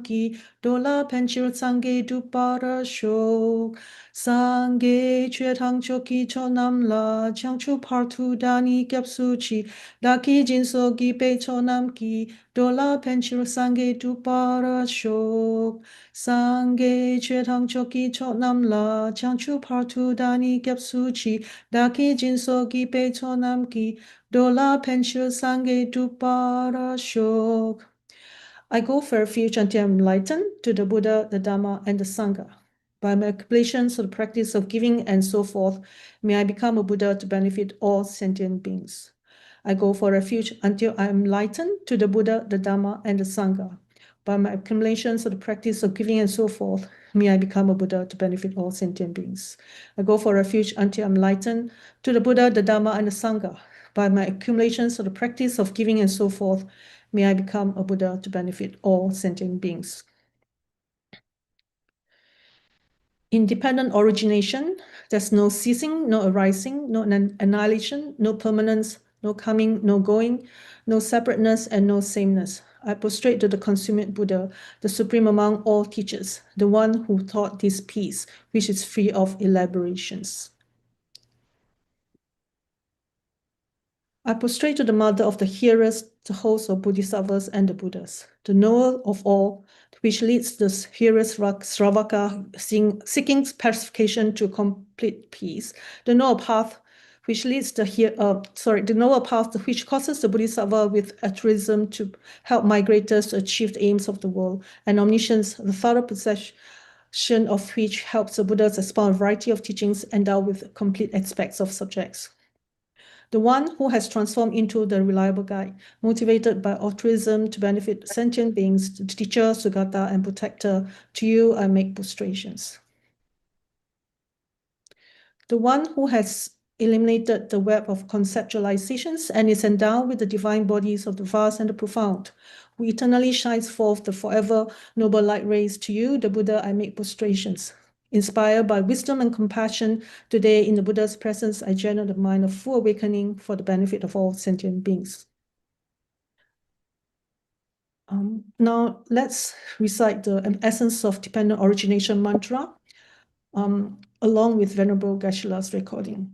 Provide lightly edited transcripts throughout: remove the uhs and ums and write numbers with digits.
nam ki, dola penchir sangye dupara shok. Sangye chue tang choki cho nam la, chang chu partu dani gyap su chi, daki jinso gi pe cho nam ki, dola penchir sangye dupara shok. Sangye chue tang choki cho nam la, chang chu partu dani gyap su chi, daki jinso gi pe cho nam ki, dola penchir sangye dupara shok. I go for refuge until I'm enlightened to the Buddha, the Dharma, and the Sangha. By my accumulations of the practice of giving and so forth, may I become a Buddha to benefit all sentient beings. I go for refuge until I am enlightened to the Buddha, the Dharma, and the Sangha. By my accumulations of the practice of giving and so forth, may I become a Buddha to benefit all sentient beings. I go for refuge until I'm enlightened to the Buddha, the Dharma, and the Sangha. By my accumulations of the practice of giving and so forth, may I become a Buddha to benefit all sentient beings. Independent origination, there's no ceasing, no arising, no annihilation, no permanence, no coming, no going, no separateness, and no sameness. I prostrate to the consummate Buddha, the supreme among all teachers, the one who taught this peace, which is free of elaborations. I prostrate to the mother of the hearers, the host of Bodhisattvas and the Buddhas, the knower of all, which leads the hearers Sravaka seeking pacification to complete peace, the knower path which leads the knower path which causes the Bodhisattva with altruism to help migrators to achieve the aims of the world, and omniscience, the thorough possession of which helps the Buddhas expound a variety of teachings endowed with complete aspects of subjects. The one who has transformed into the reliable guide, motivated by altruism to benefit sentient beings, the teacher, Sugata, and protector, to you I make prostrations. The one who has eliminated the web of conceptualizations and is endowed with the divine bodies of the vast and the profound, who eternally shines forth the forever noble light rays, to you, the Buddha, I make prostrations. Inspired by wisdom and compassion, today in the Buddha's presence, I generate the mind of full awakening for the benefit of all sentient beings. Now let's recite the essence of dependent origination mantra along with Venerable Geshe-la's recording.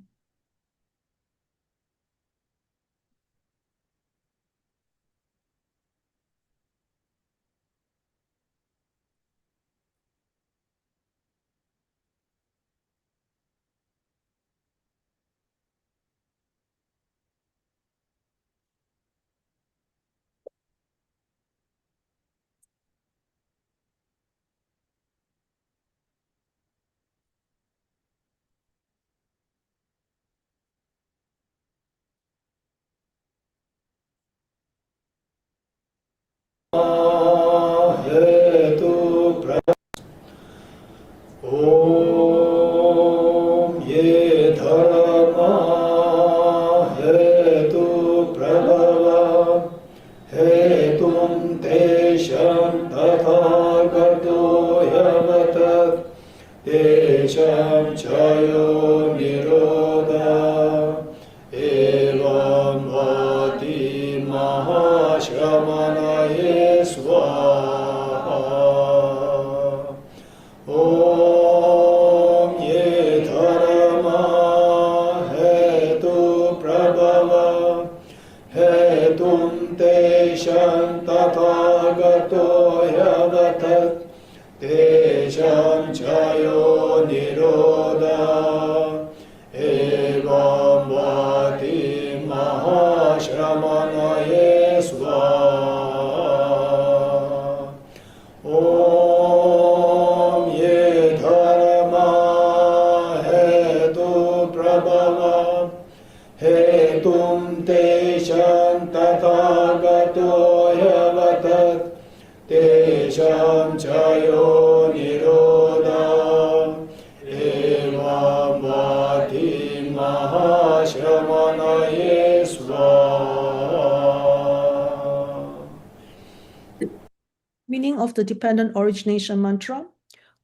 Meaning of the dependent origination mantra.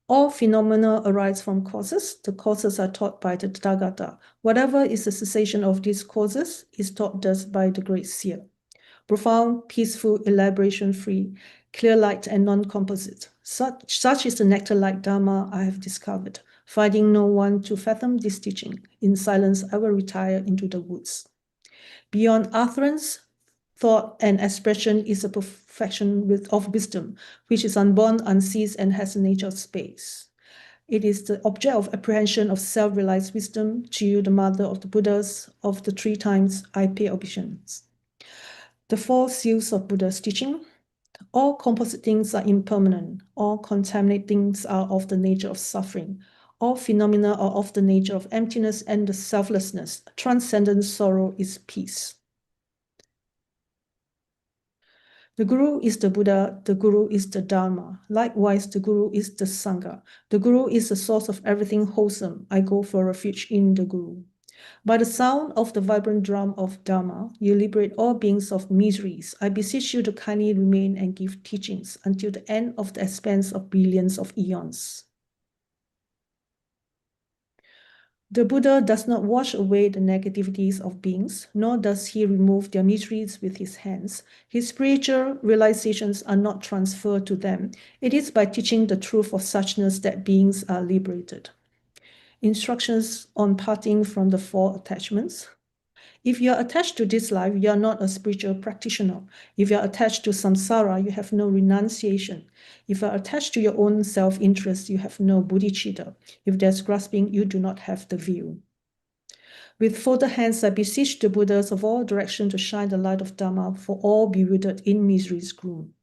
All phenomena arise from causes. The causes are taught by the Tathagata. Whatever is the cessation of these causes is taught thus by the great seer. profound, peaceful, elaboration-free, clear light and non-composite. Such is the nectar-like Dharma I have discovered. Finding no one to fathom this teaching, in silence I will retire into the woods. Beyond utterance, thought, and expression is a perfection of wisdom, which is unborn, unceased, and has the nature of space. It is the object of apprehension of self-realized wisdom, to you, the mother of the Buddhas, of the 3 times I pay obeisance. The 4 seals of Buddha's teaching. All composite things are impermanent. All contaminate things are of the nature of suffering. All phenomena are of the nature of emptiness and the selflessness. Transcendent sorrow is peace. The Guru is the Buddha, the Guru is the Dharma. Likewise, the Guru is the Sangha. The Guru is the source of everything wholesome. I go for refuge in the Guru. By the sound of the vibrant drum of Dharma, you liberate all beings of miseries. I beseech you to kindly remain and give teachings until the end of the expanse of billions of eons. The Buddha does not wash away the negativities of beings, nor does he remove their miseries with his hands. His spiritual realizations are not transferred to them. It is by teaching the truth of suchness that beings are liberated. Instructions on parting from the 4 attachments. If you are attached to this life, you are not a spiritual practitioner. If you are attached to samsara, you have no renunciation. If you are attached to your own self-interest, you have no bodhicitta. If there's grasping, you do not have the view. With folded hands, I beseech the Buddhas of all directions to shine the light of Dharma for all bewildered in misery's gloom.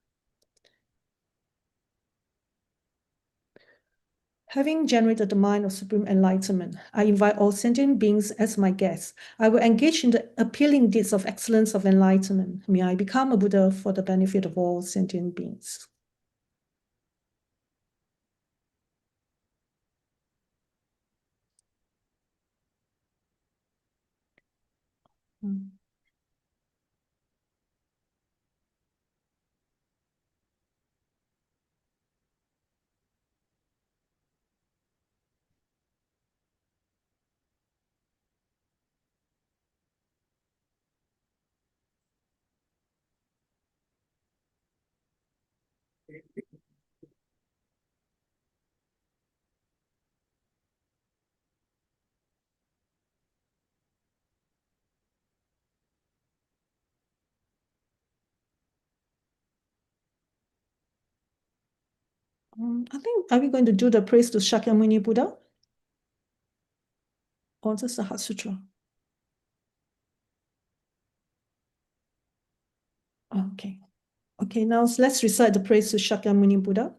Having generated the mind of supreme enlightenment, I invite all sentient beings as my guests. I will engage in the appealing deeds of excellence of enlightenment. May I become a Buddha for the benefit of all sentient beings. I think, are we going to do the praise to Shakyamuni Buddha? Or just the Heart Sutra? Okay. Okay, now let's recite the praise to Shakyamuni Buddha.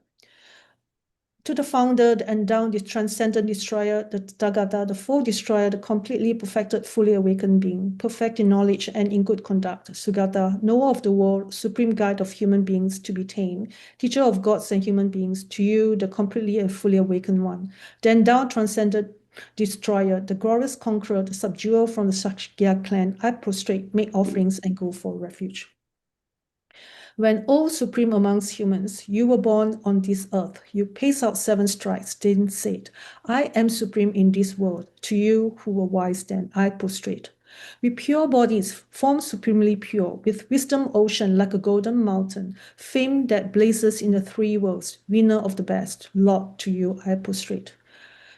To the founder, the endowed, the transcendent destroyer, the Tathagata, the full destroyer, the completely perfected, fully awakened being, perfect in knowledge and in good conduct, Sugata, knower of the world, supreme guide of human beings to be tamed, teacher of gods and human beings, to you, the completely and fully awakened one, the endowed, transcendent destroyer, the glorious conqueror, the subduer from the Sakya clan, I prostrate, make offerings, and go for refuge. When, O supreme amongst humans, you were born on this earth, you paced out 7 strides, then said, I am supreme in this world. To you who were wise then, I prostrate. With pure bodies, formed supremely pure, with wisdom ocean like a golden mountain, fame that blazes in the 3 worlds, winner of the best, Lord, to you I prostrate.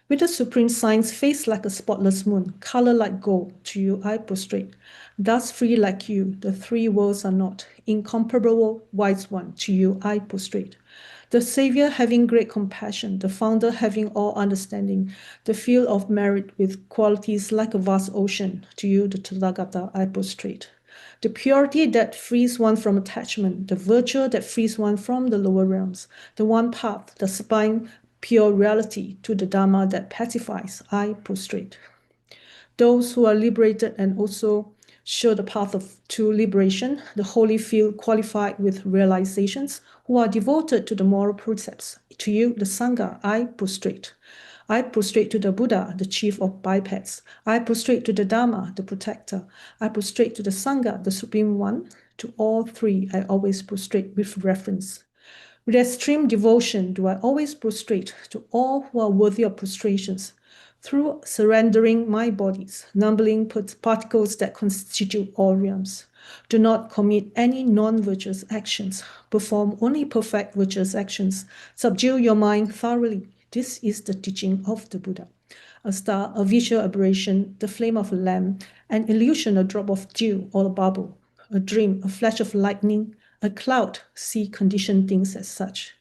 With the supreme signs, face like a spotless moon, color like gold, to you I prostrate. Thus free like you, the 3 worlds are not. Incomparable wise one, to you I prostrate. The Savior having great compassion, the Founder having all understanding, the field of merit with qualities like a vast ocean, to you the Tathagata I prostrate. The purity that frees one from attachment, the virtue that frees one from the lower realms, the one path, the spine, pure reality to the Dharma that pacifies, I prostrate. Those who are liberated and also show the path to liberation, the holy field qualified with realizations, who are devoted to the moral precepts. To you, the Sangha, I prostrate. I prostrate to the Buddha, the chief of bipeds. I prostrate to the Dharma, the protector. I prostrate to the Sangha, the supreme one. To all 3, I always prostrate with reference. With extreme devotion do I always prostrate to all who are worthy of prostrations, through surrendering my bodies, numbering particles that constitute all realms. Do not commit any non-virtuous actions. Perform only perfect virtuous actions. Subdue your mind thoroughly. This is the teaching of the Buddha. A star, a visual aberration, the flame of a lamp, an illusion, a drop of dew or a bubble, a dream, a flash of lightning, a cloud, see conditioned things as such.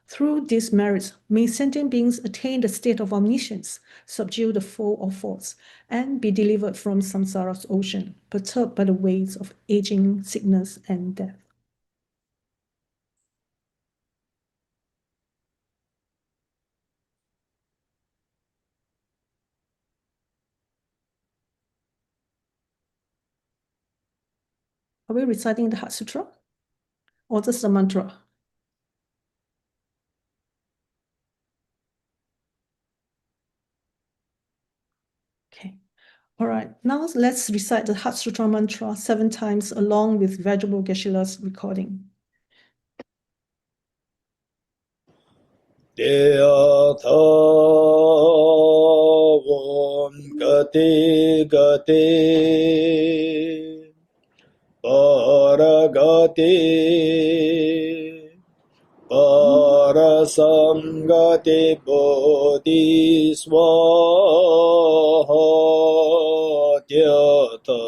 Through these merits, may sentient beings attain the state of omniscience, subdue the foe of faults, and be delivered from samsara's ocean, perturbed by the waves of aging, sickness, and death. Are we reciting the Heart Sutra? Or just the mantra? Okay. All right. Now let's recite the Heart Sutra mantra 7 times along with Venerable Geshe-la's recording. Deyathāvam gati gati paragati parasamgati bodhisvaha tyatha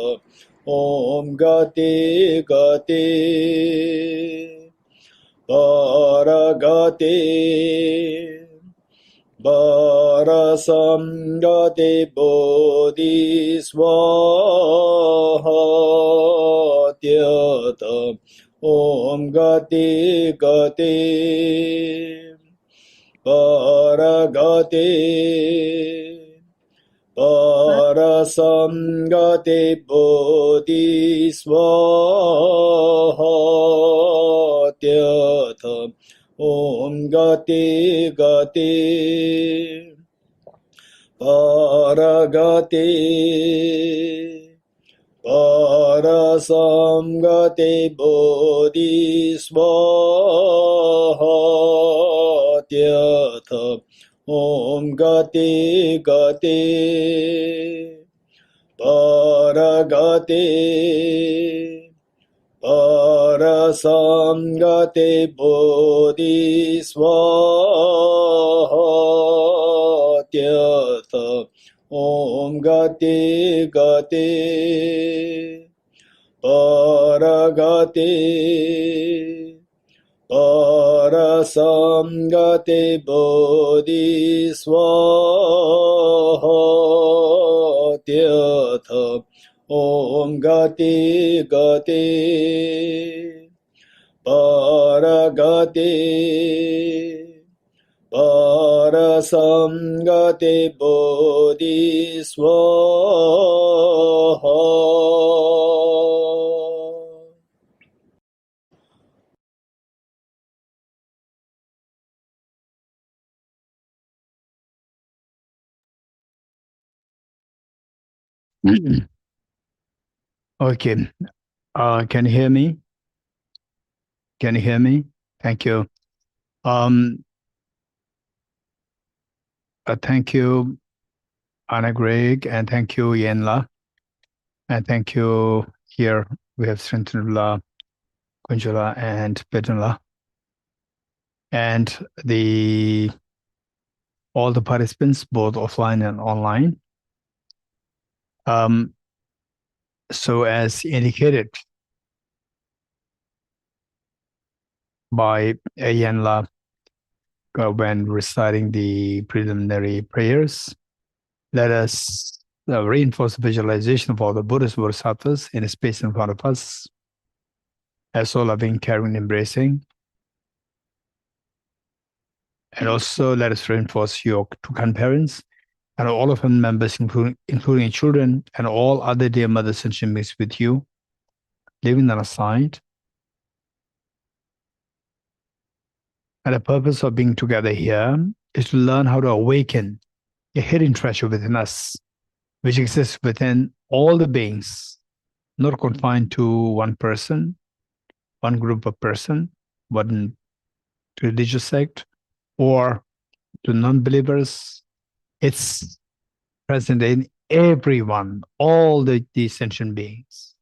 om gati gati paragati parasamgati bodhisvaha tyatha om gati gati paragati parasamgati bodhisvaha tyatha om gati gati paragati parasamgati bodhisvaha tyatha om gati gati paragati parasamgati bodhisvaha tyatha om gati gati paragati parasamgati bodhisvaha tyatha om gati gati paragati parasamgati bodhisvaha. Okay. Can you hear me? Can you hear me? Thank you. Thank you, Anna Gregg, and thank you, Yenla. And thank you here. We have Srintunula, Kunjala, and Petunla. And all the participants, both offline and online. So as indicated by Yenla when reciting the preliminary prayers, let us reinforce the visualization of all the Buddhist Bodhisattvas in a space in front of us, as so loving, caring, embracing. And also let us reinforce your two grandparents and all of them members, including children and all other dear mothers and shimmies with you, leaving them aside. And the purpose of being together here is to learn how to awaken a hidden treasure within us, which exists within all the beings, not confined to one person, one group of person, one religious sect, or to non-believers. It's present in everyone, all the sentient beings.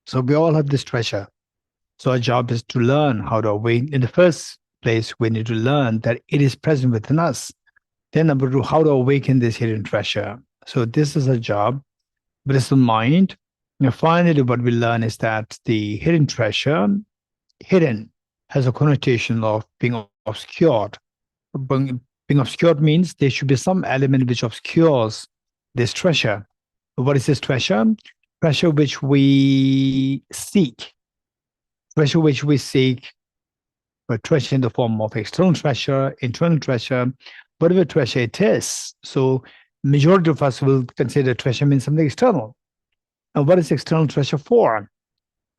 So we all have this treasure. So our job is to learn how to awaken. In the first place, we need to learn that it is present within us. Then number two, how to awaken this hidden treasure. So this is a job, but it's the mind. Finally, what we learn is that the hidden treasure, hidden, has a connotation of being obscured. Being obscured means there should be some element which obscures this treasure. What is this treasure? Treasure which we seek. Treasure which we seek, but treasure in the form of external treasure, internal treasure, whatever treasure it is. So majority of us will consider treasure means something external. And what is external treasure for?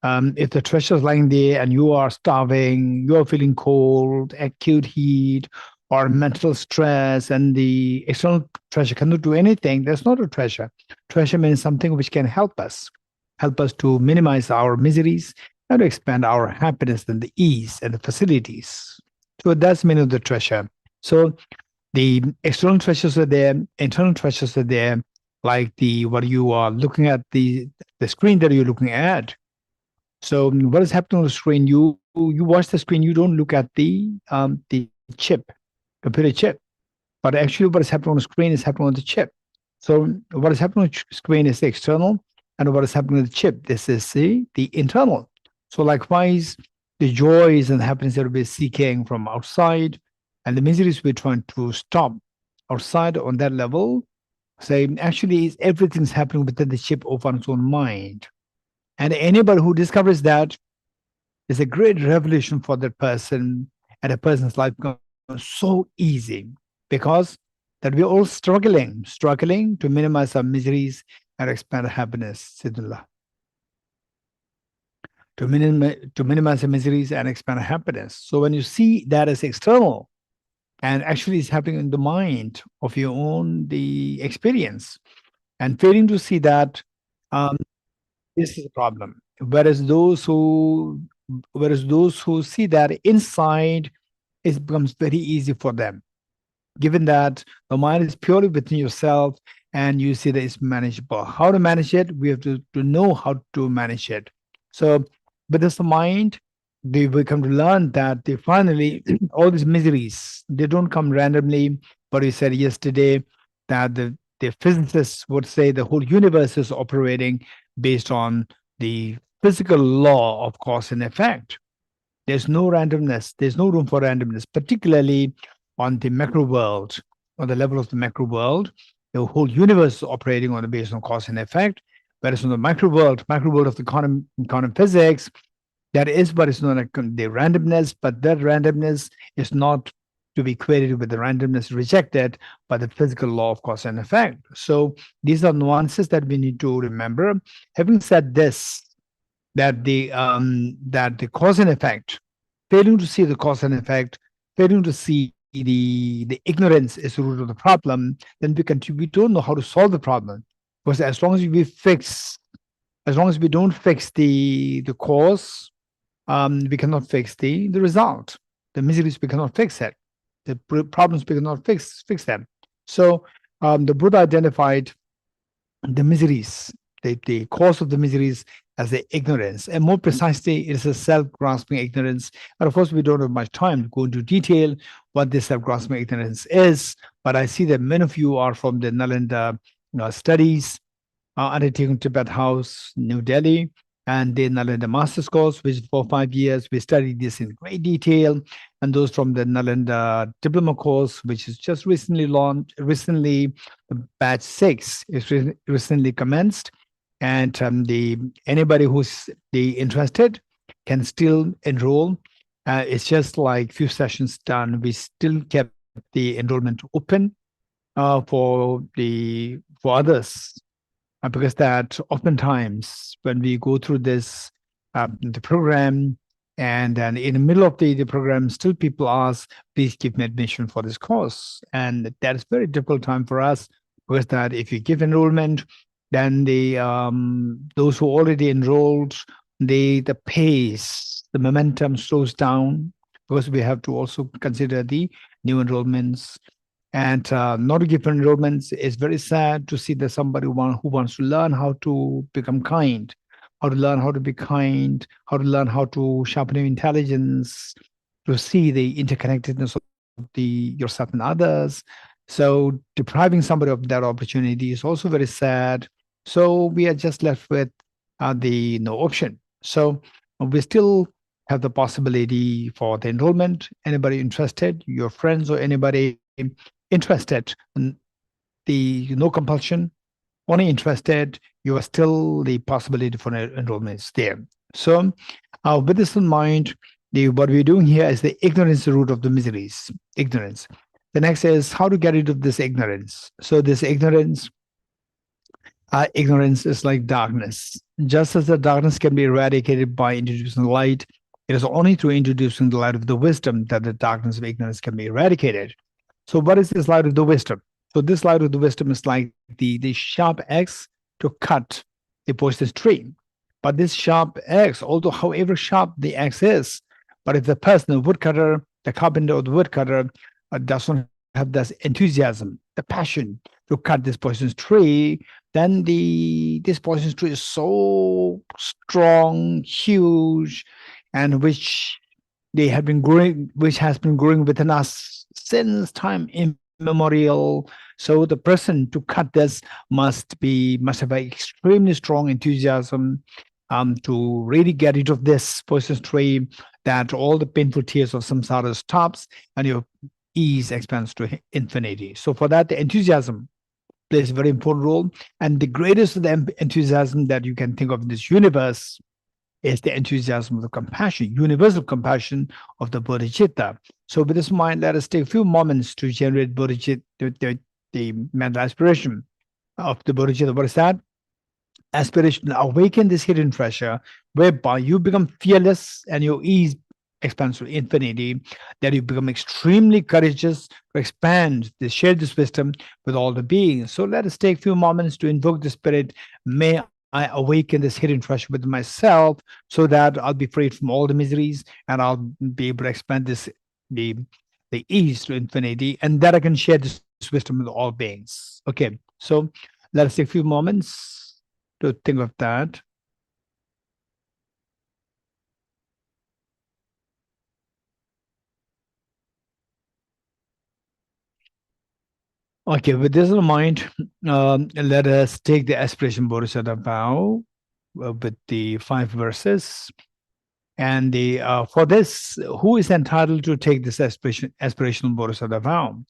If the treasure is lying there and you are starving, you are feeling cold, acute heat, or mental stress, and the external treasure cannot do anything, that's not a treasure. Treasure means something which can help us to minimize our miseries and to expand our happiness and the ease and the facilities. So that's the meaning of the treasure. So the external treasures are there, internal treasures are there, like what you are looking at, the screen that you're looking at. So what is happening on the screen? You watch the screen. You don't look at the chip, computer chip. But actually, what is happening on the screen is happening on the chip. So what is happening on the screen is the external, and what is happening on the chip, this is the internal. So likewise, the joys and happiness that we're seeking from outside, and the miseries we're trying to stop outside on that level, say actually everything's happening within the chip of one's own mind. And anybody who discovers that is a great revelation for that person, and a person's life becomes so easy, because that we're all struggling to minimize our miseries and expand our happiness. Siddhullah. To minimize the miseries and expand our happiness. So when you see that as external, and actually it's happening in the mind of your own the experience, and failing to see that, this is a problem. Whereas those who see that inside, it becomes very easy for them, given that the mind is purely within yourself and you see that it's manageable. How to manage it? We have to know how to manage it. So, but as the mind, they come to learn that they finally, all these miseries, they don't come randomly. But we said yesterday that the physicists would say the whole universe is operating based on the physical law of cause and effect. There's no randomness. There's no room for randomness, particularly on the macro world, on the level of the macro world. The whole universe is operating on the basis of cause and effect. Whereas on the micro world of the quantum physics, that is what is known as the randomness, but that randomness is not to be equated with the randomness rejected by the physical law of cause and effect. So these are nuances that we need to remember. Having said this, that the cause and effect, failing to see the cause and effect, failing to see the ignorance is the root of the problem, then we don't know how to solve the problem. Because as long as we don't fix the cause, we cannot fix the result. The miseries, we cannot fix it. The problems, we cannot fix them. So the Buddha identified the miseries, the cause of the miseries, as the ignorance, and more precisely, it is a self-grasping ignorance. And of course, we don't have much time to go into detail what this self-grasping ignorance is, but I see that many of you are from the Nalanda studies, undertaken Tibet House, New Delhi, and the Nalanda Master's Course, which for 5 years, we studied this in great detail. And those from the Nalanda Diploma course, which is just recently launched, the batch 6 is recently commenced. And anybody who's interested can still enroll. It's just like few sessions done. We still kept the enrollment open for others, because that oftentimes when we go through this the program, and then in the middle of the program, still people ask, please give me admission for this course, and that is very difficult time for us, because that if you give enrollment, then those who already enrolled, the pace, the momentum slows down, because we have to also consider the new enrollments. And not to give enrollments is very sad to see that somebody who wants to learn how to become kind, how to learn how to be kind, how to learn how to sharpen your intelligence, to see the interconnectedness of yourself and others. So depriving somebody of that opportunity is also very sad. So we are just left with the no option. So we still have the possibility for the enrollment. Anybody interested, your friends or anybody interested, the no compulsion, only interested, you are still the possibility for enrollment is there. So with this in mind, what we're doing here is the ignorance root of the miseries, ignorance. The next is how to get rid of this ignorance. So this ignorance is like darkness. Just as the darkness can be eradicated by introducing light, it is only through introducing the light of the wisdom that the darkness of ignorance can be eradicated. So what is this light of the wisdom? So this light of the wisdom is like the sharp axe to cut a poisonous tree. But this sharp axe, although however sharp the axe is, but if the person, the woodcutter, the carpenter or the woodcutter does not have this enthusiasm, the passion to cut this poisonous tree, then this poisonous tree is so strong, huge, and which has been growing within us since time immemorial. So the person to cut this must have an extremely strong enthusiasm to really get rid of this poisonous tree, that all the painful tears of samsara stops and your ease expands to infinity. So for that, the enthusiasm plays a very important role. And the greatest of the enthusiasm that you can think of in this universe is the enthusiasm of the compassion, universal compassion of the bodhicitta. So with this in mind, let us take a few moments to generate bodhicitta, the mental aspiration of the bodhicitta. What is that? Aspiration, awaken this hidden treasure, whereby you become fearless and your ease expands to infinity, that you become extremely courageous to expand, to share this wisdom with all the beings. So let us take a few moments to invoke the spirit. May I awaken this hidden treasure with myself, so that I'll be freed from all the miseries and I'll be able to expand the ease to infinity, and that I can share this wisdom with all beings. Okay, so let us take a few moments to think of that. Okay, with this in mind, let us take the Aspiration Bodhicitta vow with the 5 verses. And for this, who is entitled to take this aspirational Bodhicitta vow?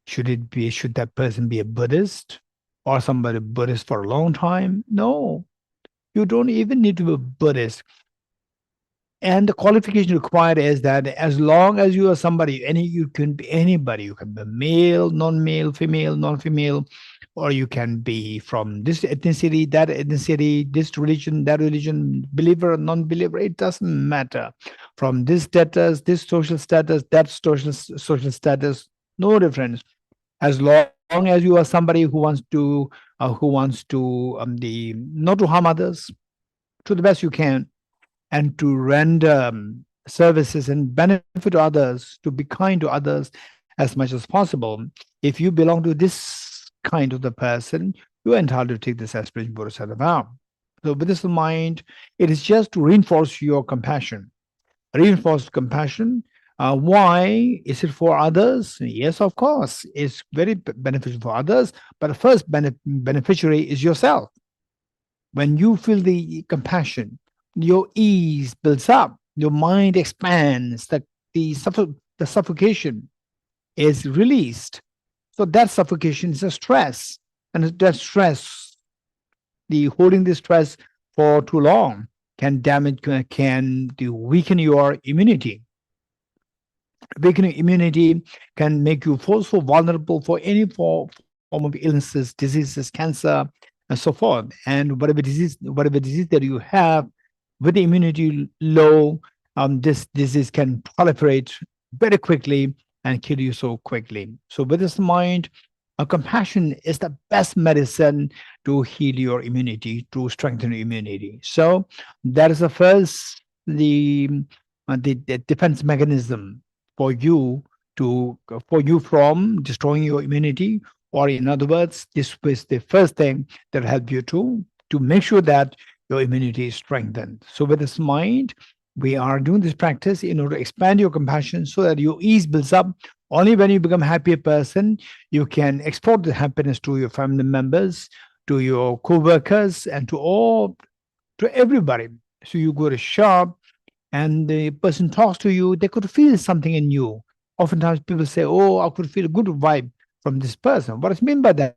Should that person be a Buddhist or somebody Buddhist for a long time? No, you don't even need to be a Buddhist. And the qualification required is that as long as you are somebody, you can be anybody. You can be male, non-male, female, non-female, or you can be from this ethnicity, that ethnicity, this religion, that religion, believer, non-believer. It doesn't matter. From this status, this social status, that social status, no difference. As long as you are somebody who wants to not to harm others to the best you can, and to render services and benefit to others, to be kind to others as much as possible. If you belong to this kind of the person, you are entitled to take this aspiration bodhisattva vow. So with this in mind, it is just to reinforce your compassion. Reinforce compassion. Why is it for others? Yes, of course, it's very beneficial for others, but the first beneficiary is yourself. When you feel the compassion, your ease builds up, your mind expands, the suffocation is released. So that suffocation is a stress, and that stress, the holding the stress for too long can weaken your immunity. Weakening immunity can make you so vulnerable for any form of illnesses, diseases, cancer, and so forth. And whatever disease that you have, with the immunity low, this disease can proliferate very quickly and kill you so quickly. So with this in mind, compassion is the best medicine to heal your immunity, to strengthen your immunity. So that is the first, the defense mechanism for you from destroying your immunity, or in other words, this was the first thing that help you to make sure that your immunity is strengthened. So, with this mind, we are doing this practice in order to expand your compassion so that your ease builds up. Only when you become a happier person, you can export the happiness to your family members, to your co-workers, and to everybody. So you go to shop and the person talks to you, they could feel something in you. Oftentimes people say, oh, I could feel a good vibe from this person. What I mean by that?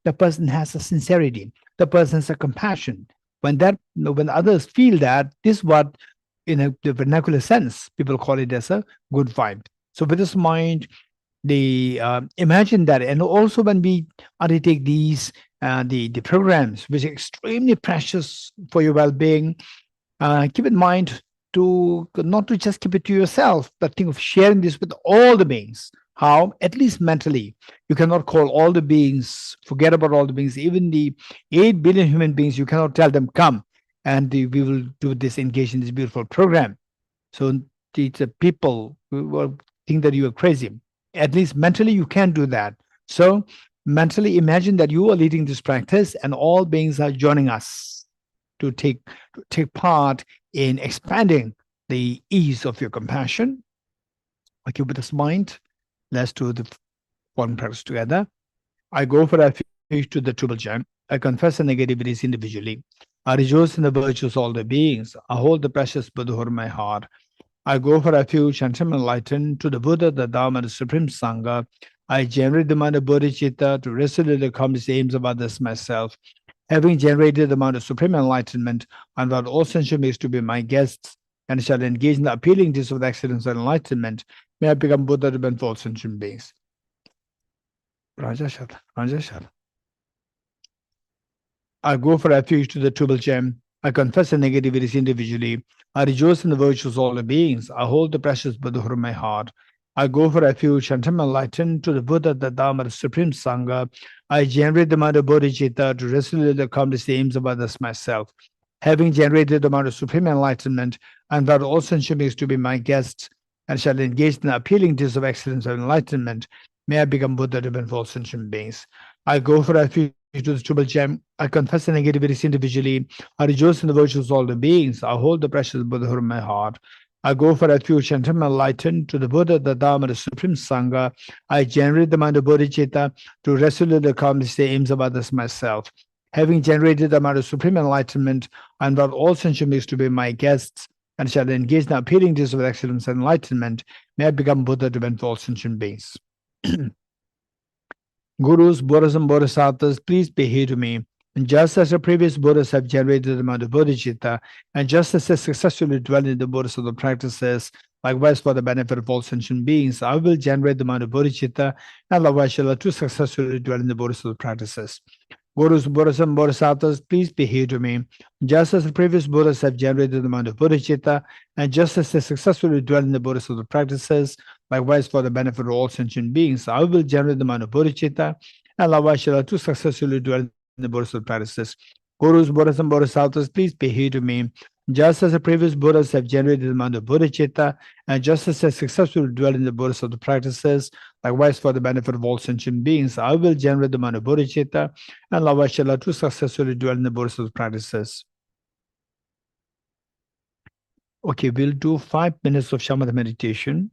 The person has a sincerity. The person has a compassion. When others feel that, this is what in the vernacular sense, people call it as a good vibe. So with this mind, they imagine that, and also when we undertake these the programs, which are extremely precious for your well-being, keep in mind to not to just keep it to yourself, but think of sharing this with all the beings. How? At least mentally. You cannot call all the beings, forget about all the beings, even the 8 billion human beings, you cannot tell them, come, and we will do this, engage in this beautiful program. So the people will think that you are crazy. At least mentally, you can do that. So mentally imagine that you are leading this practice and all beings are joining us to take part in expanding the ease of your compassion. Okay, with this mind, let's do the following practice together. I go for refuge to the triple gem. I confess the negativities individually. I rejoice in the virtues of all the beings. I hold the precious Buddhahood in my heart. I go for refuge and am enlightened to the Buddha, the Dharma, and the Supreme Sangha. I generate the mind of Bodhicitta to resolutely accomplish the aims of others myself. Having generated the mind of supreme enlightenment, I invite all sentient beings to be my guests and shall engage in the appealing deeds of the excellence and enlightenment. May I become Buddha to benefit all sentient beings. Rajashara, Rajashara. I go for refuge to the triple gem. I confess the negativities individually. I rejoice in the virtues of all the beings. I hold the precious Buddhahood in my heart. I go for refuge and am enlightened to the Buddha, the Dharma, the Supreme Sangha. I generate the mind of Bodhicitta to resolutely accomplish the aims of others myself. Having generated the mind of supreme enlightenment, I invite all sentient beings to be my guests and shall engage in the appealing deeds of excellence and enlightenment. May I become Buddha to benefit all sentient beings. I go for refuge to the triple gem. I confess the negativities individually. I rejoice in the virtues of all the beings. I hold the precious Buddhahood in my heart. I go for refuge and am enlightened to the Buddha, the Dharma, the Supreme Sangha. I generate the mind of Bodhicitta to resolutely accomplish the aims of others myself. Having generated the mind of supreme enlightenment, I invite all sentient beings to be my guests and shall engage in the appealing deeds of excellence and enlightenment. May I become Buddha to benefit all sentient beings. Gurus, Buddhas, and Bodhisattvas, please pay heed to me. And just as the previous Buddhas have generated the mind of Bodhicitta, and just as they successfully dwell in the Bodhisattva practices, likewise for the benefit of all sentient beings, I will generate the mind of Bodhicitta, and likewise shall to successfully dwell in the Bodhisattva practices. Gurus, Buddhas, and Bodhisattvas, please pay heed to me. Just as the previous Buddhas have generated the mind of Bodhicitta, and just as they successfully dwell in the Bodhisattva practices, likewise for the benefit of all sentient beings, I will generate the mind of Bodhicitta, and likewise shall to successfully dwell in the Bodhisattva practices. Gurus, Buddhas, and Bodhisattvas, please pay heed to me. Just as the previous Buddhas have generated the mind of Bodhicitta, and just as they successfully dwell in the Bodhisattva practices, likewise for the benefit of all sentient beings, I will generate the mind of Bodhicitta, and likewise shall to successfully dwell in the Bodhisattva practices. Okay, we'll do 5 minutes of Shamatha meditation.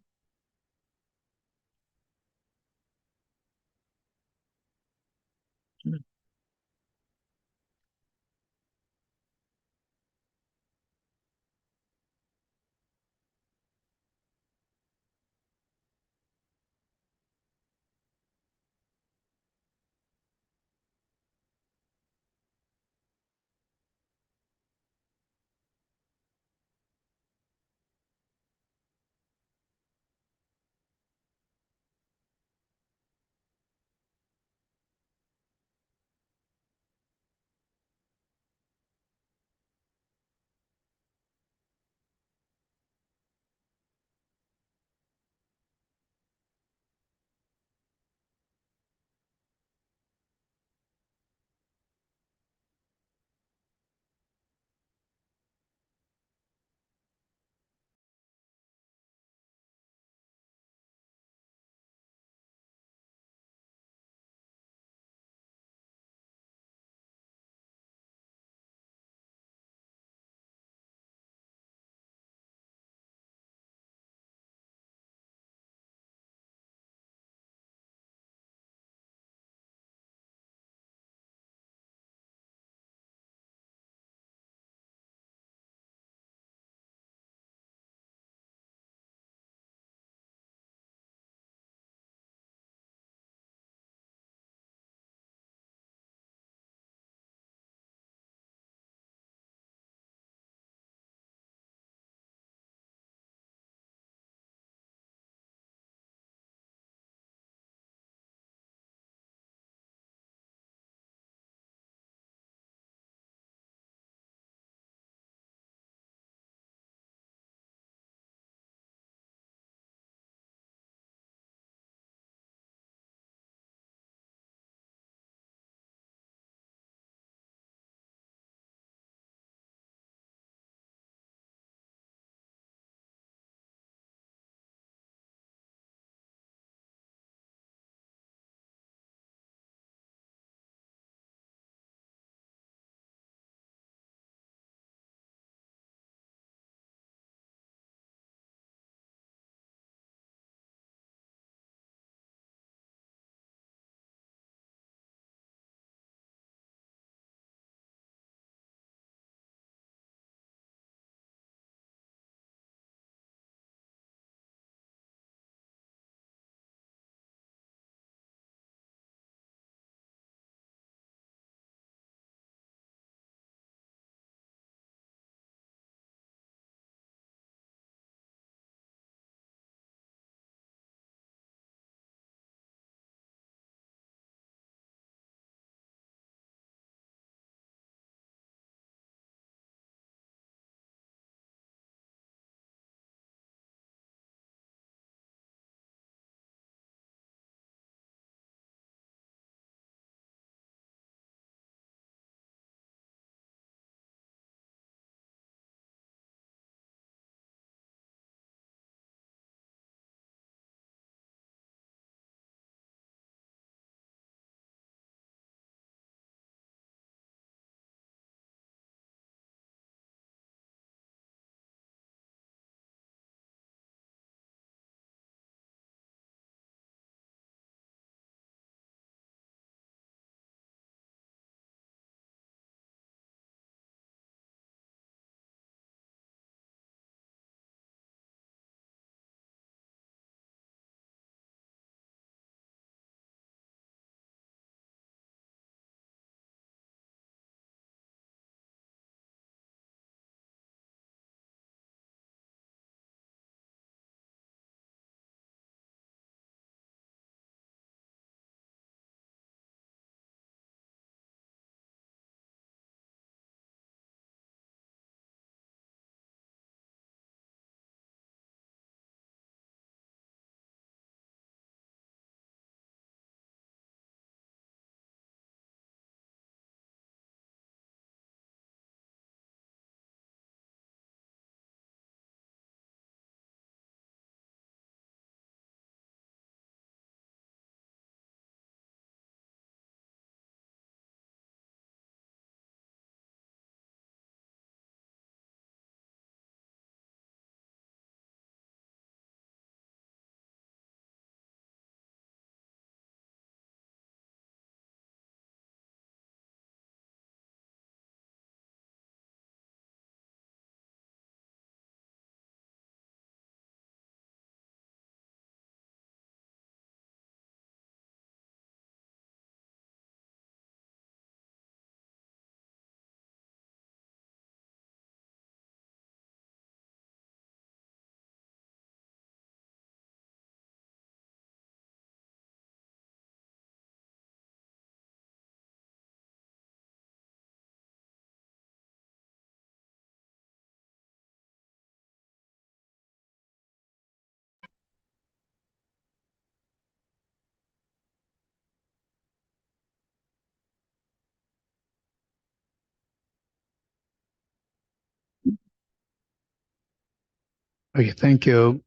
Okay, thank you.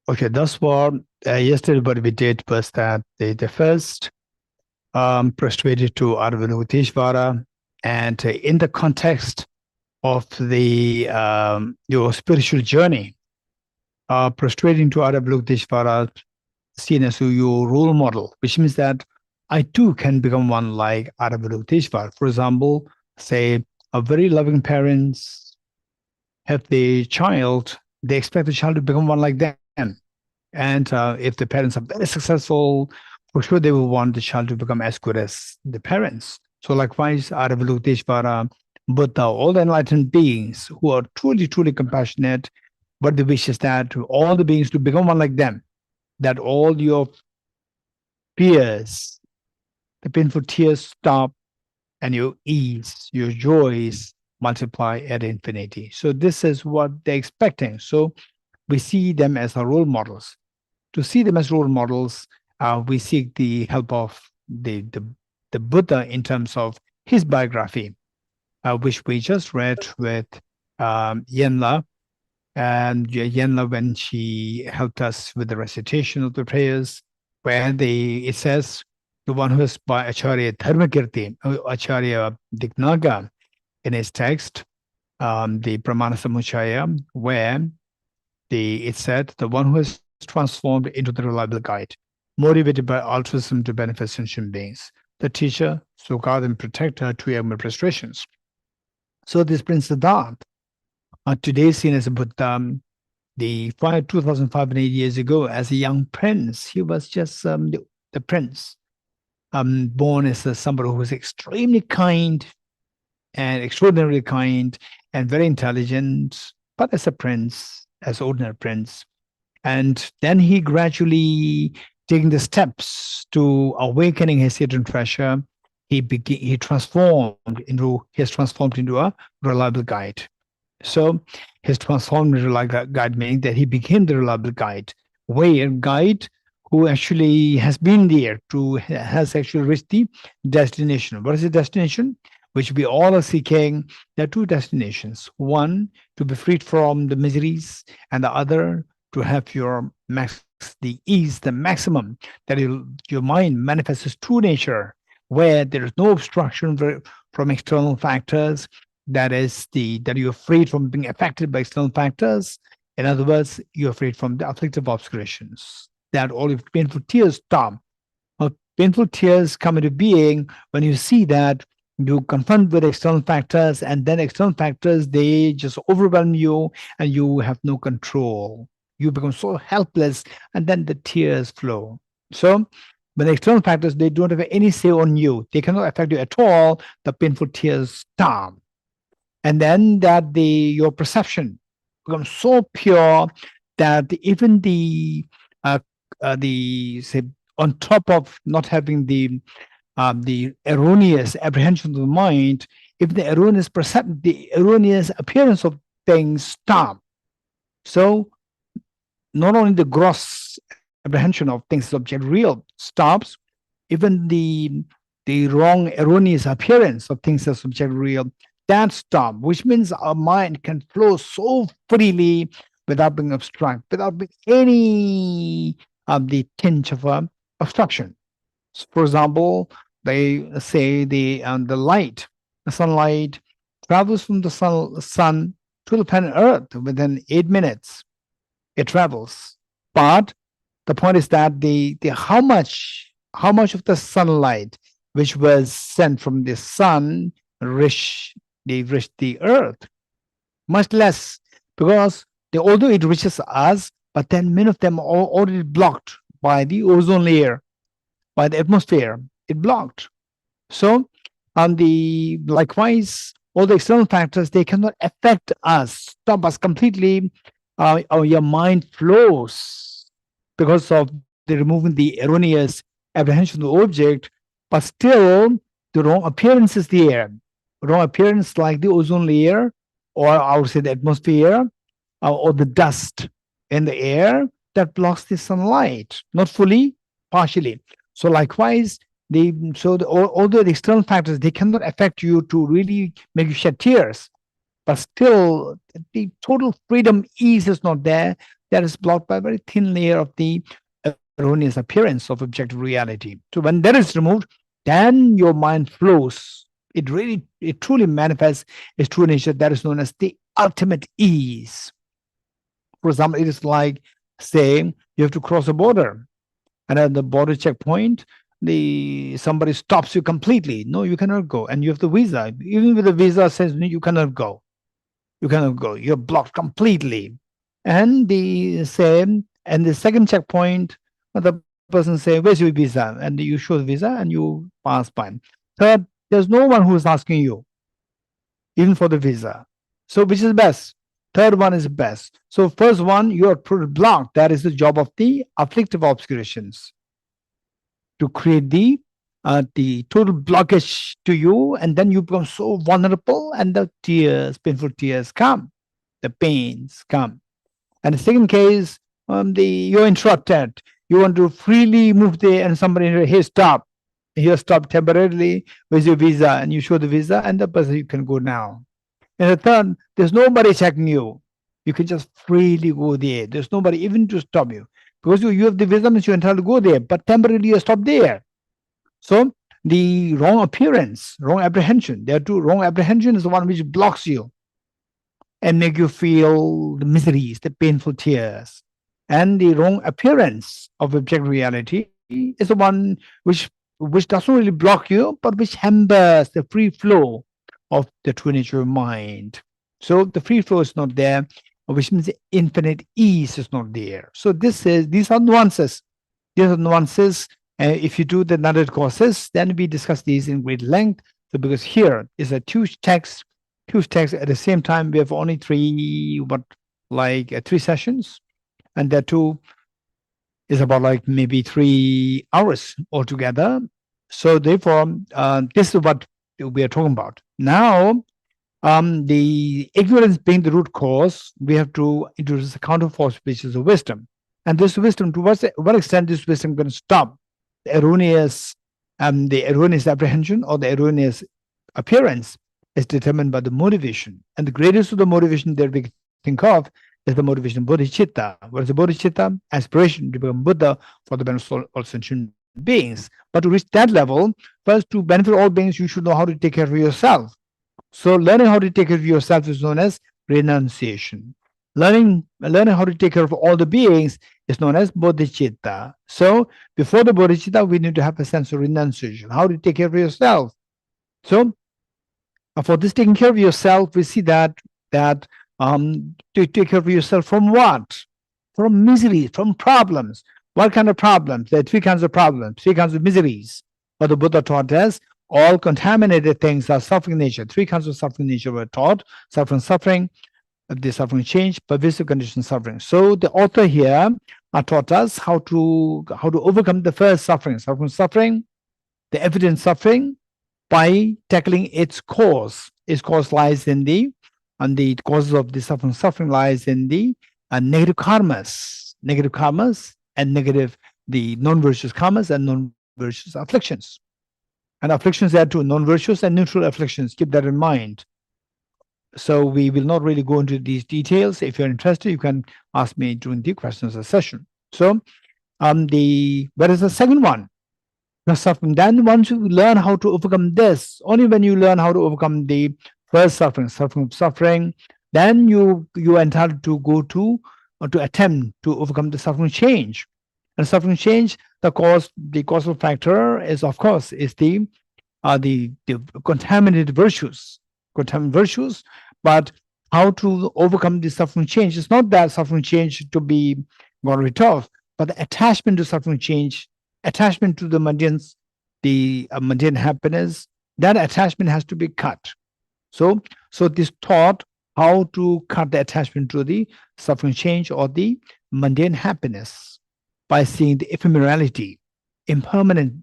Okay, thus far, yesterday what we did was that the first prostrated to Avalokiteshvara, and in the context of the your spiritual journey, prostrating to Avalokiteshvara seen as your role model, which means that I too can become one like Avalokiteshvara. For example, say a very loving parents have the child, they expect the child to become one like them. And if the parents are very successful, for sure they will want the child to become as good as the parents. So likewise, Avalokiteshvara, Buddha, all the enlightened beings who are truly, truly compassionate, but the wish is that all the beings to become one like them, that all your fears, the painful tears stop, and your ease, your joys multiply at infinity. So this is what they're expecting. So we see them as our role models. To see them as role models, we seek the help of the Buddha in terms of his biography, which we just read with Yenla. And Yenla, when she helped us with the recitation of the prayers, where it says, the one who is by Acharya Dharmakirti, Acharya Dignaga, in his text, the Pramana Samuchaya, where it said, the one who is transformed into the reliable guide, motivated by altruism to benefit sentient beings, the teacher, so guard and protector to your frustrations. So this Prince Siddhartha, today seen as a Buddha, 2,500 years ago, as a young prince, he was just the prince, born as somebody who was extremely kind and extraordinarily kind and very intelligent, but as a prince, as ordinary prince. And then he gradually taking the steps to awakening his hidden treasure. He transformed into a reliable guide. So his transformed into a guide, meaning that he became the reliable guide, guide who actually has been there has actually reached the destination. What is the destination? Which we all are seeking. There are two destinations. One, to be freed from the miseries, and the other, to have the ease, the maximum, that your mind manifests its true nature, where there is no obstruction from external factors. That you're freed from being affected by external factors. In other words, you're freed from the afflictive obscurations. That all your painful tears stop. Painful tears come into being when you see that you confront with external factors, and then external factors, they just overwhelm you and you have no control. You become so helpless, and then the tears flow. So when the external factors, they don't have any say on you, they cannot affect you at all, the painful tears stop. And then your perception becomes so pure that even say, on top of not having the erroneous apprehension of the mind, if the erroneous appearance of things stop. So not only the gross apprehension of things as object real stops, even the wrong erroneous appearance of things as object real, that stop, which means our mind can flow so freely without being obstructed, without being any of the tinge of obstruction. So for example, they say the sunlight travels from the sun to the planet Earth within 8 minutes. It travels, but the point is that the how much of the sunlight which was sent from the sun reached the Earth, much less, because although it reaches us, but then many of them are already blocked by the ozone layer, by the atmosphere. It blocked. So likewise, all the external factors, they cannot affect us, stop us completely. Your mind flows because of the removing the erroneous apprehension of the object, but still the wrong appearance is there. Wrong appearance like the ozone layer, or I would say the atmosphere, or the dust in the air that blocks the sunlight. Not fully, partially. So likewise, although the external factors, they cannot affect you to really make you shed tears, but still the total freedom, ease is not there. That is blocked by a very thin layer of the erroneous appearance of objective reality. So when that is removed, then your mind flows. It truly manifests its true nature. That is known as the ultimate ease. For example, it is like saying you have to cross a border, and at the border checkpoint, somebody stops you completely. No, you cannot go, and you have the visa. Even with the visa says you cannot go. You cannot go. You're blocked completely. And the second checkpoint, the person say, "Where's your visa?" And you show the visa, and you pass by. Third, there's no one who is asking you, even for the visa. So which is best? Third one is best. So first one, you are blocked. That is the job of the afflictive obscurations, to create the total blockage to you, and then you become so vulnerable, and the tears, painful tears come, the pains come. And the second case, you're interrupted. You want to freely move there, and somebody, hey, stop. Here, stop temporarily with your visa, and you show the visa, and the person, you can go now. And the third, there's nobody checking you. You can just freely go there. There's nobody even to stop you. Because you have the visa, means you're entitled to go there, but temporarily you're stopped there. So the wrong appearance, wrong apprehension, there are two. Wrong apprehension is the one which blocks you and make you feel the miseries, the painful tears. And the wrong appearance of objective reality is the one which doesn't really block you, but which hampers the free flow of the true nature of mind. So the free flow is not there, which means the infinite ease is not there. So these are nuances. These are nuances. If you do the Nalanda courses, then we discuss these in great length. So because here is a huge text. At the same time, we have only three sessions, and that too is about like maybe 3 hours altogether. So therefore, this is what we are talking about. Now, the ignorance being the root cause, we have to introduce a counterforce, which is the wisdom. And this wisdom, to what extent this wisdom can stop the erroneous apprehension or the erroneous appearance, is determined by the motivation. And the greatest of the motivation that we think of is the motivation of bodhicitta. What is the bodhicitta? Aspiration to become Buddha for the benefit of all sentient beings. But to reach that level, first, to benefit all beings, you should know how to take care of yourself. So learning how to take care of yourself is known as renunciation. Learning how to take care of all the beings is known as bodhicitta. So before the bodhicitta, we need to have a sense of renunciation, how to take care of yourself. So for this taking care of yourself, we see that to take care of yourself from what? From misery, from problems. What kind of problems? There are three kinds of problems, three kinds of miseries. What the Buddha taught us, all contaminated things are suffering nature. Three kinds of suffering nature were taught: suffering, the suffering change, pervasive condition suffering. So the author here taught us how to overcome the first suffering, the evident suffering, by tackling its cause. Its cause lies in the causes of the suffering lies in the negative karmas, and the non-virtuous karmas and non-virtuous afflictions. And afflictions are two: non-virtuous and neutral afflictions. Keep that in mind. So we will not really go into these details. If you're interested, you can ask me during the questions session. So what is the second one? The suffering. Then once you learn how to overcome this, only when you learn how to overcome the first suffering, then you are entitled to go to attempt to overcome the suffering change. And suffering change, the causal factor is, of course, is the contaminated virtues. But how to overcome the suffering change? It's not that suffering change to be got rid of, but the attachment to suffering change, attachment to the mundane happiness, that attachment has to be cut. So this taught how to cut the attachment to the suffering change or the mundane happiness by seeing the ephemerality, impermanent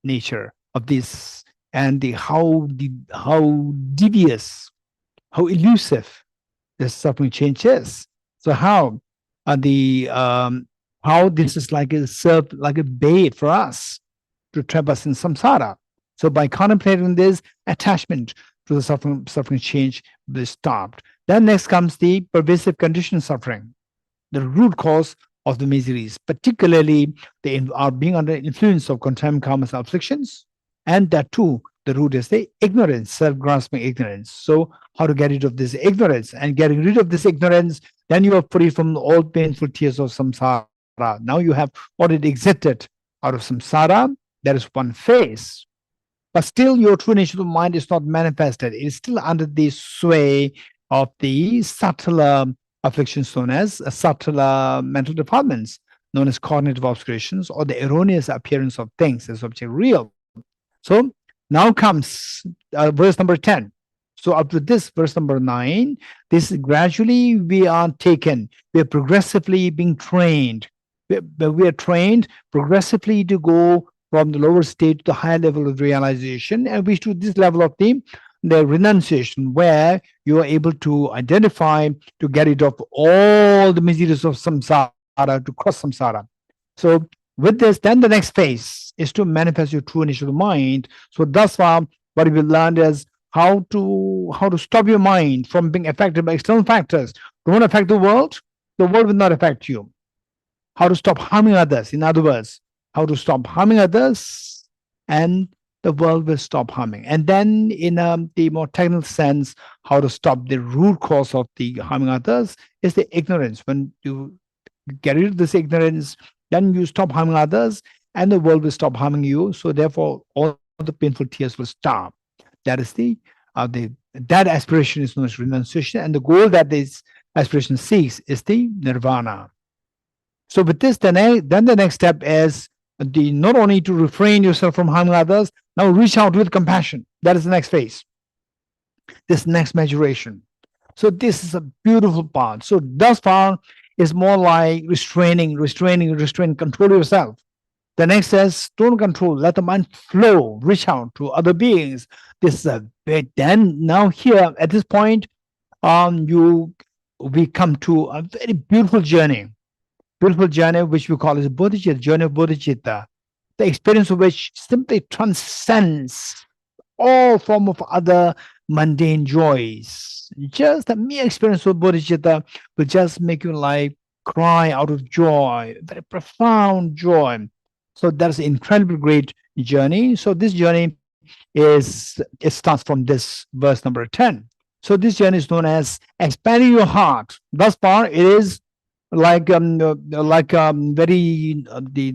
nature of this, and how devious, how elusive the suffering change is. So how the how this is like a served like a bait for us to trap us in samsara. So by contemplating this, attachment to the suffering change will be stopped. Then next comes the pervasive conditioned suffering, the root cause of the miseries, particularly they are being under influence of contempt, karmas, afflictions, and that too, the root is the ignorance, self-grasping ignorance. So how to get rid of this ignorance? And getting rid of this ignorance, then you are free from all painful tears of samsara. Now you have already exited out of samsara. That is one phase. But still, your true nature of mind is not manifested. It is still under the sway of the subtler afflictions known as subtler mental departments, known as cognitive obscurations, or the erroneous appearance of things as object real. So now comes verse number 10. So up to this verse number 9, this gradually we are taken, we are progressively being trained. We are trained progressively to go from the lower state to the higher level of realization, and we to this level of the renunciation, where you are able to identify, to get rid of all the miseries of samsara, to cross samsara. So with this, then the next phase is to manifest your true nature of the mind. So thus far, what we learned is how to stop your mind from being affected by external factors. Don't affect the world will not affect you. How to stop harming others, in other words, how to stop harming others, and the world will stop harming. And then in the more technical sense, how to stop the root cause of the harming others is the ignorance. When you get rid of this ignorance, then you stop harming others and the world will stop harming you. So therefore, all the painful tears will stop. That is that aspiration is known as renunciation, and the goal that this aspiration seeks is the nirvana. So with this, then the next step is not only to refrain yourself from harming others, now reach out with compassion. That is the next phase, this next maturation. So this is a beautiful part. So thus far is more like restraining, control yourself. The next says, don't control, let the mind flow, reach out to other beings. This is a bit. Then now here at this point, we come to a very beautiful journey which we call as Bodhicitta, journey of Bodhicitta, the experience of which simply transcends all form of other mundane joys. Just the mere experience of Bodhicitta will just make you like cry out of joy, very profound joy. So that's an incredibly great journey. So this journey it starts from this verse number 10. So this journey is known as expanding your heart. Thus far, it is like very the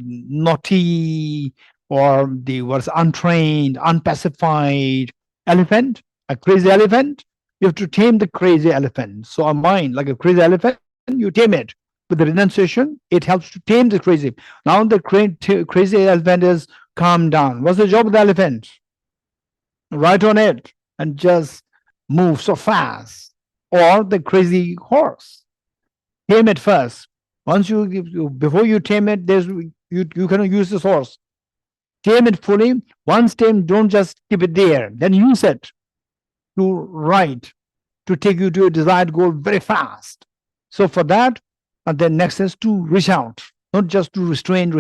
naughty, or the was untrained, unpacified elephant, a crazy elephant. You have to tame the crazy elephant. So our mind, like a crazy elephant, you tame it. With the renunciation, it helps to tame the crazy. Now the crazy elephant is calm down. What's the job of the elephant? Right on it and just move so fast. Or the crazy horse, tame it first. Once before you tame it, you cannot use this horse. Tame it fully. Once tamed, don't just keep it there. Then use it to take you to your desired goal very fast. So for that, and then next is to reach out, not just to restrain.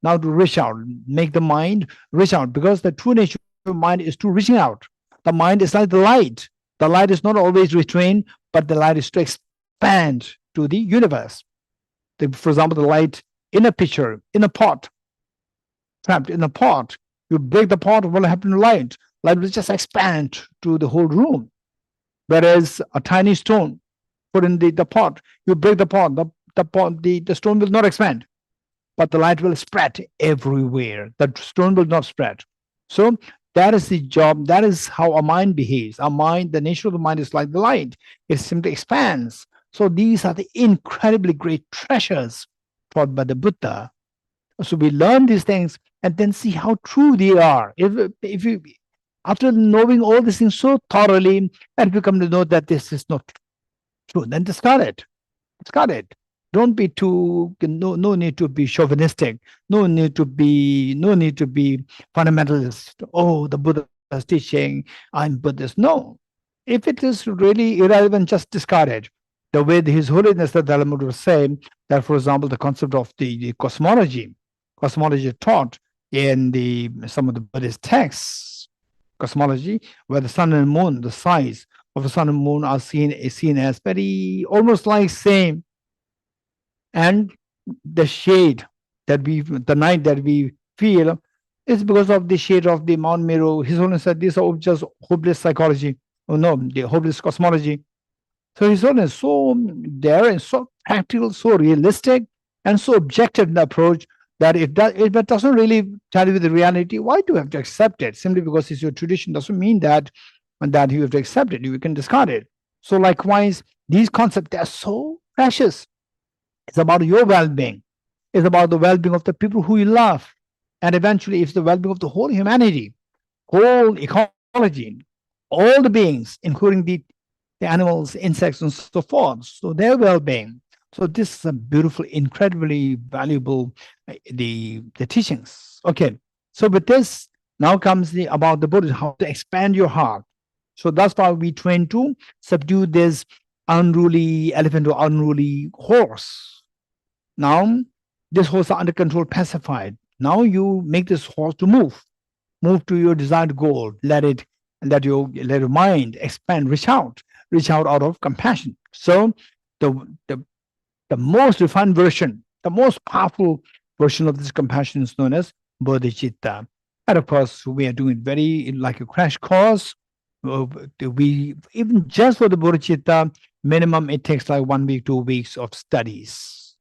Now to reach out, make the mind reach out, because the true nature of mind is to reaching out. The mind is like the light. The light is not always restrained, but the light is to expand to the universe. For example, the light in a pitcher, in a pot, trapped in a pot. You break the pot, what will happen to light? Light will just expand to the whole room. Whereas a tiny stone put in the pot, you break the pot, the stone will not expand, but the light will spread everywhere. The stone will not spread. So that is the job. That is how our mind behaves. Our mind, the nature of the mind is like the light. It simply expands. So these are the incredibly great treasures taught by the Buddha. So we learn these things and then see how true they are. If you, after knowing all these things so thoroughly, and if you come to know that this is not true, then discard it. Discard it. Don't be too, no need to be chauvinistic. No need to be fundamentalist. Oh, the Buddha is teaching, I'm Buddhist. No. If it is really irrelevant, just discard it. the way His Holiness the Dalai Lama was saying that, for example, the concept of the cosmology taught in some of the Buddhist texts, cosmology, where the sun and moon, the size of the sun and moon are seen as very almost like same, and the shade the night that we feel is because of the shade of the Mount Meru. His Holiness said these are just hopeless psychology. Oh no, the hopeless cosmology. So His Holiness so there and so practical, so realistic, and so objective in the approach that if that doesn't really tell you the reality, why do you have to accept it? Simply because it's your tradition doesn't mean that you have to accept it. You can discard it. So likewise, these concepts, they are so precious. It's about your well-being. It's about the well-being of the people who you love. And eventually, it's the well-being of the whole humanity, whole ecology, all the beings, including the animals, insects, and so forth. So their well-being. So this is a beautiful, incredibly valuable, the teachings. Okay. So with this, now comes about the Buddha, how to expand your heart. So that's why we train to subdue this unruly elephant or unruly horse. Now, this horse is under control, pacified. Now you make this horse to move to your desired goal. Let your mind expand, reach out out of compassion. So the most refined version, the most powerful version of this compassion is known as Bodhicitta. And of course, we are doing very like a crash course. We even just for the Bodhicitta, minimum it takes like 1 week, 2 weeks of studies.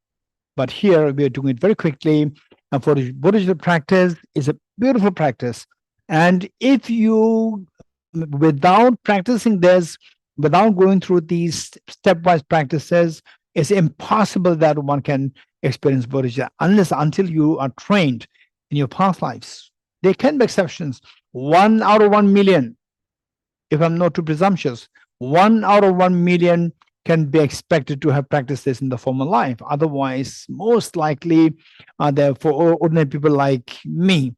But here we are doing it very quickly. And for the Bodhicitta practice, is a beautiful practice. And if you, without practicing this, without going through these stepwise practices, it's impossible that one can experience Bodhicitta until you are trained in your past lives. There can be exceptions. 1 out of 1 million, if I'm not too presumptuous, 1 out of 1 million can be expected to have practiced this in the former life. Otherwise, most likely, for ordinary people like me,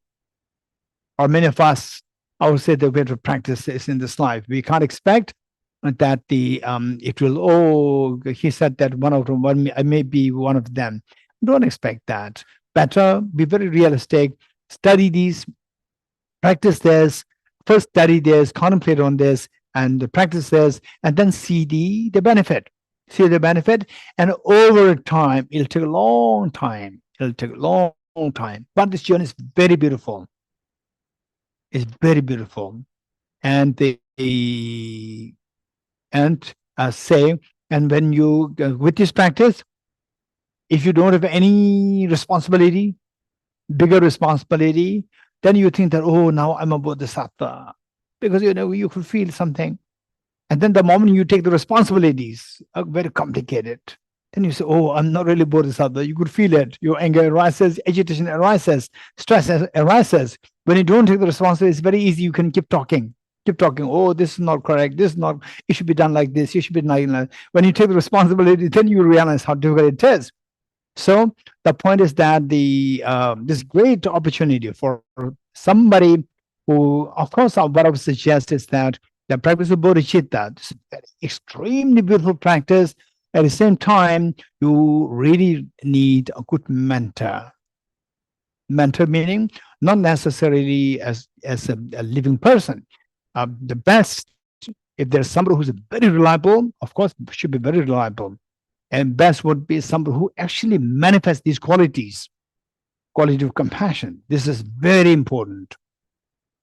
or many of us, I would say that we have to practice this in this life. We can't expect that it will, he said that 1 out of 1, I may be one of them. Don't expect that. Better be very realistic, study these, practice this, first study this, contemplate on this, and practice this, and then see the benefit. See the benefit, and over time, it'll take a long time. But this journey is very beautiful. It's very beautiful. And and when you, with this practice, if you don't have any responsibility, bigger responsibility, then you think that, oh, now I'm a Bodhisattva. Because, you could feel something. And then the moment you take the responsibilities, are very complicated. Then you say, oh, I'm not really Bodhisattva. You could feel it. Your anger arises, agitation arises, stress arises. When you don't take the responsibility, it's very easy. You can keep talking. Oh, this is not correct. This is not, it should be done like this. You should be done like that. When you take the responsibility, then you realize how difficult it is. So the point is that this great opportunity for somebody who, of course, what I would suggest is that the practice of bodhicitta is an extremely beautiful practice. At the same time, you really need a good mentor. Mentor meaning not necessarily as a living person. The best, if there's somebody who's very reliable, of course, should be very reliable. And best would be somebody who actually manifests these qualities, quality of compassion. This is very important.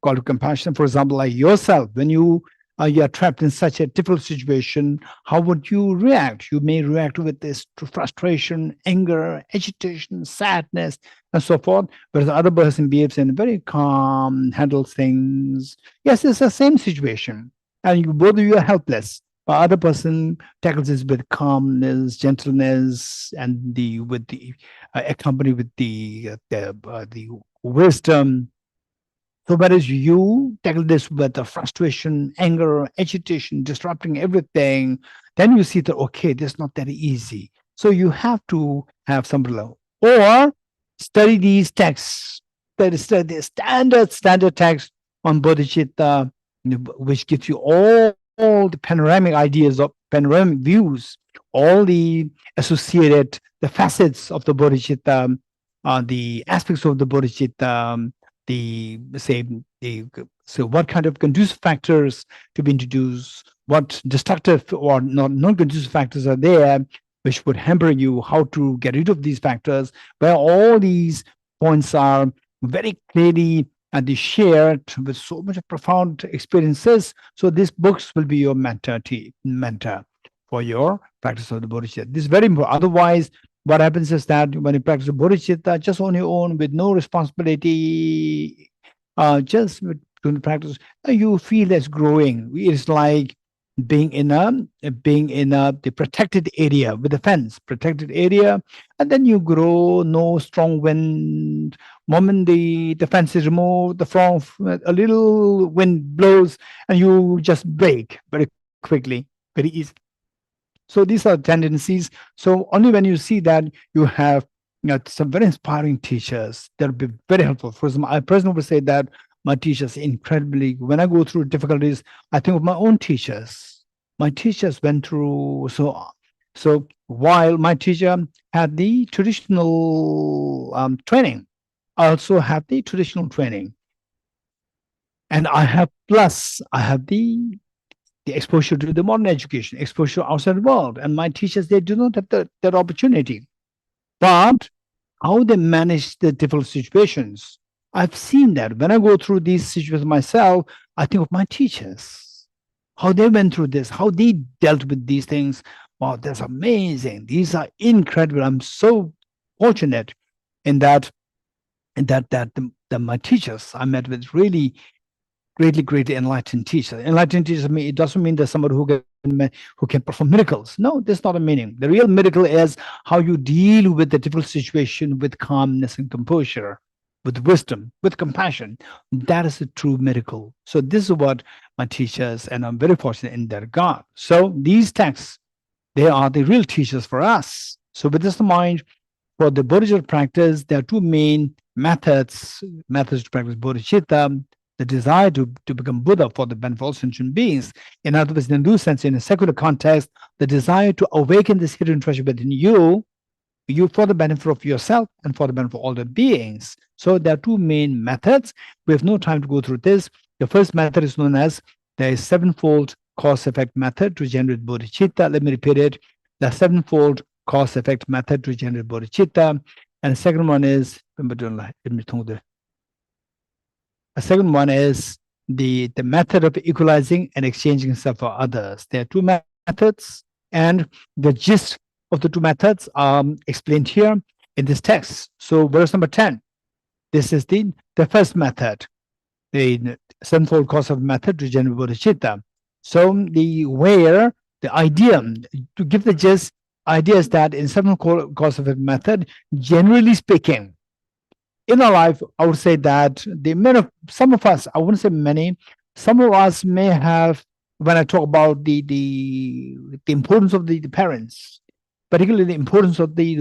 Quality of compassion, for example, like yourself, when you are trapped in such a difficult situation, how would you react? You may react with this frustration, anger, agitation, sadness, and so forth. Whereas the other person behaves in very calm, handles things. Yes, it's the same situation. And both of you are helpless. But other person tackles this with calmness, gentleness, and accompanied with the wisdom. So whereas you tackle this with the frustration, anger, agitation, disrupting everything, then you see that, okay, this is not that easy. So you have to have some level. Or study these texts, study the standard text on bodhicitta, which gives you all all the panoramic ideas of panoramic views, all the associated, the facets of the bodhicitta, the aspects of the bodhicitta, the say the so what kind of conducive factors to be introduced, what destructive or non-conducive factors are there which would hamper you, how to get rid of these factors, where all these points are very clearly and they shared with so much of profound experiences. So these books will be your mentor for your practice of the bodhicitta. This is very important. Otherwise, what happens is that when you practice the bodhicitta just on your own with no responsibility, just with doing the practice, you feel that's growing. It's like being in a the protected area with a fence, protected area, and then you grow. No strong wind. Moment the fence is removed, the front a little wind blows, and you just break very quickly, very easy. So these are tendencies. So only when you see that you have some very inspiring teachers, that'll be very helpful. For example, I personally would say that my teachers incredibly, when I go through difficulties, I think of my own teachers. My teachers went through, so while my teacher had the traditional training, I also have the traditional training. And I have the exposure to the modern education, exposure outside the world. And my teachers, they do not have that opportunity. But how they manage the difficult situations, I've seen that. When I go through these situations myself, I think of my teachers, how they went through this, how they dealt with these things. Wow, that's amazing. These are incredible. I'm so fortunate in that my teachers I met with really greatly enlightened teachers. Enlightened teachers, it doesn't mean that somebody who can perform miracles. No, that's not a meaning. The real miracle is how you deal with the difficult situation with calmness and composure, with wisdom, with compassion. That is a true miracle. So this is what my teachers, and I'm very fortunate in that regard. So these texts, they are the real teachers for us. So with this in mind, for the bodhicitta practice, there are two main methods to practice bodhicitta. The desire to become Buddha for the benefit of all sentient beings. In other words, in a new sense, in a secular context, the desire to awaken this hidden treasure within you for the benefit of yourself and for the benefit of all the beings. So there are two main methods. We have no time to go through this. The first method is known as the sevenfold cause-effect method to generate bodhicitta. Let me repeat it. The sevenfold cause-effect method to generate bodhicitta. And the second one is, a second one is the method of equalizing and exchanging self for others. There are two methods, and the gist of the two methods are explained here in this text. So verse number 10, this is the first method, the sevenfold cause of method to generate bodhicitta. So the idea, to give the gist, idea is that in sevenfold cause of method, generally speaking, in our life, I would say that some of us, I wouldn't say many, some of us may have, when I talk about the importance of the parents, particularly the importance of the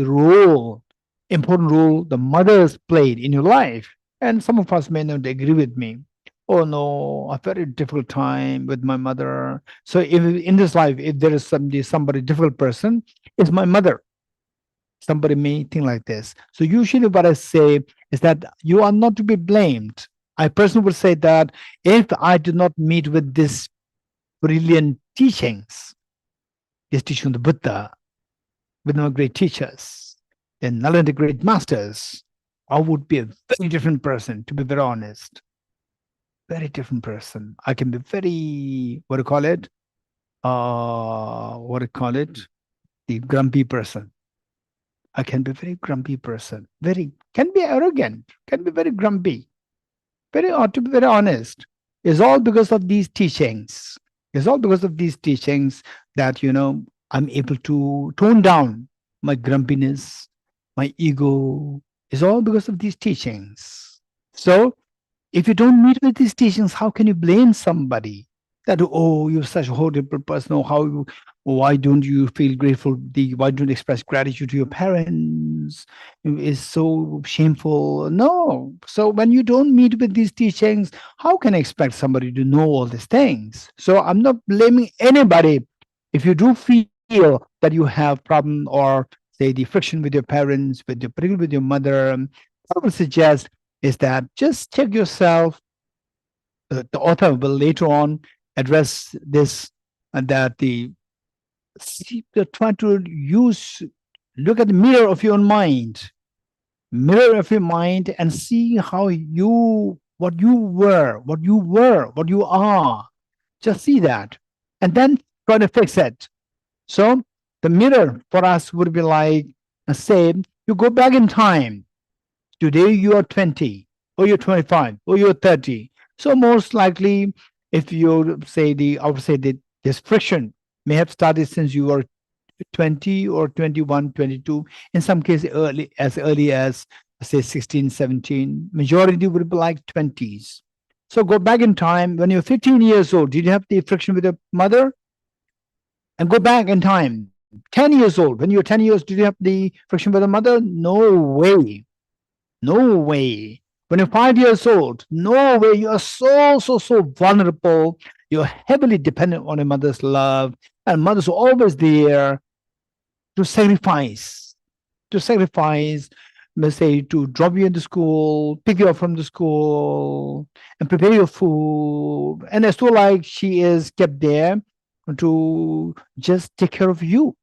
important role the mothers played in your life. And some of us may not agree with me. Oh no, a very difficult time with my mother. So if in this life, if there is somebody difficult person, it's my mother. Somebody may think like this. So usually what I say is that you are not to be blamed. I personally would say that if I do not meet with these brilliant teachings, this teaching of the Buddha, with my great teachers, and Nalanda great masters, I would be a very different person, to be very honest. Very different person. I can be very, what do you call it? The grumpy person. I can be a very grumpy person, can be arrogant, can be very grumpy, to be very honest. It's all because of these teachings. It's all because of these teachings that, I'm able to tone down my grumpiness, my ego. It's all because of these teachings. So if you don't meet with these teachings, how can you blame somebody? That, oh, you're such a horrible person, or why don't you feel grateful? Why don't you express gratitude to your parents? parents is so shameful. No. So when you don't meet with these teachings, how can I expect somebody to know all these things? So I'm not blaming anybody. If you do feel that you have problem or say the friction with your parents, particularly with your mother, I would suggest is that just check yourself. The author will later on address this, and that try to look at the mirror of your own mind, and see how what you are. Just see that, and then try to fix it. So the mirror for us would be like, say, you go back in time. Today you are 20, or you're 25, or you're 30. So most likely, if you say I would say that this friction may have started since you were 20 or 21, 22. In some cases, early as say 16, 17. Majority would be like 20s. So go back in time when you're 15 years old. Did you have the friction with your mother? And go back in time 10 years old. When you're 10 years, did you have the friction with your mother? No way. No way. When you're 5 years old, no way. You are so vulnerable. You're heavily dependent on your mother's love, and mother's always there to sacrifice, let's say, to drop you into school, pick you up from the school, and prepare your food. And it's not like she is kept there to just take care of you.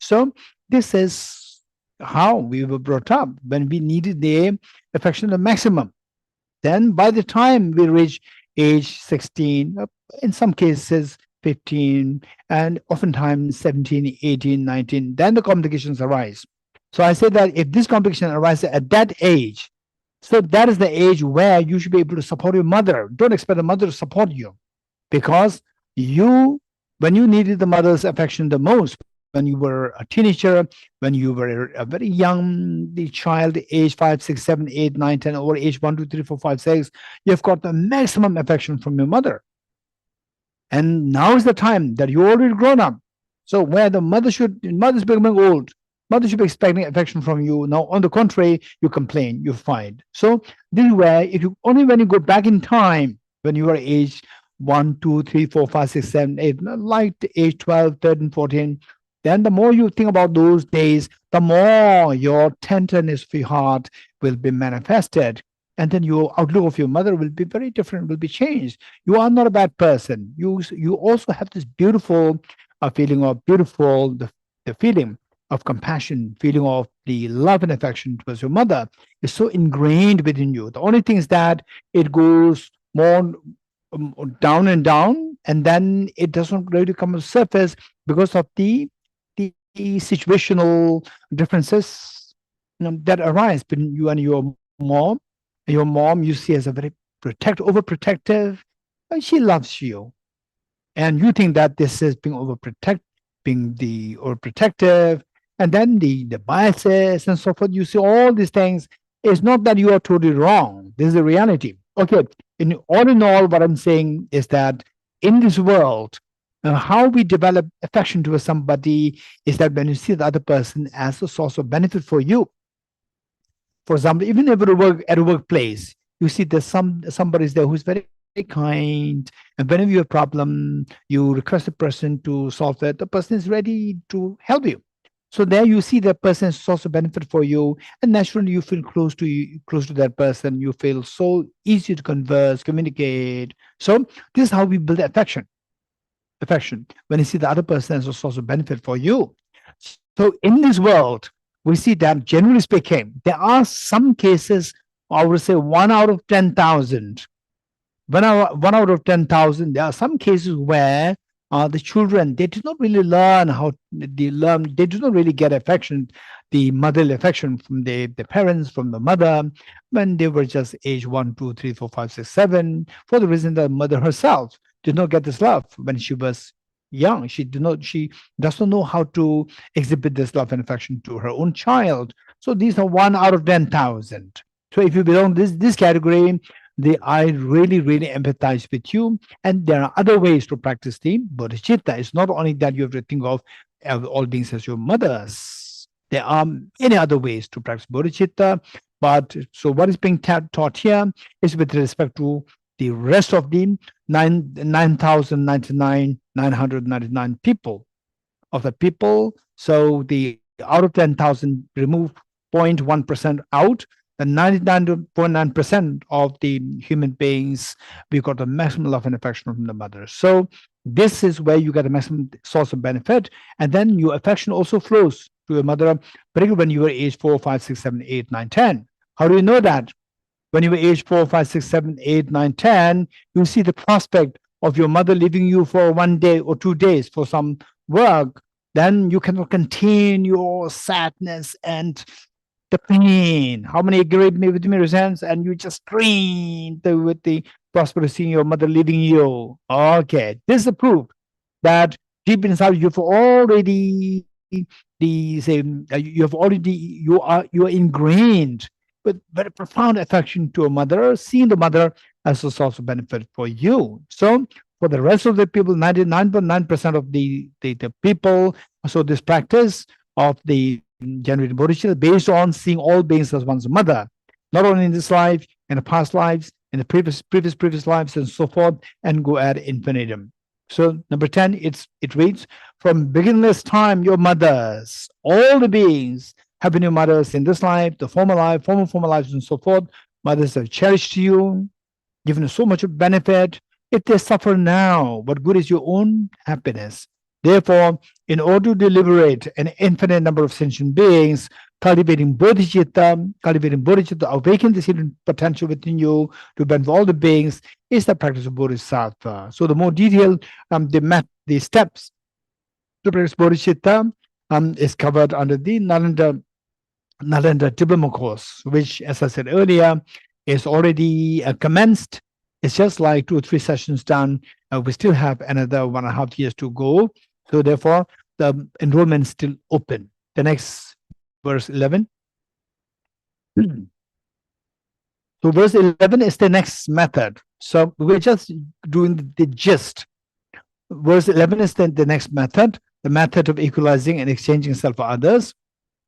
So this is how we were brought up when we needed the affection the maximum. Then by the time we reach age 16, in some cases 15, and oftentimes 17, 18, 19, then the complications arise. So I say that if this complication arises at that age, so that is the age where you should be able to support your mother. Don't expect the mother to support you, because when you needed the mother's affection the most, when you were a teenager, when you were a very young the child, age 5, 6, 7, 8, 9, 10, or age 1, 2, 3, 4, 5, 6, you've got the maximum affection from your mother. And now is the time that you're already grown up. So where the mother's becoming old, mother should be expecting affection from you. Now, on the contrary, you complain, you fight. So this is where, only when you go back in time, when you are age 1, 2, 3, 4, 5, 6, 7, 8, like age 12, 13, 14, then the more you think about those days, the more your tenderness of your heart will be manifested. And then your outlook of your mother will be very different, will be changed. You are not a bad person. You also have this beautiful feeling of the feeling of compassion, feeling of the love and affection towards your mother is so ingrained within you. The only thing is that it goes more down and down, and then it doesn't really come to the surface because of the situational differences that arise between you and your mom. Your mom you see as a very overprotective, and she loves you, and you think that this is being overprotective, and then the biases and so forth. You see all these things. It's not that you are totally wrong. This is the reality. Okay. All in all, what I'm saying is that in this world, how we develop affection towards somebody is that when you see the other person as a source of benefit for you. For example, even if at a workplace, you see there's somebody's there who's very, very kind, and whenever you have a problem, you request the person to solve it. The person is ready to help you. So there you see that person is a source of benefit for you, and naturally you feel close to that person. You feel so easy to converse, communicate. So this is how we build affection. When you see the other person as a source of benefit for you. So in this world, we see that generally speaking, there are some cases, I would say 1 out of 10,000. 1 out of 10,000, there are some cases where the children, they do not really learn they do not really get affection, the motherly affection from the parents, from the mother, when they were just age 1, 2, 3, 4, 5, 6, 7, for the reason that mother herself did not get this love when she was young. She does not know how to exhibit this love and affection to her own child. So these are 1 out of 10,000. So if you belong to this category, I really, really empathize with you. And there are other ways to practice the bodhicitta. It's not only that you have to think of all beings as your mothers. There are many other ways to practice bodhicitta, but so what is being taught here is with respect to the rest of the 9,099 people of the people. So the out of 10,000, remove 0.1% out, the 99.9% of the human beings, we got the maximum love and affection from the mother. So this is where you get the maximum source of benefit, and then your affection also flows to your mother, particularly when you were age 4, 5, 6, 7, 8, 9, 10. How do you know that? When you were age 4, 5, 6, 7, 8, 9, 10, you see the prospect of your mother leaving you for 1 day or 2 days for some work, then you cannot contain your sadness and the pain. How many agree with me, raise hands? And you just scream with the prospect of seeing your mother leaving you. Okay, this is the proof that deep inside you've already you are ingrained with very profound affection to a mother, seeing the mother as a source of benefit for you. So for the rest of the people, 99.9% of the people, so this practice of the generating bodhicitta based on seeing all beings as one's mother, not only in this life, in the past lives, in the previous lives, and so forth, and go ad infinitum. So number 10, it reads, from beginningless time, your mothers, all the beings have been your mothers in this life, the former life, former lives, and so forth. Mothers have cherished you, given you so much of benefit. If they suffer now, what good is your own happiness? Therefore, in order to liberate an infinite number of sentient beings, cultivating bodhicitta, awaken this hidden potential within you to benefit all the beings, is the practice of bodhisattva. So the more detailed the steps to practice bodhicitta is covered under the Nalanda Diploma course, which, as I said earlier, is already commenced. It's just like 2 or 3 sessions done. We still have another 1.5 years to go. So therefore, the enrollment is still open. The next verse 11. So verse 11 is the next method. So we're just doing the gist. Verse 11 is the next method, the method of equalizing and exchanging self for others.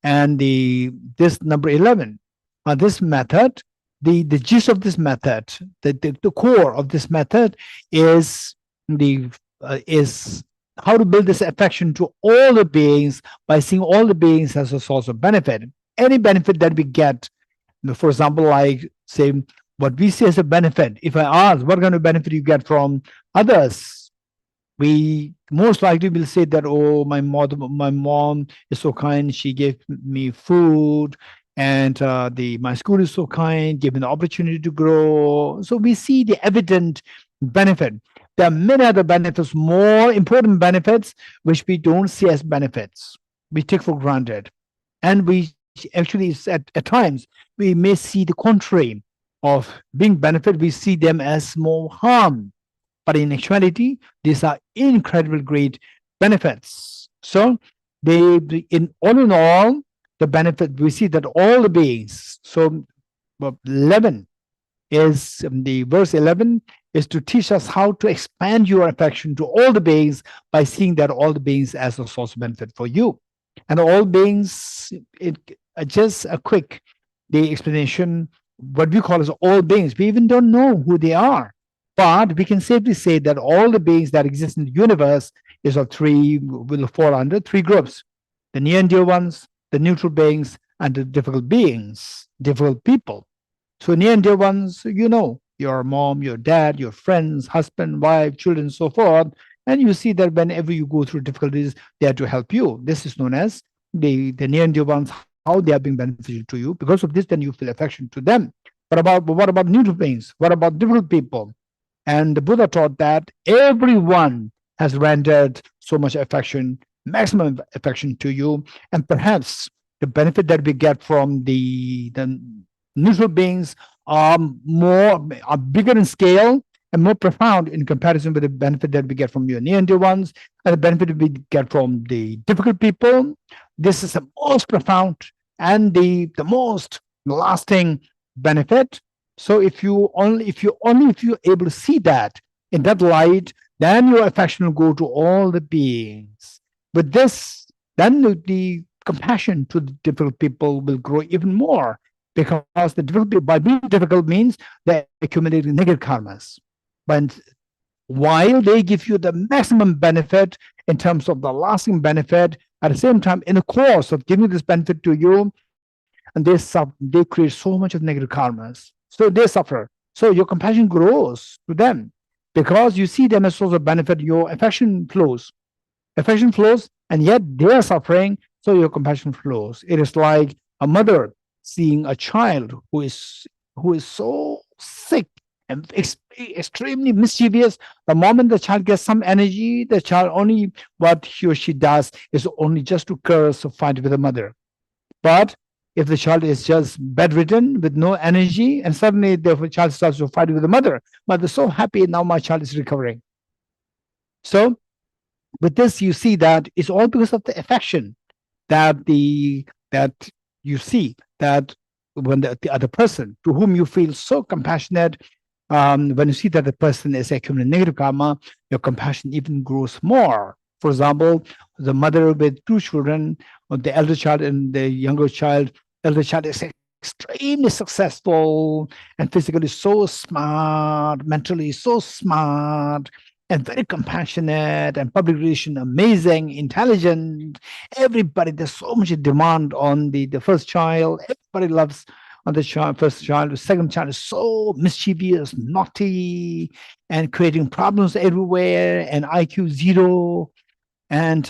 And this number 11, this method, the gist of this method, the core of this method is how to build this affection to all the beings by seeing all the beings as a source of benefit. Any benefit that we get, for example, like say what we see as a benefit, if I ask what kind of benefit you get from others, we most likely will say that, oh, my mom is so kind, she gave me food, and my school is so kind, gave me the opportunity to grow. So we see the evident benefit. There are many other benefits, more important benefits, which we don't see as benefits. We take for granted. And we actually, at times, we may see the contrary of being benefit. We see them as more harm. But in actuality, these are incredible great benefits. So in all, the benefit, we see that all the beings, so 11 is, the verse 11 is to teach us how to expand your affection to all the beings by seeing that all the beings as a source of benefit for you. And all beings, just a quick, the explanation, what we call as all beings, we even don't know who they are. But we can safely say that all the beings that exist in the universe will fall under 3 groups: the near and dear ones, the neutral beings, and the difficult beings, difficult people. So near and dear ones, your mom, your dad, your friends, husband, wife, children, so forth. And you see that whenever you go through difficulties, they are to help you. This is known as the near and dear ones, how they are being beneficial to you. Because of this, then you feel affection to them. What about neutral beings? What about difficult people? And the Buddha taught that everyone has rendered so much affection, maximum affection to you. And perhaps the benefit that we get from the neutral beings are bigger in scale and more profound in comparison with the benefit that we get from your near and dear ones, and the benefit we get from the difficult people. This is the most profound and the most lasting benefit. So if you're able to see that in that light, then your affection will go to all the beings. With this, then the compassion to the difficult people will grow even more, because the difficult people, by being difficult means they're accumulating negative karmas. But while they give you the maximum benefit in terms of the lasting benefit, at the same time, in the course of giving this benefit to you, and they create so much of negative karmas. So they suffer. So your compassion grows to them because you see them as source of benefit. Your affection flows, and yet they are suffering. So your compassion flows. It is like a mother seeing a child who is so sick and extremely mischievous. The moment the child gets some energy, the child only what he or she does is only just to curse or fight with the mother. But if the child is just bedridden with no energy, and suddenly the child starts to fight with the mother's so happy, now my child is recovering. So with this, you see that it's all because of the affection that you see that when the other person to whom you feel so compassionate, when you see that the person is accumulating negative karma, your compassion even grows more. For example, the mother with two children, or the elder child and the younger child, elder child is extremely successful and physically so smart, mentally so smart, and very compassionate, and public relation amazing, intelligent. Everybody, there's so much demand on the first child. Everybody loves on the first child. The second child is so mischievous, naughty, and creating problems everywhere, and IQ 0. And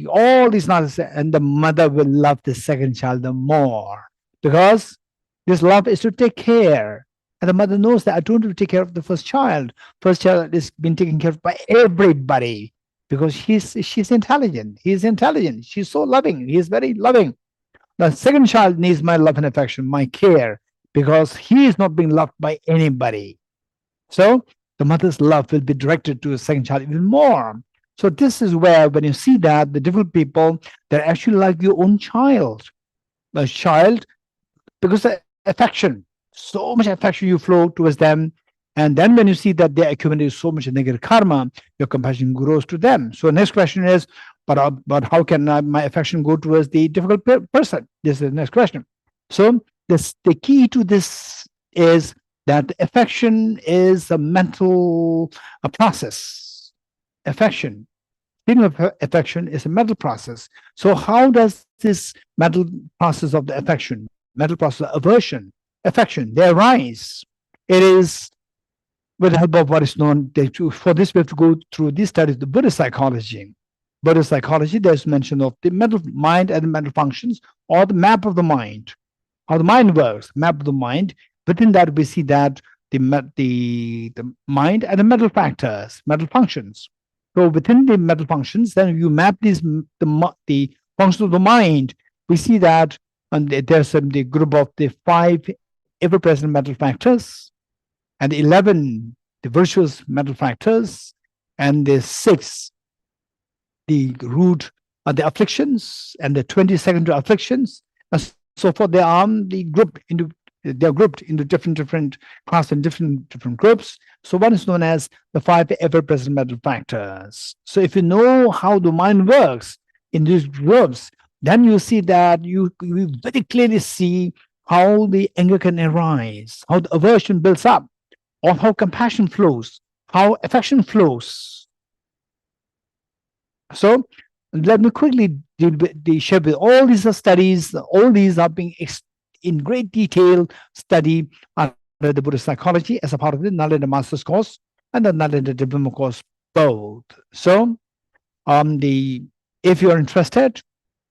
all these nonsense, and the mother will love the second child the more, because this love is to take care. And the mother knows that I don't have to take care of the first child. First child is being taken care of by everybody, because she's intelligent. He's intelligent. She's so loving. He is very loving. The second child needs my love and affection, my care, because he is not being loved by anybody. So the mother's love will be directed to the second child even more. So this is where, when you see that the different people, they're actually like your own child. A child, because the affection, so much affection you flow towards them. And then when you see that they accumulate so much negative karma, your compassion grows to them. So next question is, but how can my affection go towards the difficult person? This is the next question. So the key to this is that affection is a mental process. Affection, feeling of affection, is a mental process. So how does this mental process of the affection, mental process of aversion, affection, they arise? It is with the help of what is known, for this we have to go through these studies, the Buddhist psychology. Buddhist psychology, there's mention of the mental mind and the mental functions, or the map of the mind, how the mind works, map of the mind. Within that, we see that the mind and the mental factors, mental functions. So within the mental functions, then you map the functions of the mind. We see that there's the group of the 5 ever-present mental factors, and 11 the virtuous mental factors, and the 6 the root of the afflictions, and the 20 secondary afflictions, and so forth. They are grouped into different classes and different groups. So one is known as the 5 ever-present mental factors. So if you know how the mind works in these groups, then you see that you very clearly see how the anger can arise, how the aversion builds up, or how compassion flows, how affection flows. So let me quickly share with all these studies. All these are being in great detail study under the Buddhist psychology as a part of the Nalanda Master's course and the Nalanda Diploma course both. So if you're interested,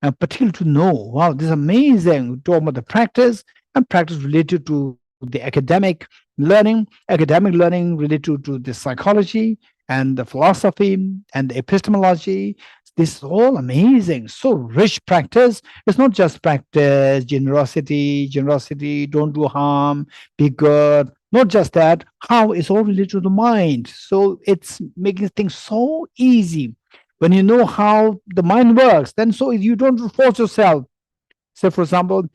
and particularly to know, wow, this is amazing, talk about the practice, and practice related to the academic learning related to the psychology and the philosophy and the epistemology. This is all amazing, so rich practice. It's not just practice, generosity, don't do harm, be good. Not just that, how it's all related to the mind. So it's making things so easy. When you know how the mind works, then so you don't force yourself. Say, for example,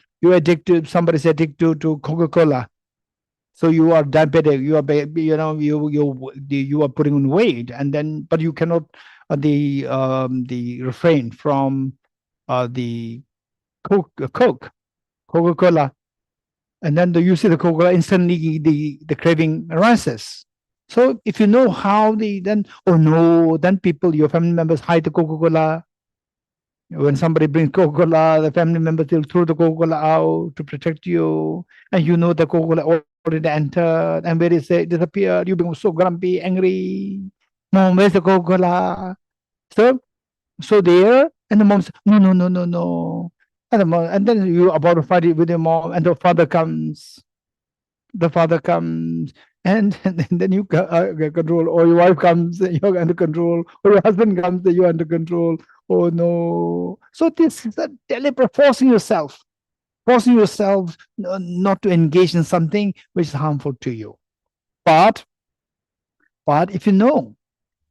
somebody's addicted to Coca-Cola. So you are diabetic, you are putting on weight, and then you cannot refrain from the Coca-Cola, and then you see the Coca-Cola, instantly the craving arises. So if you know how then people, your family members hide the Coca-Cola. When somebody brings Coca-Cola, the family members will throw the Coca-Cola out to protect you, and you know the Coca-Cola already entered, and where is it disappeared? You become so grumpy, angry. Mom, where's the Coca-Cola? So there, and the mom says, no, no, no, no, no. And then you about to fight it with your mom, and the father comes. And then you get control, or your wife comes, you're under control, or your husband comes, you're under control. Oh no. So this is a deliberate forcing yourself not to engage in something which is harmful to you. But if you know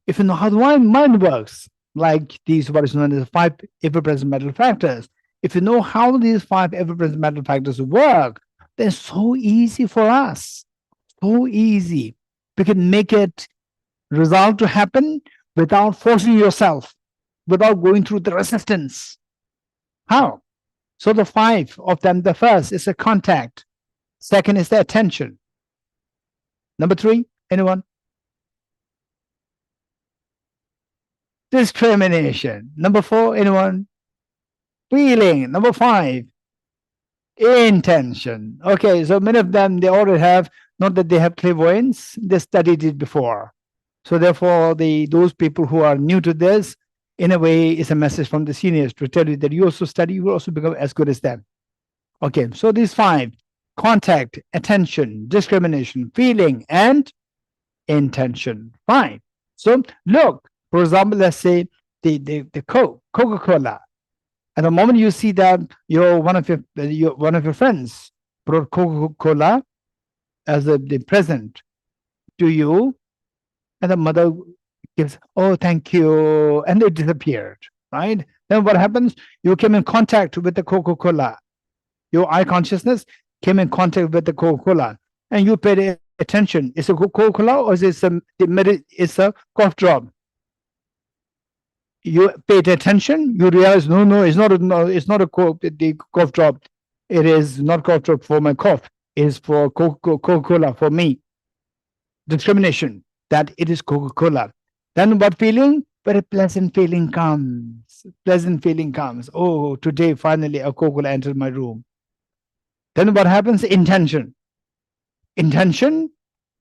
how the mind works, like these what is known as 5 ever-present mental factors, if you know how these 5 ever-present mental factors work, then it's so easy for us. So easy. We can make it result to happen without forcing yourself, without going through the resistance. How? So the 5 of them, the first is the contact. Second is the attention. Number 3, anyone? Discrimination. Number 4, anyone? Feeling. Number 5, intention. Okay, so many of them, they already have, not that they have clairvoyance, they studied it before. So therefore, those people who are new to this, in a way, is a message from the seniors to tell you that you also study, you will also become as good as them. Okay, so these 5: contact, attention, discrimination, feeling, and intention. Fine. So look, for example, let's say the Coca-Cola. At the moment you see that one of your friends brought Coca-Cola as the present to you, and the mother gives, oh, thank you, and it disappeared, right? Then what happens? You came in contact with the Coca-Cola. Your eye consciousness came in contact with the Coca-Cola, and you paid attention. Is it Coca-Cola or is it it's a cough drop? You paid attention. You realize, no, it's not the cough drop. It is not cough drop for my cough. It is for Coca-Cola for me. Discrimination that it is Coca-Cola. Then what feeling? Very pleasant feeling comes. Pleasant feeling comes. Oh, today finally a Coca-Cola entered my room. Then what happens? Intention. Intention.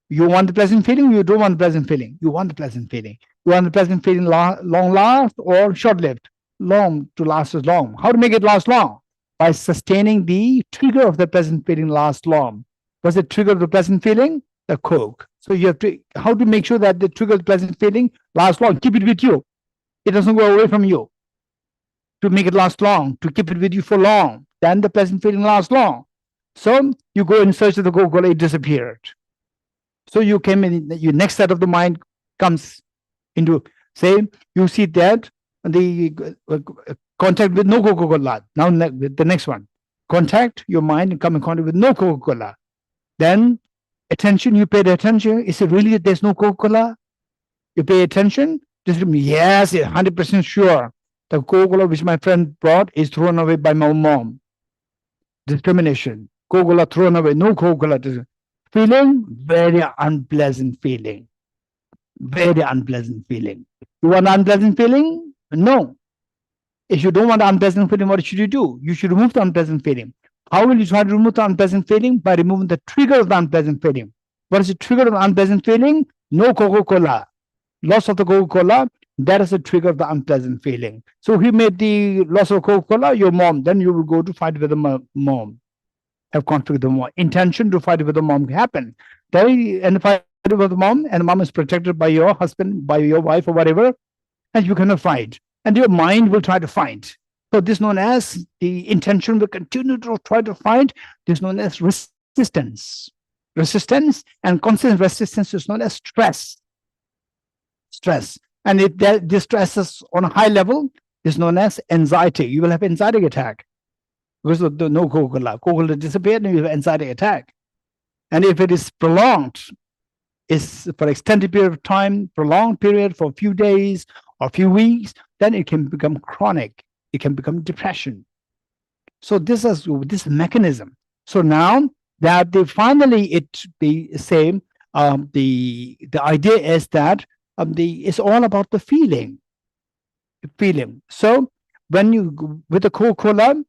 You want the pleasant feeling, you don't want the pleasant feeling. You want the pleasant feeling. You want the pleasant feeling long last or short-lived? Long to last as long. How to make it last long? By sustaining the trigger of the pleasant feeling last long. What's the trigger of the pleasant feeling? The Coke. So you have to, how to make sure that the trigger of the pleasant feeling lasts long? Keep it with you. It doesn't go away from you. To make it last long, to keep it with you for long, then the pleasant feeling lasts long. So you go in search of the Coca-Cola, it disappeared. So you came in, your next set of the mind comes into, say, you see that the contact with no Coca-Cola. Now the next one, contact, your mind come in contact with no Coca-Cola. Then attention, you paid attention. Is it really that there's no Coca-Cola? You pay attention? Yes, 100% sure. The Coca-Cola which my friend brought is thrown away by my mom. Discrimination. Coca-Cola thrown away, no Coca-Cola. Feeling, very unpleasant feeling. Very unpleasant feeling. You want unpleasant feeling? No. If you don't want unpleasant feeling, what should you do? You should remove the unpleasant feeling. How will you try to remove the unpleasant feeling? By removing the trigger of the unpleasant feeling. What is the trigger of the unpleasant feeling? No Coca-Cola. Loss of the Coca-Cola, that is the trigger of the unpleasant feeling. So he made the loss of Coca-Cola your mom. Then you will go to fight with the mom. Have conflict with the mom. Intention to fight with the mom happen. And the fight with the mom, and the mom is protected by your husband, by your wife, or whatever, and you cannot fight. And your mind will try to fight. So this is known as the intention will continue to try to fight. This is known as resistance. Resistance and constant resistance is known as stress. Stress. And if this stress is on a high level, is known as anxiety. You will have anxiety attack. Because of the no Coca-Cola. Coca-Cola disappeared and you have anxiety attack. And if it is prolonged, is for extended period of time, prolonged period for a few days or a few weeks, then it can become chronic. It can become depression. So this is this mechanism. So now that they finally they say the idea is that it's all about the feeling. So when you with the Coca-Cola,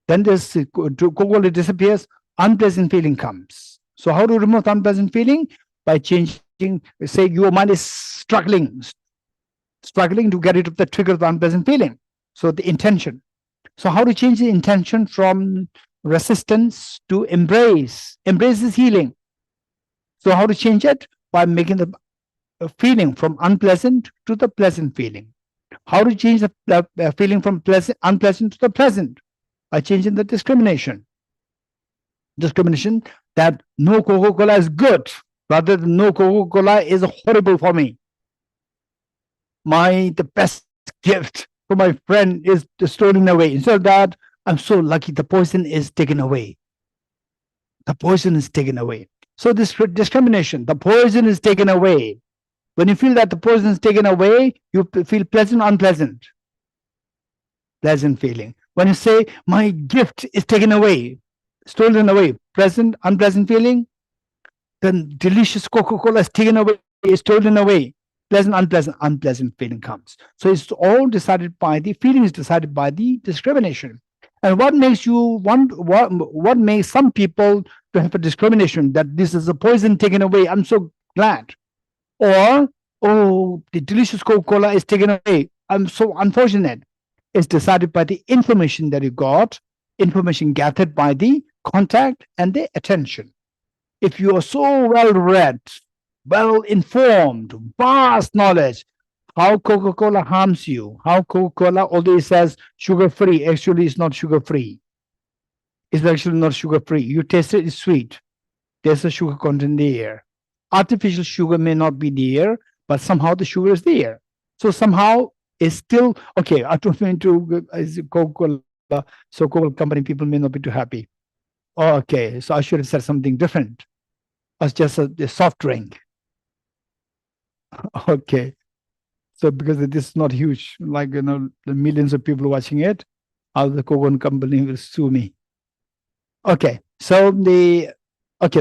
then this Coca-Cola disappears, unpleasant feeling comes. So how to remove unpleasant feeling? By changing, say your mind is struggling to get rid of the trigger of the unpleasant feeling. So the intention. So how to change the intention from resistance to embrace? Embrace is healing. So how to change it? By making the feeling from unpleasant to the pleasant feeling. How to change the feeling from unpleasant to the pleasant? By changing the discrimination. Discrimination that no Coca-Cola is good, rather than no Coca-Cola is horrible for me. The best gift for my friend is stolen away. Instead of that, I'm so lucky the poison is taken away. The poison is taken away. So this discrimination, the poison is taken away. When you feel that the poison is taken away, you feel pleasant, unpleasant. Pleasant feeling. When you say, my gift is taken away, stolen away, pleasant, unpleasant feeling, then delicious Coca-Cola is taken away, is stolen away. Pleasant, unpleasant feeling comes. So it's all decided by the feeling is decided by the discrimination. And what makes what makes some people to have a discrimination that this is a poison taken away? I'm so glad. Or, oh, the delicious Coca-Cola is taken away. I'm so unfortunate. It's decided by the information that you got, information gathered by the contact and the attention. If you are so well read, well informed, vast knowledge, how Coca-Cola harms you, how Coca-Cola, although it says sugar-free, actually it's not sugar-free. It's actually not sugar-free. You taste it, it's sweet. There's a sugar content there. Artificial sugar may not be there, but somehow the sugar is there. So somehow it's still, okay, I don't mean to Coca-Cola, so Coca-Cola company people may not be too happy. Oh, okay, so I should have said something different. It's just a soft drink. Okay. So because this is not huge, like, the millions of people watching it, how the Coca-Cola company will sue me. Okay. So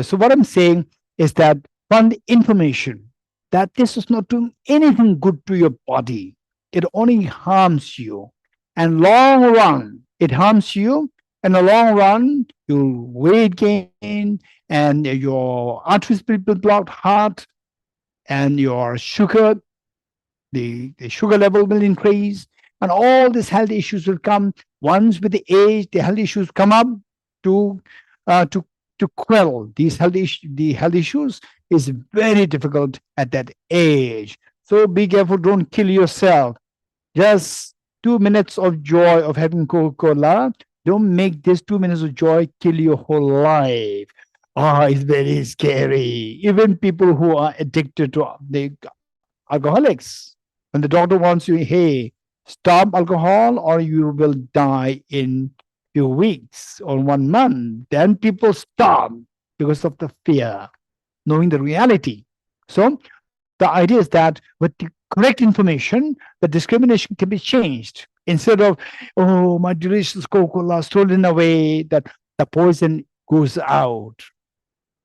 so what I'm saying is that from the information that this is not doing anything good to your body, it only harms you. And long run, it harms you. In the long run, you'll weight gain and your arteries will be blocked, heart, and your sugar, the sugar level will increase, and all these health issues will come. Once with the age, the health issues come up to quell these the health issues is very difficult at that age. So be careful, don't kill yourself. Just 2 minutes of joy of having Coca-Cola. Don't make this 2 minutes of joy kill your whole life. Oh, it's very scary. Even people who are addicted to the alcoholics, when the doctor wants you, hey, stop alcohol or you will die in few weeks or 1 month, then people stop because of the fear, knowing the reality. So the idea is that with the correct information, the discrimination can be changed. Instead of, oh, my delicious Coca-Cola stolen away, that the poison goes out.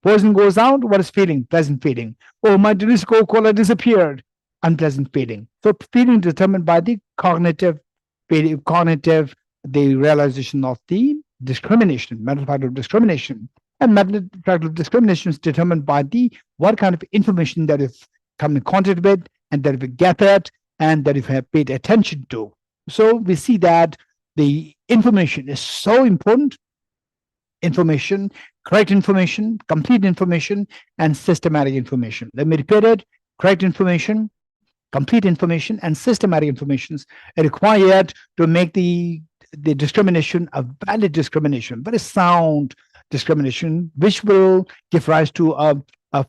Poison goes out, what is feeling? Pleasant feeling. Oh, my delicious Coca-Cola disappeared. Unpleasant feeling. So feeling determined by the cognitive, the realization of the discrimination, mental factor of discrimination. And mental factor of discrimination is determined by the what kind of information that you've come in contact with and that you've gathered and that you have paid attention to. So we see that the information is so important. Information, correct information, complete information, and systematic information. Let me repeat it. Correct information, complete information, and systematic information are required to make the discrimination a valid discrimination, very sound discrimination, which will give rise to a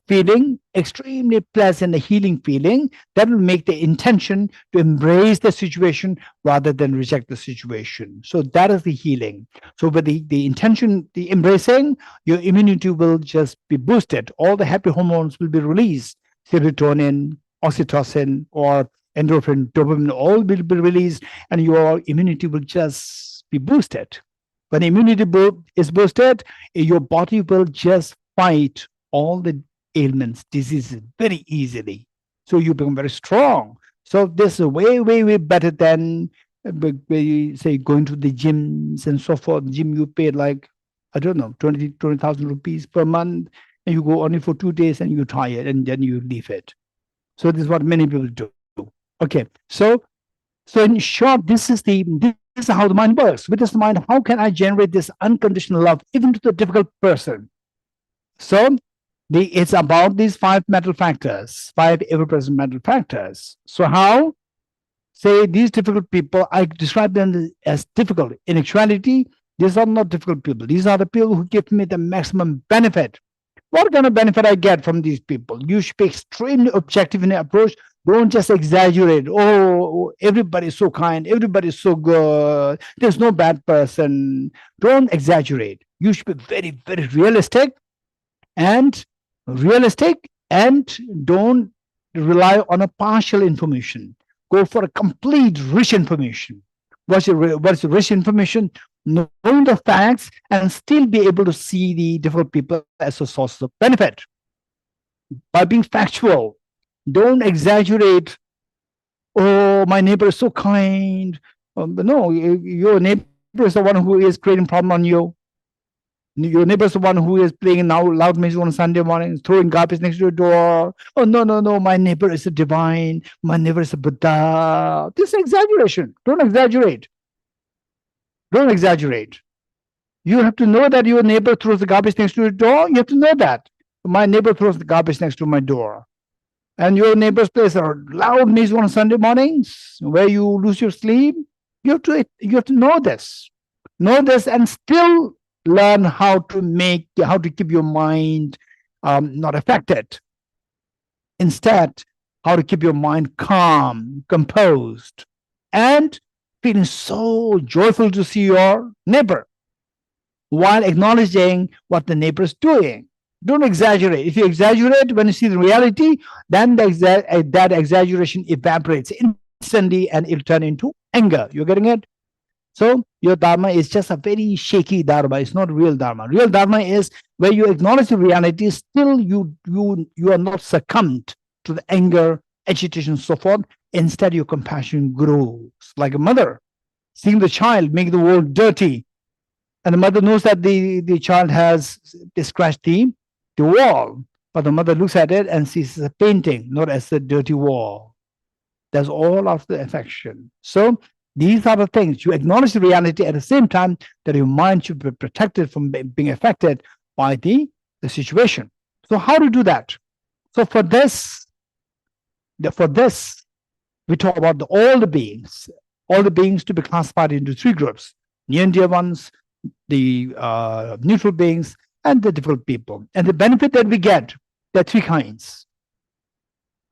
feeling, extremely pleasant, a healing feeling that will make the intention to embrace the situation rather than reject the situation. So that is the healing. So with the intention, the embracing, your immunity will just be boosted. All the happy hormones will be released, serotonin, oxytocin, or endorphin, dopamine, all will be released, and your immunity will just be boosted. When immunity is boosted, your body will just fight all the ailments, diseases very easily. So you become very strong. So this is way, way, way better than say going to the gyms and so forth. Gym you pay like, I don't know, 20,000 rupees per month, and you go only for 2 days and you're tired and then you leave it. So this is what many people do. Okay, so in short, this is how the mind works. With this mind, how can I generate this unconditional love even to the difficult person? So it's about these five mental factors, five ever-present mental factors. So how? Say these difficult people, I describe them as difficult. In actuality, these are not difficult people. These are the people who give me the maximum benefit. What kind of benefit I get from these people? You should be extremely objective in your approach. Don't just exaggerate. Oh, everybody's so kind. Everybody's so good. There's no bad person. Don't exaggerate. You should be very, very and don't rely on a partial information. Go for a complete rich information. What's rich information? Knowing the facts and still be able to see the different people as a source of benefit. By being factual, don't exaggerate. Oh, my neighbor is so kind. No, your neighbor is the one who is creating problem on you. Your neighbor is the one who is playing now loud music on Sunday morning, throwing garbage next to your door. Oh, no, my neighbor is a divine. My neighbor is a Buddha. This is exaggeration. Don't exaggerate. Don't exaggerate. You have to know that your neighbor throws the garbage next to your door. You have to know that. My neighbor throws the garbage next to my door. And your neighbor's plays a loud music on Sunday mornings where you lose your sleep. You have to know this. Know this and still learn how to keep your mind not affected. Instead, how to keep your mind calm, composed, and feeling so joyful to see your neighbor while acknowledging what the neighbor is doing. Don't exaggerate. If you exaggerate when you see the reality, then that exaggeration evaporates instantly and it'll turn into anger. You're getting it? So your Dharma is just a very shaky Dharma. It's not real Dharma. Real Dharma is where you acknowledge the reality, still you are not succumbed to the anger, agitation, so forth. Instead, your compassion grows like a mother seeing the child make the world dirty. And the mother knows that the child has scratched the wall. But the mother looks at it and sees a painting, not as a dirty wall. That's all of the affection. So these are the things. You acknowledge the reality at the same time that your mind should be protected from being affected by the situation. So how to do that? So for this, we talk about all the beings to be classified into three groups: near and dear ones, the neutral beings, and the difficult people. And the benefit that we get, there are three kinds: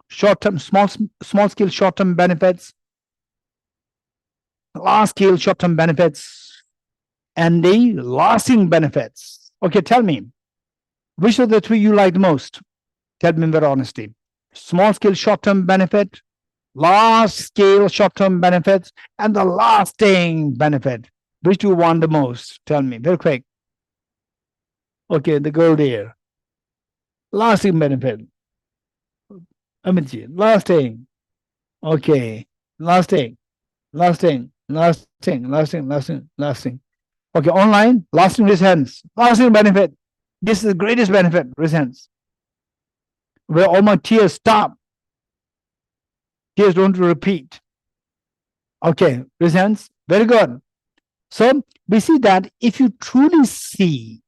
short-term, small-scale short-term benefits, large-scale short-term benefits, and the lasting benefits. Okay, tell me, which of the three you like the most? Tell me with honesty. Small-scale short-term benefit, large-scale short-term benefits, and the lasting benefit. Which do you want the most? Tell me, very quick. Okay, the girl there. Lasting benefit. Amitji, lasting. Okay, lasting. Okay, online, lasting resents. Lasting benefit. This is the greatest benefit, resents. Where all my tears stop. Tears don't repeat. Okay, resents. Very good. So we see that if you truly see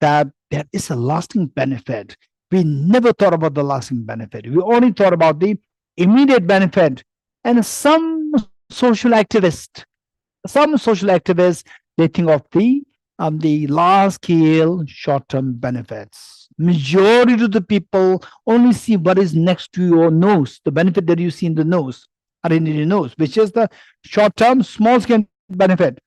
that there is a lasting benefit, we never thought about the lasting benefit. We only thought about the immediate benefit. And some social activists, they think of the large scale short-term benefits. Majority of the people only see what is next to your nose, the benefit that you see in the nose, or in your nose, which is the short-term, small-scale benefit.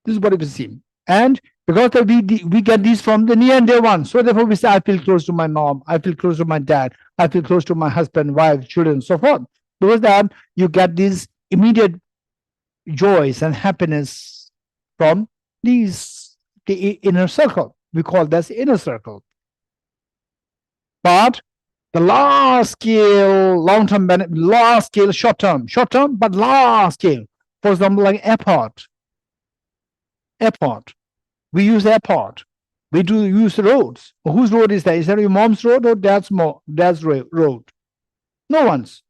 This is what we see. And because we get these from the near and dear ones, so therefore we say, I feel close to my mom, I feel close to my dad, I feel close to my husband, wife, children, so forth. Because that you get these immediate joys and happiness from the inner circle. We call this inner circle. But the large scale, long-term benefit, large scale, short-term, but large scale. For example, like airport. We use airport. We do use roads. Whose road is that? Is that your mom's road or dad's road? No one's.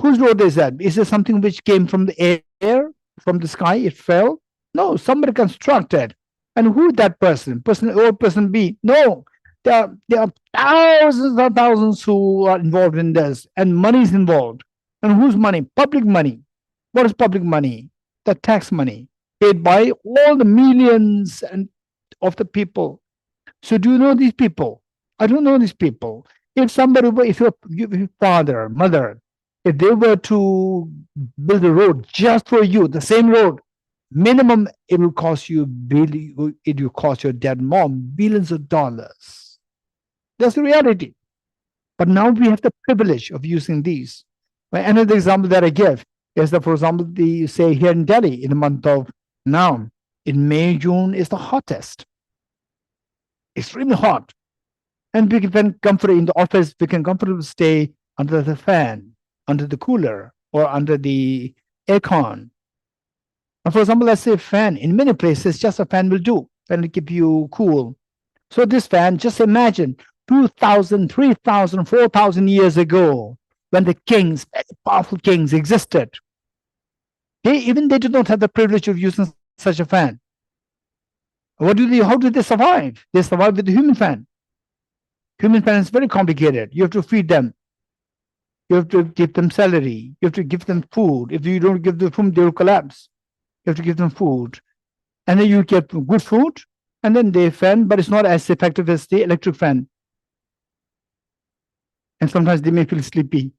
Whose road is that? Is it something which came from the air, from the sky? It fell? No, somebody constructed. And who is that person? Person A or person B? No, there are thousands and thousands who are involved in this, and money is involved. And whose money? Public money. What is public money? The tax money paid by all the millions and of the people. So do you know these people? I don't know these people. If somebody, if your father, mother, if they were to build a road just for you, the same road, minimum it will cost you it will cost your dead mom billions of dollars. That's the reality. But now we have the privilege of using these. Another example that I give is that, for example, say here in Delhi, in the month of now, in May, June is the hottest. Extremely hot. And we can comfortably in the office, we can comfortably stay under the fan, under the cooler, or under the aircon. And for example, let's say a fan. In many places, just a fan will do, and will keep you cool. So this fan, just imagine 2,000, 3,000, 4,000 years ago, when the kings, powerful kings existed, they did not have the privilege of using such a fan. How did they survive? They survived with the human fan. Human fan is very complicated. You have to feed them. You have to give them salary. You have to give them food. If you don't give them food, they will collapse. You have to give them food. And then you get good food, and then they fan, but it's not as effective as the electric fan. And sometimes they may feel sleepy.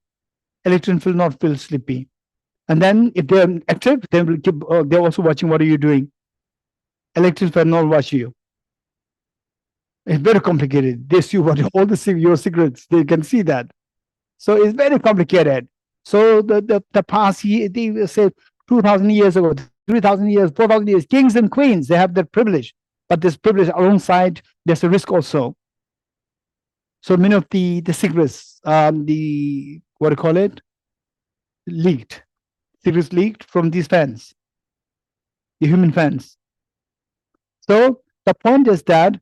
Electric will not feel sleepy. And then if they're active, they will keep, they're also watching what are you doing. Electric will not watch you. It's very complicated. They see what all your secrets. They can see that. So it's very complicated. So the past, they say 2,000 years ago, 3,000 years, 4,000 years, kings and queens, they have that privilege. But this privilege alongside, there's a risk also. So many of the secrets, what do you call it? Leaked. Secrets leaked from these fans, the human fans. So the point is that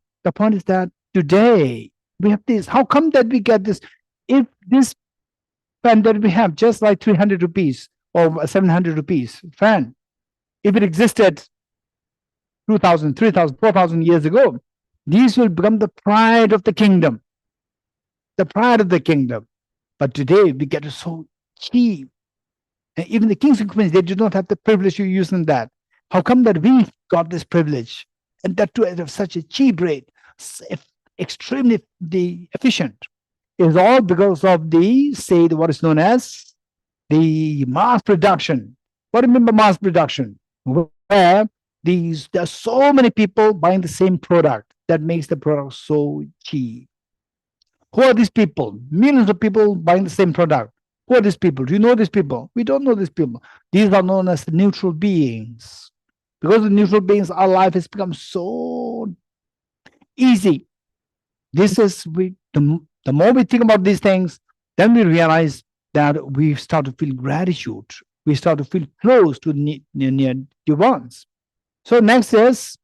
today we have this. How come that we get this? If this fan that we have, just like 300 rupees or 700 rupees fan, if it existed 2,000, 3,000, 4,000 years ago, these will become the pride of the kingdom. The pride of the kingdom. But today we get it so cheap. And even the kings and queens, they do not have the privilege of using that. How come that we got this privilege? And that too at such a cheap rate, extremely efficient. It's all because of what is known as the mass production. What do you mean by mass production? Where there are so many people buying the same product that makes the product so cheap. Who are these people? Millions of people buying the same product. Who are these people? Do you know these people? We don't know these people. These are known as neutral beings. Because of neutral beings, our life has become so easy. This is the more we think about these things, then we realize that we start to feel gratitude. We start to feel close to near ones. So the next is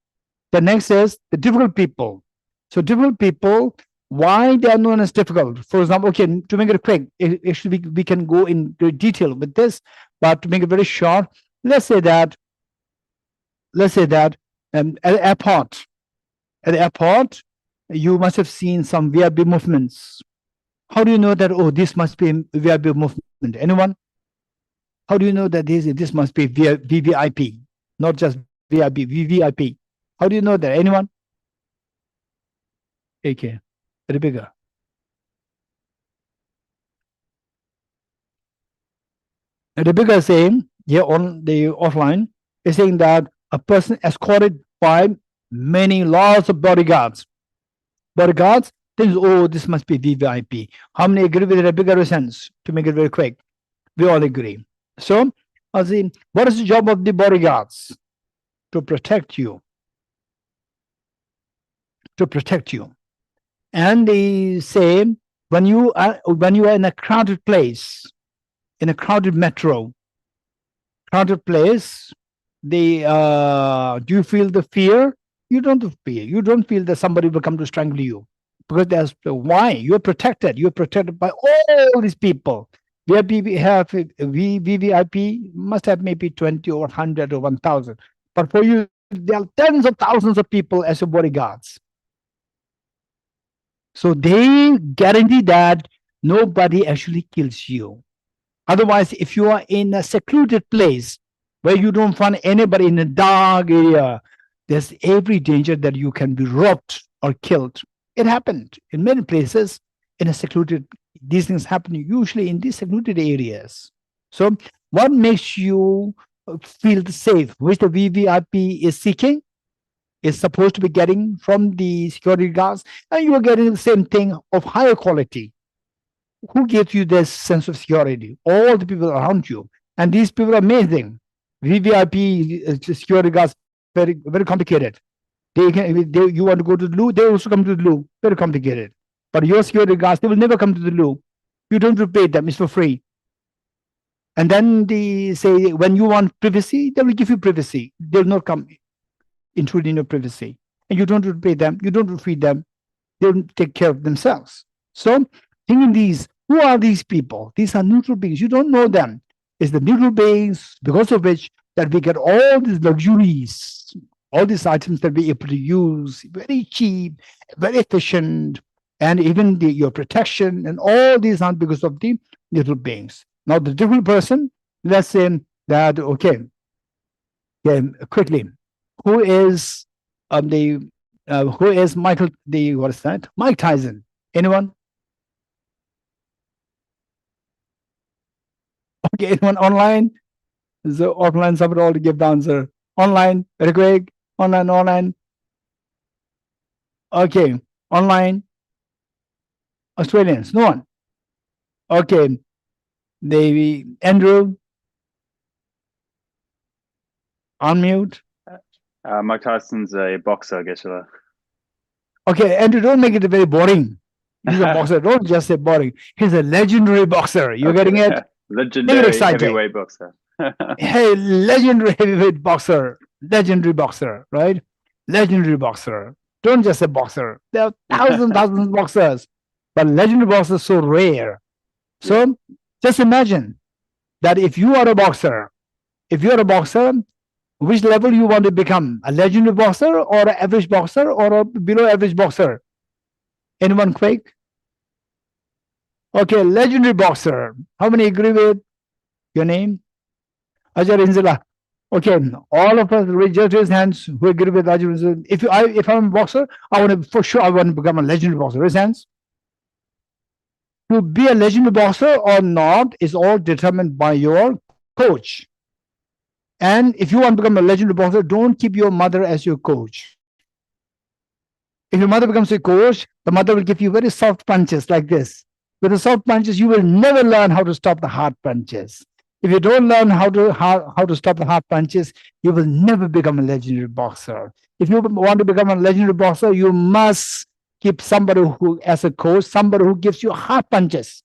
the difficult people. So difficult people, why they are known as difficult? For example, okay, to make it quick, actually we can go in great detail with this, but to make it very short, let's say that at the airport, you must have seen some VIP movements. How do you know that, oh, this must be a VIP movement? Anyone? How do you know that this must be VVIP, not just VIP, VVIP? How do you know that? Anyone? AK, Rebecca. Rebecca is saying here on the offline, is saying that a person escorted by lots of bodyguards. Bodyguards thinks, oh, this must be VVIP. How many agree with Rebecca's sense? To make it very quick, we all agree. So, what is the job of the bodyguards? To protect you. to protect you. And they say, when you are in a crowded place, in a crowded metro, crowded place, do you feel the fear? You don't fear. You don't feel that somebody will come to strangle you, because that's why you're protected. You're protected by all these people. VIP have VVIP must have maybe 20 or 100 or 1,000, but for you there are tens of thousands of people as your bodyguards. So they guarantee that nobody actually kills you. Otherwise, if you are in a secluded place where you don't find anybody, in a dark area, there's every danger that you can be robbed or killed. It happened in many places in a secluded. These things happen usually in these secluded areas. So what makes you feel safe, which the VVIP is seeking, is supposed to be getting from the security guards, and you are getting the same thing of higher quality. Who gives you this sense of security? All the people around you. And these people are amazing. VVIP security guards, very, very complicated. You want to go to the loo, they also come to the loo. Very complicated. But your security guards, they will never come to the loo. You don't have to pay them, it's for free. And then they say, when you want privacy, they will give you privacy. They will not come intrude in your privacy. And you don't have to pay them, you don't have to feed them. They will take care of themselves. So, thinking these, who are these people? These are neutral beings. You don't know them. It's the neutral beings because of which that we get all these luxuries, all these items that we're able to use, very cheap, very efficient, and even your protection, and all these are because of the neutral beings. Now, the different person, let's say that, okay, quickly, who is Michael, what is that? Mike Tyson. Anyone? Okay, anyone online? So offline, somebody all to give the answer. Online, very quick. Online. Okay, online. Australians, no one. Okay, Andrew, unmute. Mike Tyson's a boxer, Geshe. Okay, Andrew, don't make it very boring. He's a boxer. Don't just say boring. He's a legendary boxer. You're getting it? Legendary heavyweight boxer. Hey, legendary heavyweight boxer. Legendary boxer, right? Legendary boxer. Don't just say boxer. There are thousands of boxers, but legendary boxer is so rare. So just imagine that if you are a boxer, which level you want to become? A legendary boxer or an average boxer or a below average boxer? Anyone quick? Okay, legendary boxer. How many agree with your name? Ajar Inzila. Okay, all of us raise hands who agree with Ajar Inzila. If I'm a boxer, I want to become a legendary boxer. Raise hands. To be a legendary boxer or not is all determined by your coach. And if you want to become a legendary boxer, don't keep your mother as your coach. If your mother becomes a coach, the mother will give you very soft punches like this. With the soft punches, you will never learn how to stop the hard punches. If you don't learn how to stop the hard punches, you will never become a legendary boxer. If you want to become a legendary boxer, you must keep somebody who, as a coach, somebody who gives you hard punches.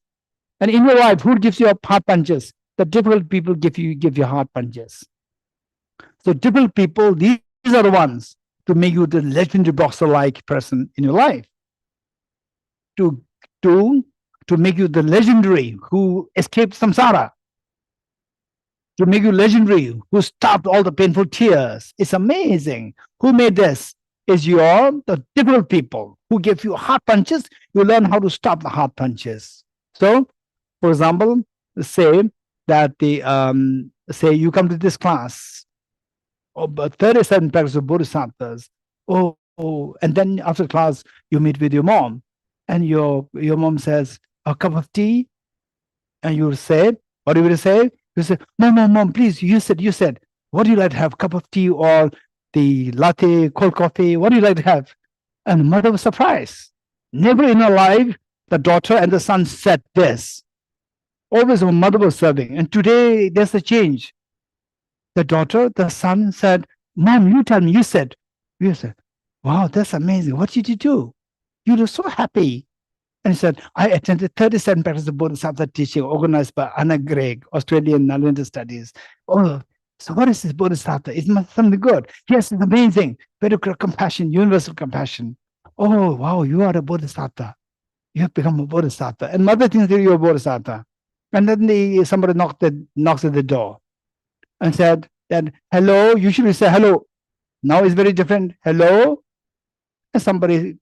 And in your life, who gives you hard punches? The difficult people give you hard punches. So difficult people, these are the ones to make you the legendary boxer-like person in your life. To make you the legendary who escaped samsara. To make you legendary who stopped all the painful tears. It's amazing. Who made this? Is the difficult people who give you hard punches. You learn how to stop the hard punches. So, for example, say that say you come to this class, but 37 packs of bodhisattvas. And then after class you meet with your mom, and your mom says, a cup of tea, and you say, what do you say? You say, mom, please, you said, what do you like to have? Cup of tea or the latte, cold coffee? What do you like to have? And the mother was surprised. Never in her life the daughter and the son said this. Always the mother was serving. And today there's a change. The daughter, the son said, Mom, you tell me, you said. Wow, that's amazing. What did you do? You were so happy. And he said, I attended 37 practices of Bodhisattva teaching organized by Anna Gregg, Australian Nalanda Studies. Oh, so what is this Bodhisattva? It's something good. Yes, it's amazing. Very good compassion, universal compassion. Oh, wow, you are a Bodhisattva. You have become a Bodhisattva. And mother thinks that you're a Bodhisattva. And then somebody knocks at the door and said that, hello, usually say hello. Now it's very different. Hello. And somebody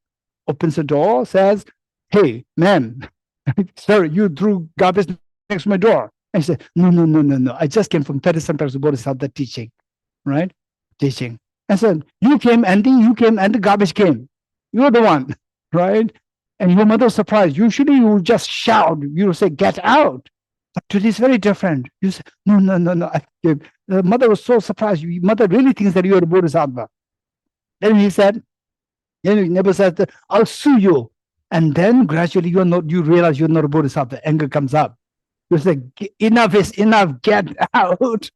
opens the door, says, hey, ma'am, sir, you threw garbage next to my door. And she said, no. I just came from 37 practices of Bodhisattva teaching, right? Teaching. And said, you came and the garbage came. You're the one, right? And your mother was surprised. Usually you would just shout. You would say, get out. But today is very different. You say, no. The mother was so surprised. Your mother really thinks that you're a Bodhisattva. Then he said, neighbor says, I'll sue you. And then gradually you realize you're not a Bodhisattva. Anger comes up. You say, enough is enough. Get out.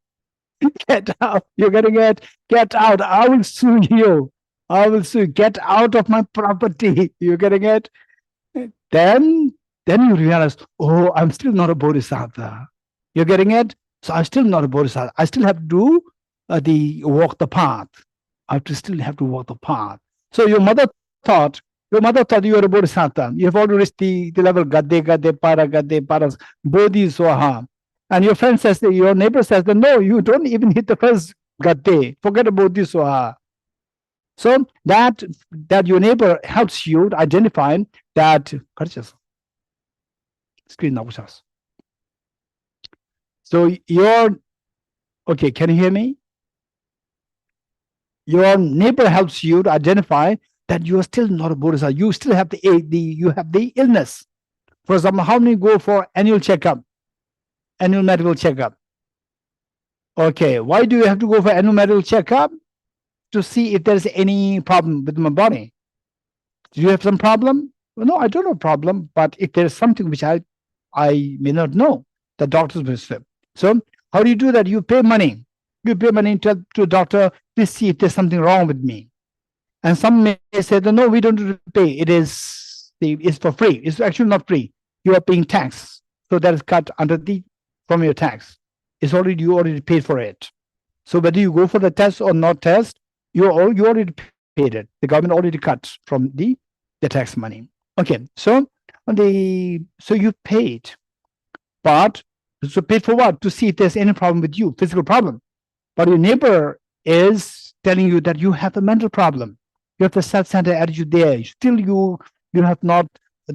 Get out. You're getting it? Get out. I will sue you. I will sue you. Get out of my property. You're getting it? Then you realize, oh, I'm still not a Bodhisattva. You're getting it? So I'm still not a Bodhisattva. I still have to do walk the path. I still have to walk the path. So your mother thought you were a Bodhisattva. You have already reached the level Gade, Paras, Bodhi, Swaha. And your friend says, your neighbor says, that, no, you don't even hit the first Gade. Forget about Bodhi, Swaha. So that your neighbor helps you identify that. Screen now. So okay, can you hear me? Your neighbor helps you to identify that you are still not a Bodhisattva. You still have the illness. For example, how many go for annual medical checkup? Okay, why do you have to go for annual medical checkup? To see if there's any problem with my body. Do you have some problem? Well, no, I don't have a problem, but if there's something which I may not know, the doctors will say. So how do you do that? You pay money. You pay money to a doctor to see if there's something wrong with me. And some may say that no, we don't pay. It's for free. It's actually not free. You are paying tax, so that is cut from your tax. You already paid for it. So whether you go for the test or not test, you already paid it. The government already cut from the tax money. Okay, so you paid, but so paid for what? To see if there's any problem with you, physical problem. But your neighbor is telling you that you have a mental problem. You have the self-centered attitude there. Still, you have not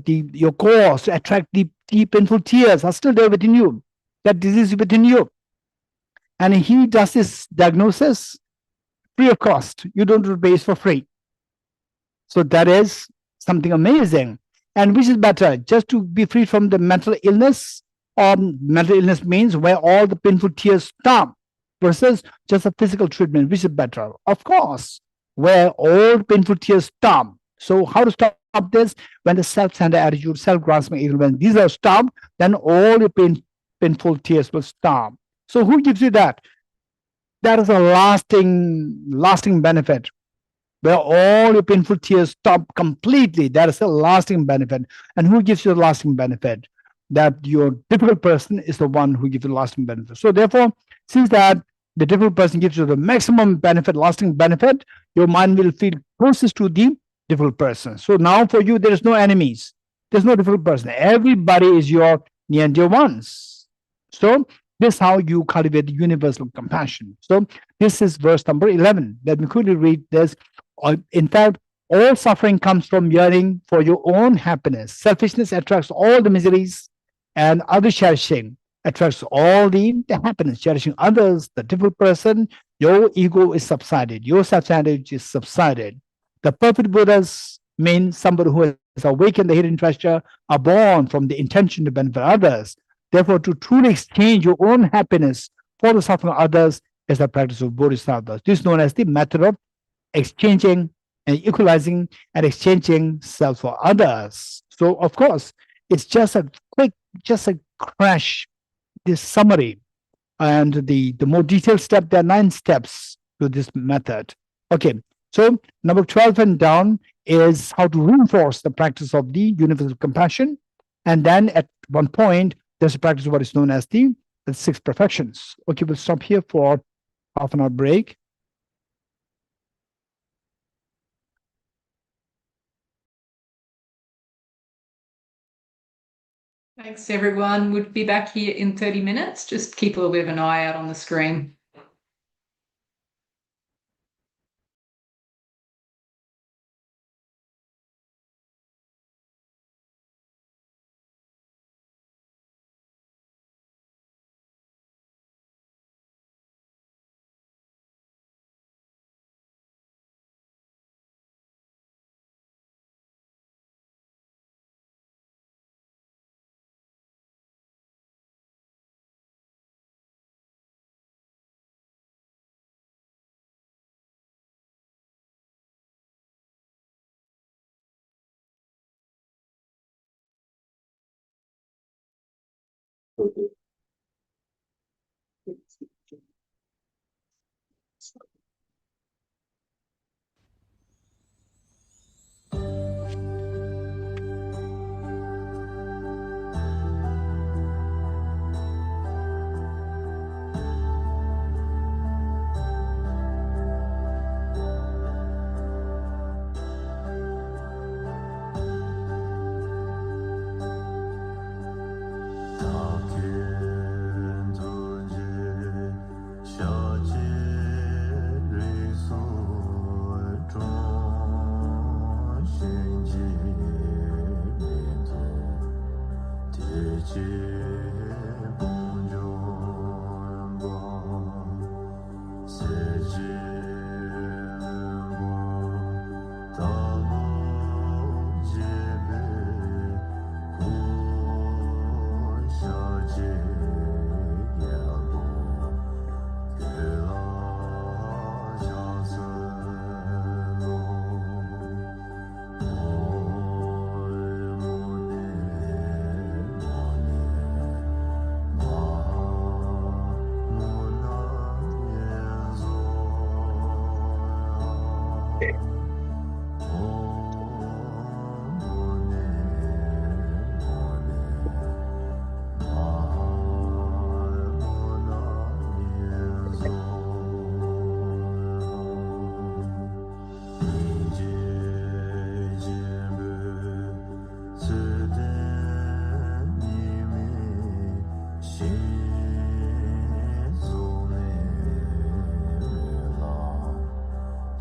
your cause to attract deep, painful tears are still there within you. That disease is within you. And he does this diagnosis free of cost. You don't pay, it's for free. So that is something amazing. And which is better, just to be free from the mental illness, or mental illness means where all the painful tears stop, versus just a physical treatment, which is better? Of course, where all painful tears stop. So how to stop this? When the self-centered attitude, self-grasping, when these are stopped, then all your painful tears will stop. So who gives you that? That is a lasting benefit. Where all your painful tears stop completely, that is a lasting benefit. And who gives you the lasting benefit? That your difficult person is the one who gives you the lasting benefit. So therefore, since that the difficult person gives you the maximum benefit, lasting benefit, your mind will feel closest to the difficult person. So now for you, there is no enemies. There's no difficult person. Everybody is your near and dear ones. So this is how you cultivate universal compassion. So this is verse number 11. Let me quickly read this. In fact, all suffering comes from yearning for your own happiness. Selfishness attracts all the miseries, and other cherishing attracts all the happiness. Cherishing others, the difficult person, your ego is subsided. Your self-centered is subsided. The perfect Buddhas mean somebody who has awakened the hidden treasure, are born from the intention to benefit others. Therefore, to truly exchange your own happiness for the suffering of others is the practice of Bodhisattvas. This is known as the method of exchanging and equalizing and exchanging self for others. So, of course, it's just a crash, this summary. And the more detailed step, there are 9 steps to this method. Okay, So number 12 and down is how to reinforce the practice of the universal compassion. And then at one point, there's a practice of what is known as the 6 perfections. Okay, we'll stop here for half an hour break. Thanks, everyone. We'll be back here in 30 minutes. Just keep a little bit of an eye out on the screen.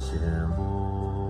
Chemo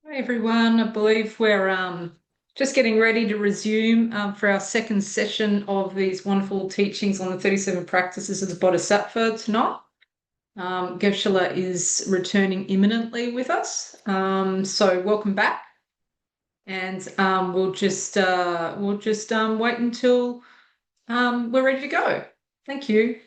Hi everyone, I believe we're just getting ready to resume for our second session of these wonderful teachings on the 37 practices of the Bodhisattva tonight. Geshe is returning imminently with us, so welcome back, and we'll just wait until we're ready to go. Thank you.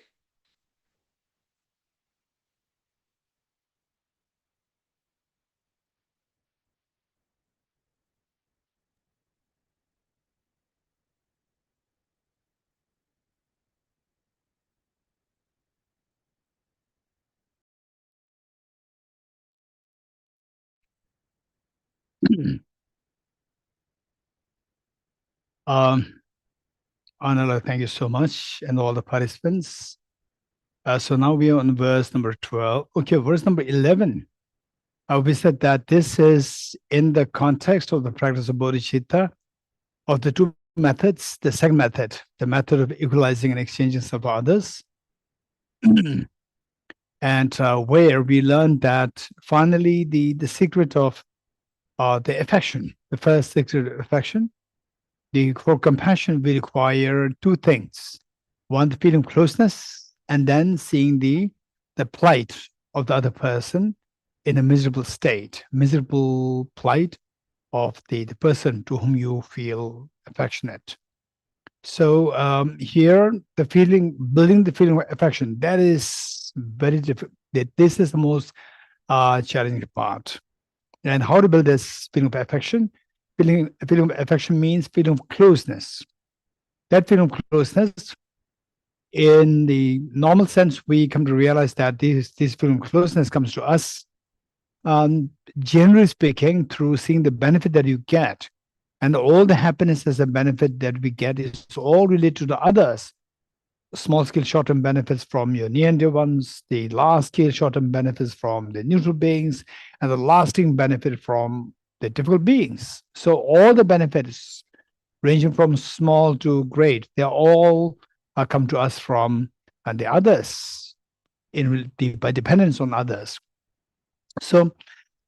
Anala, thank you so much, and all the participants. So now we are on verse number 12. Okay, verse number 11. We said that this is in the context of the practice of bodhicitta, of the two methods, the second method, the method of equalizing and exchanging stuff for others. And where we learned that finally the secret of the affection, the first secret of affection, for compassion, we require two things. One, the feeling of closeness, and then seeing the plight of the other person in a miserable state, miserable plight of the person to whom you feel affectionate. So here, building the feeling of affection, that is very difficult. This is the most challenging part. And how to build this feeling of affection? Feeling of affection means feeling of closeness. That feeling of closeness, in the normal sense, we come to realize that this feeling of closeness comes to us, generally speaking, through seeing the benefit that you get. And all the happiness as a benefit that we get is all related to the others. Small-scale short-term benefits from your near and dear ones, the large-scale short-term benefits from the neutral beings, and the lasting benefit from the difficult beings. So all the benefits, ranging from small to great, they all come to us from the others, by dependence on others. So,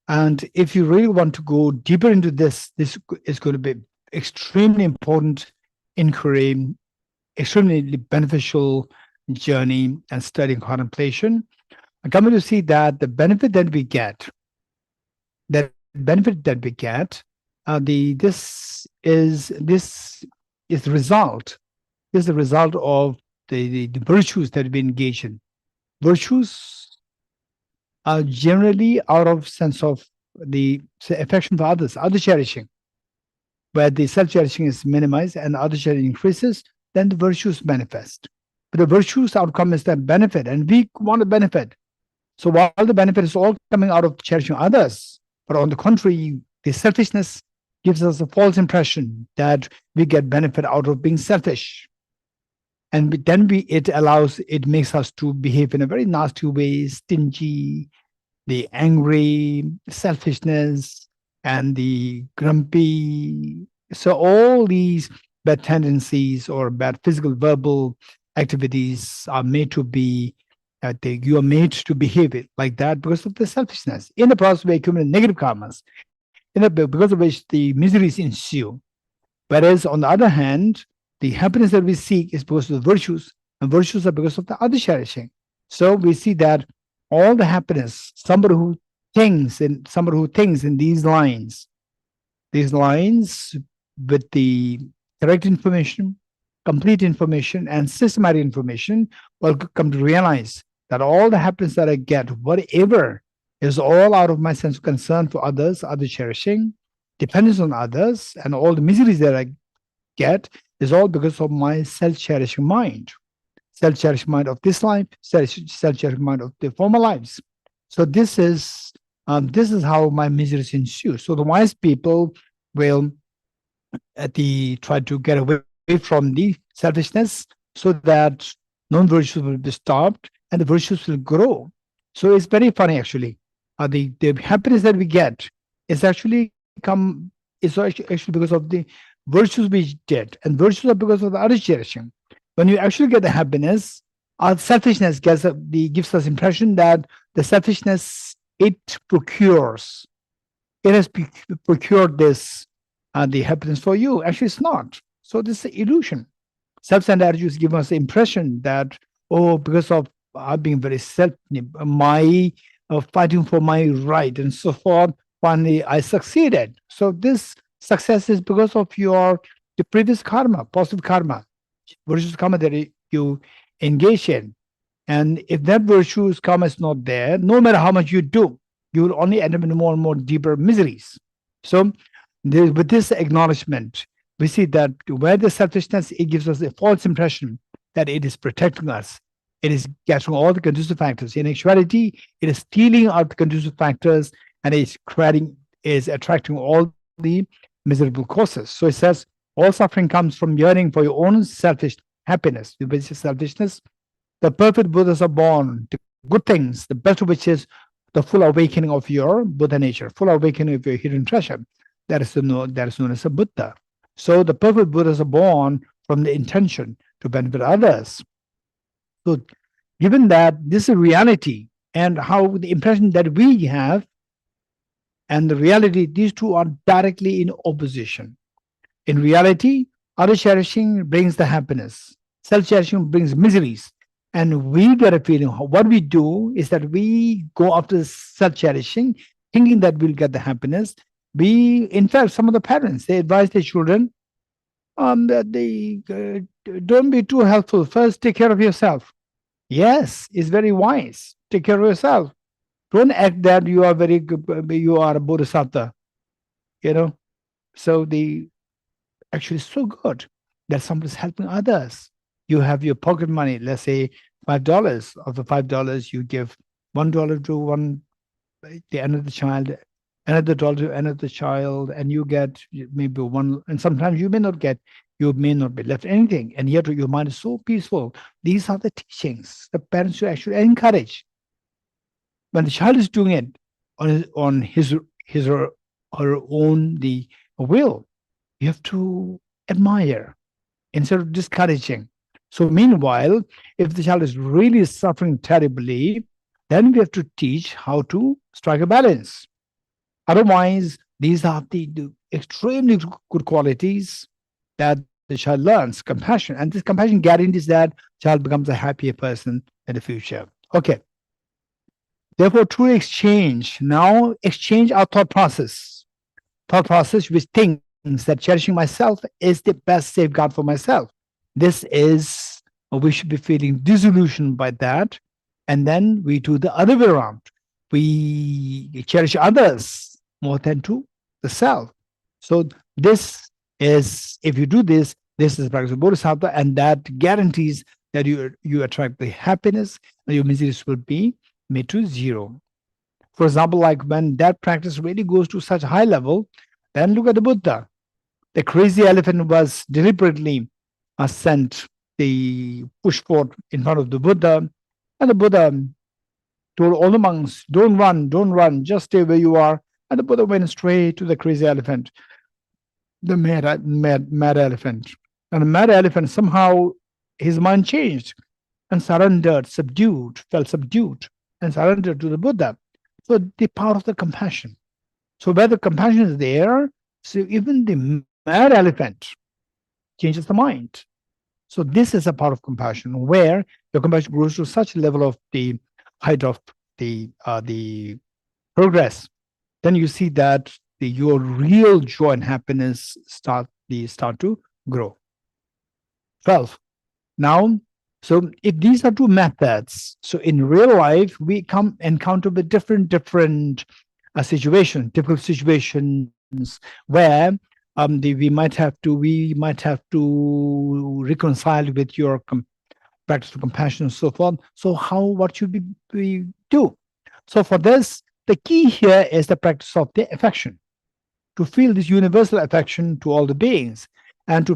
and if you really want to go deeper into this is going to be extremely important inquiry, extremely beneficial journey and study and contemplation. I'm coming to see that the benefit that we get, this is the result. This is the result of the virtues that we engage in. Virtues are generally out of sense of the affection for others, other cherishing. Where the self-cherishing is minimized and other cherishing increases, then the virtues manifest. But the virtues outcome is that benefit, and we want to benefit. So while the benefit is all coming out of cherishing others, but on the contrary, the selfishness gives us a false impression that we get benefit out of being selfish. And then it makes us to behave in a very nasty way, stingy, the angry, selfishness, and the grumpy. So all these bad tendencies or bad physical, verbal activities are made to be, you are made to behave like that because of the selfishness. In the process, we accumulate negative karmas, because of which the miseries ensue. Whereas on the other hand, the happiness that we seek is because of the virtues, and virtues are because of the other cherishing. So we see that all the happiness, somebody who thinks in these lines with the correct information, complete information, and systematic information, will come to realize that all the happiness that I get, whatever, is all out of my sense of concern for others, other cherishing, dependence on others, and all the miseries that I get is all because of my self-cherishing mind. Self-cherishing mind of this life, self-cherishing mind of the former lives. So this is how my miseries ensue. So the wise people will try to get away from the selfishness so that non-virtues will be stopped and the virtues will grow. So it's very funny actually. The happiness that we get is actually because of the virtues we did, and virtues are because of the other cherishing. When you actually get the happiness, our selfishness gives us impression that the selfishness, it has procured this the happiness for you. Actually, it's not. So this is an illusion. Self-centered attitudes give us the impression that, oh, because of being very my fighting for my right and so forth, finally I succeeded. So this success is because of the previous karma, positive karma, virtuous karma that you engage in. And if that virtuous karma is not there, no matter how much you do, you will only end up in more and more deeper miseries. So with this acknowledgement, we see that where the selfishness, it gives us a false impression that it is protecting us. It is getting all the conducive factors. In actuality, it is stealing out the conducive factors and is attracting all the miserable causes. So it says, all suffering comes from yearning for your own selfish happiness. Which is selfishness. The perfect Buddhas are born to good things, the best of which is the full awakening of your Buddha nature, full awakening of your hidden treasure. That is known as a Buddha. So the perfect Buddhas are born from the intention to benefit others. So given that this is reality and how the impression that we have and the reality, these two are directly in opposition. In reality, other cherishing brings the happiness. Self-cherishing brings miseries. And we get a feeling, what we do is that we go after self-cherishing, thinking that we'll get the happiness. In fact, some of the parents, they advise their children that they don't be too helpful. First, take care of yourself. Yes, it's very wise. Take care of yourself. Don't act that you are you are a Bodhisattva. So actually so good that somebody's helping others. You have your pocket money, let's say $5. Of the $5, you give $1 to the another child, another dollar to another child, and you get maybe one. And sometimes you may not be left anything, and yet your mind is so peaceful. These are the teachings the parents should actually encourage. When the child is doing it on his or her own the will, you have to admire instead of discouraging. So meanwhile, if the child is really suffering terribly, then we have to teach how to strike a balance. Otherwise, these are the extremely good qualities that the child learns, compassion. And this compassion guarantees that child becomes a happier person in the future. Okay. Therefore, through exchange our thought process which thinks that cherishing myself is the best safeguard for myself. We should be feeling disillusioned by that. And then we do the other way around. We cherish others more than to the self. So if you do this is the practice of Bodhisattva, and that guarantees that you attract the happiness and your miseries will be made to zero. For example, like when that practice really goes to such a high level, then look at the Buddha. The crazy elephant was deliberately pushed forth in front of the Buddha, and the Buddha told all the monks, don't run, just stay where you are. And the Buddha went straight to the crazy elephant, the mad elephant. And the mad elephant, somehow his mind changed and felt subdued, and surrendered to the Buddha. So the power of the compassion. So where the compassion is there, so even the mad elephant changes the mind. So this is a part of compassion where your compassion grows to such a level of the height of the progress. Then you see that your real joy and happiness start to grow. 12. Now, so if these are two methods, so in real life we encounter with different situations, difficult situations where we might have to reconcile with your practice of compassion and so forth. So what should we do? So for this, the key here is the practice of the affection, to feel this universal affection to all the beings, and to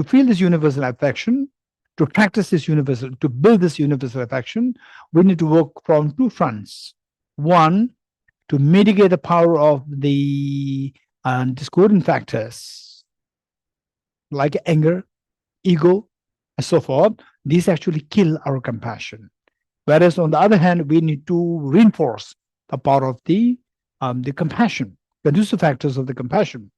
feel this universal affection, to practice this universal, to build this universal affection, we need to work from two fronts. One, to mitigate the power of the discordant factors like anger, ego, and so forth. These actually kill our compassion. Whereas on the other hand, we need to reinforce the power of the compassion, conducive factors of the compassion.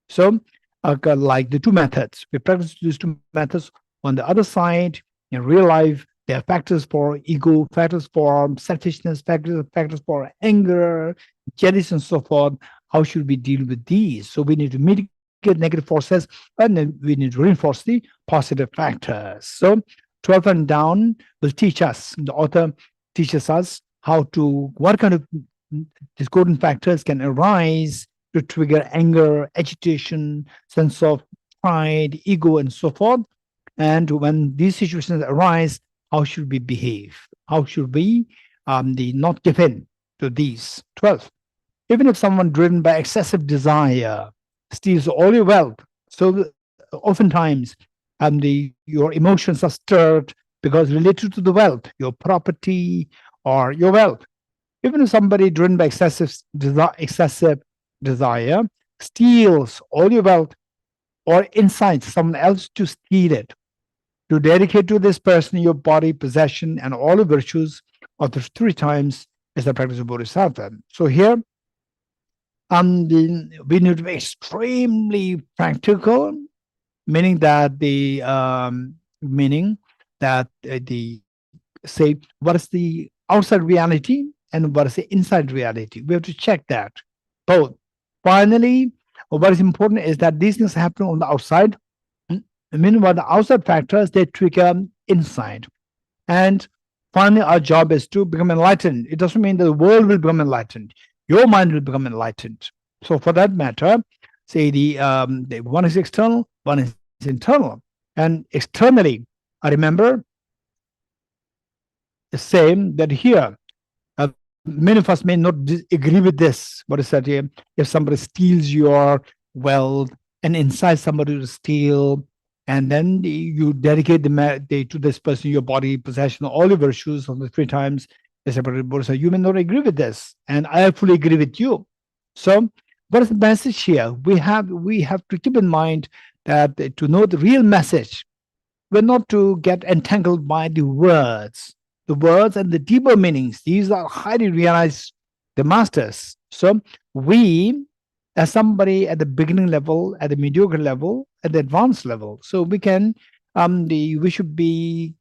So, like the two methods, we practice these two methods. On the other side, in real life, there are factors for ego, factors for selfishness, factors for anger, jealousy, and so forth. How should we deal with these? So we need to mitigate negative forces, and then we need to reinforce the positive factors. So 12 and down will teach us, the author teaches us what kind of discordant factors can arise to trigger anger, agitation, sense of pride, ego, and so forth. And when these situations arise, how should we behave? How should we not give in to these? 12. Even if someone driven by excessive desire steals all your wealth, so oftentimes your emotions are stirred because related to the wealth, your property or your wealth. Even if somebody driven by excessive desire steals all your wealth or incites someone else to steal it, to dedicate to this person your body, possession, and all the virtues of the 3 times is the practice of Bodhisattva. So here, we need to be extremely practical, meaning that say what is the outside reality and what is the inside reality. We have to check that both. Finally, what is important is that these things happen on the outside. Meanwhile, the outside factors, they trigger inside. And finally, our job is to become enlightened. It doesn't mean that the world will become enlightened. Your mind will become enlightened. So for that matter, say the one is external, one is internal. And externally, I remember the same that here, many of us may not agree with this. What is that here? If somebody steals your wealth and incites somebody to steal, and then you dedicate to this person your body, possession, all your virtues on the 3 times, you may not agree with this, and I fully agree with you. So what is the message here? We have to keep in mind that to know the real message, we're not to get entangled by the words and the deeper meanings. These are highly realized, the masters. So we, as somebody at the beginning level, at the mediocre level, at the advanced level, so we can we should be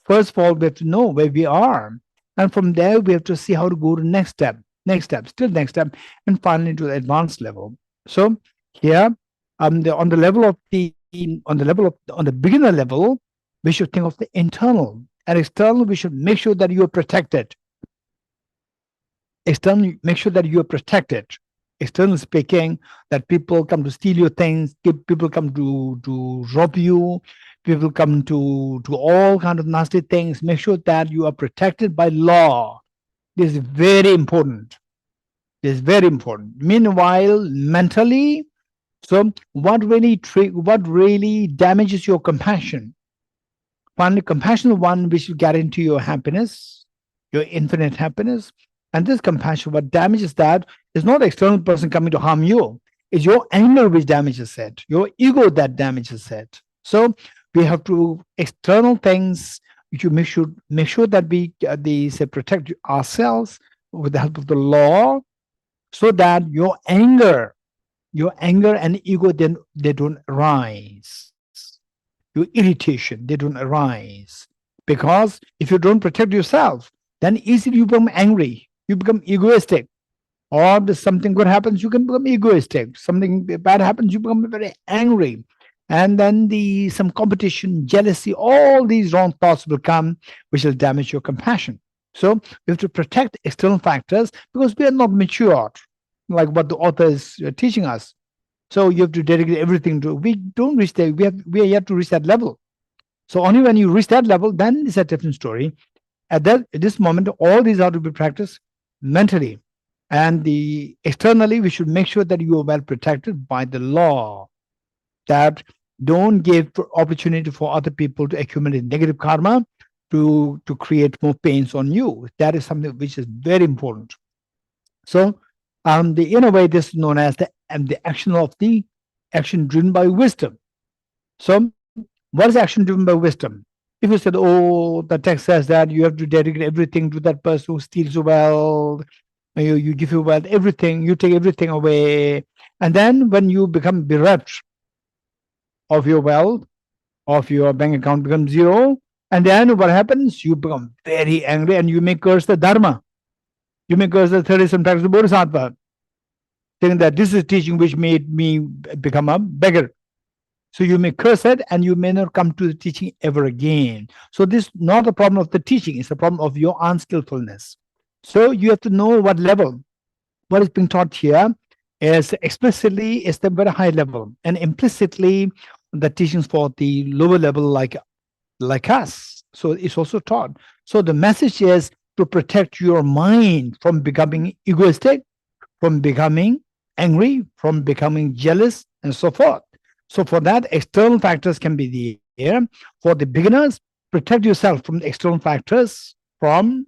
first of all, we have to know where we are, and from there we have to see how to go to next step, and finally to the advanced level. So here, on the beginner level, we should think of the internal. And external, we should make sure that you are protected. External, make sure that you are protected. External speaking, that people come to steal your things, people come to rob you, people come to all kind of nasty things. Make sure that you are protected by law. This is very important. Meanwhile, mentally, so what really damages your compassion? Finally, compassion one which will guarantee your happiness, your infinite happiness. And this compassion, what damages that is not the external person coming to harm you. It's your anger which damages it, your ego that damages it. So we have to external things. We should make sure that we protect ourselves with the help of the law, so that your anger and ego, then they don't rise. your irritation, they don't arise. Because if you don't protect yourself, then easily you become angry, you become egoistic. Or if something good happens, you can become egoistic. Something bad happens, you become very angry. And then some competition, jealousy, all these wrong thoughts will come, which will damage your compassion. So we have to protect external factors because we are not matured, like what the author is teaching us. So you have to dedicate everything to. We don't reach there. We are yet to reach that level. So only when you reach that level, then it's a different story. At this moment, all these are to be practiced mentally, and externally, we should make sure that you are well protected by the law. That don't give opportunity for other people to accumulate negative karma to create more pains on you. That is something which is very important. So, in a way, this is known as the action driven by wisdom. So, what is action driven by wisdom? If you said, oh, the text says that you have to dedicate everything to that person who steals your wealth, you give your wealth, everything, you take everything away. And then when you become bereft of your wealth, of your bank account becomes zero, and then what happens? You become very angry and you may curse the Dharma. You may curse the 37 practices of Bodhisattva, saying that this is teaching which made me become a beggar. So you may curse it and you may not come to the teaching ever again. So this is not a problem of the teaching, it's a problem of your unskillfulness. So you have to know what level. What is being taught here is explicitly is the very high level, and implicitly the teachings for the lower level like us. So it's also taught. So the message is to protect your mind from becoming egoistic, from becoming angry, from becoming jealous, and so forth. So for that, external factors can be there. For the beginners, protect yourself from the external factors, from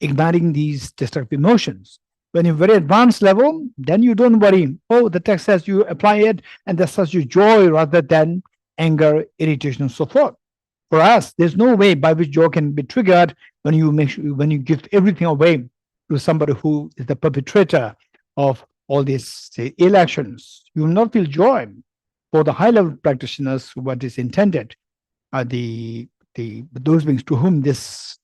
igniting these destructive emotions. When you're very advanced level, then you don't worry. Oh, the text says you apply it, and that says you joy rather than anger, irritation, and so forth. For us, there's no way by which joy can be triggered when you give everything away to somebody who is the perpetrator of all these, say, ill actions. You will not feel joy. For the high-level practitioners, what is intended are those beings to whom these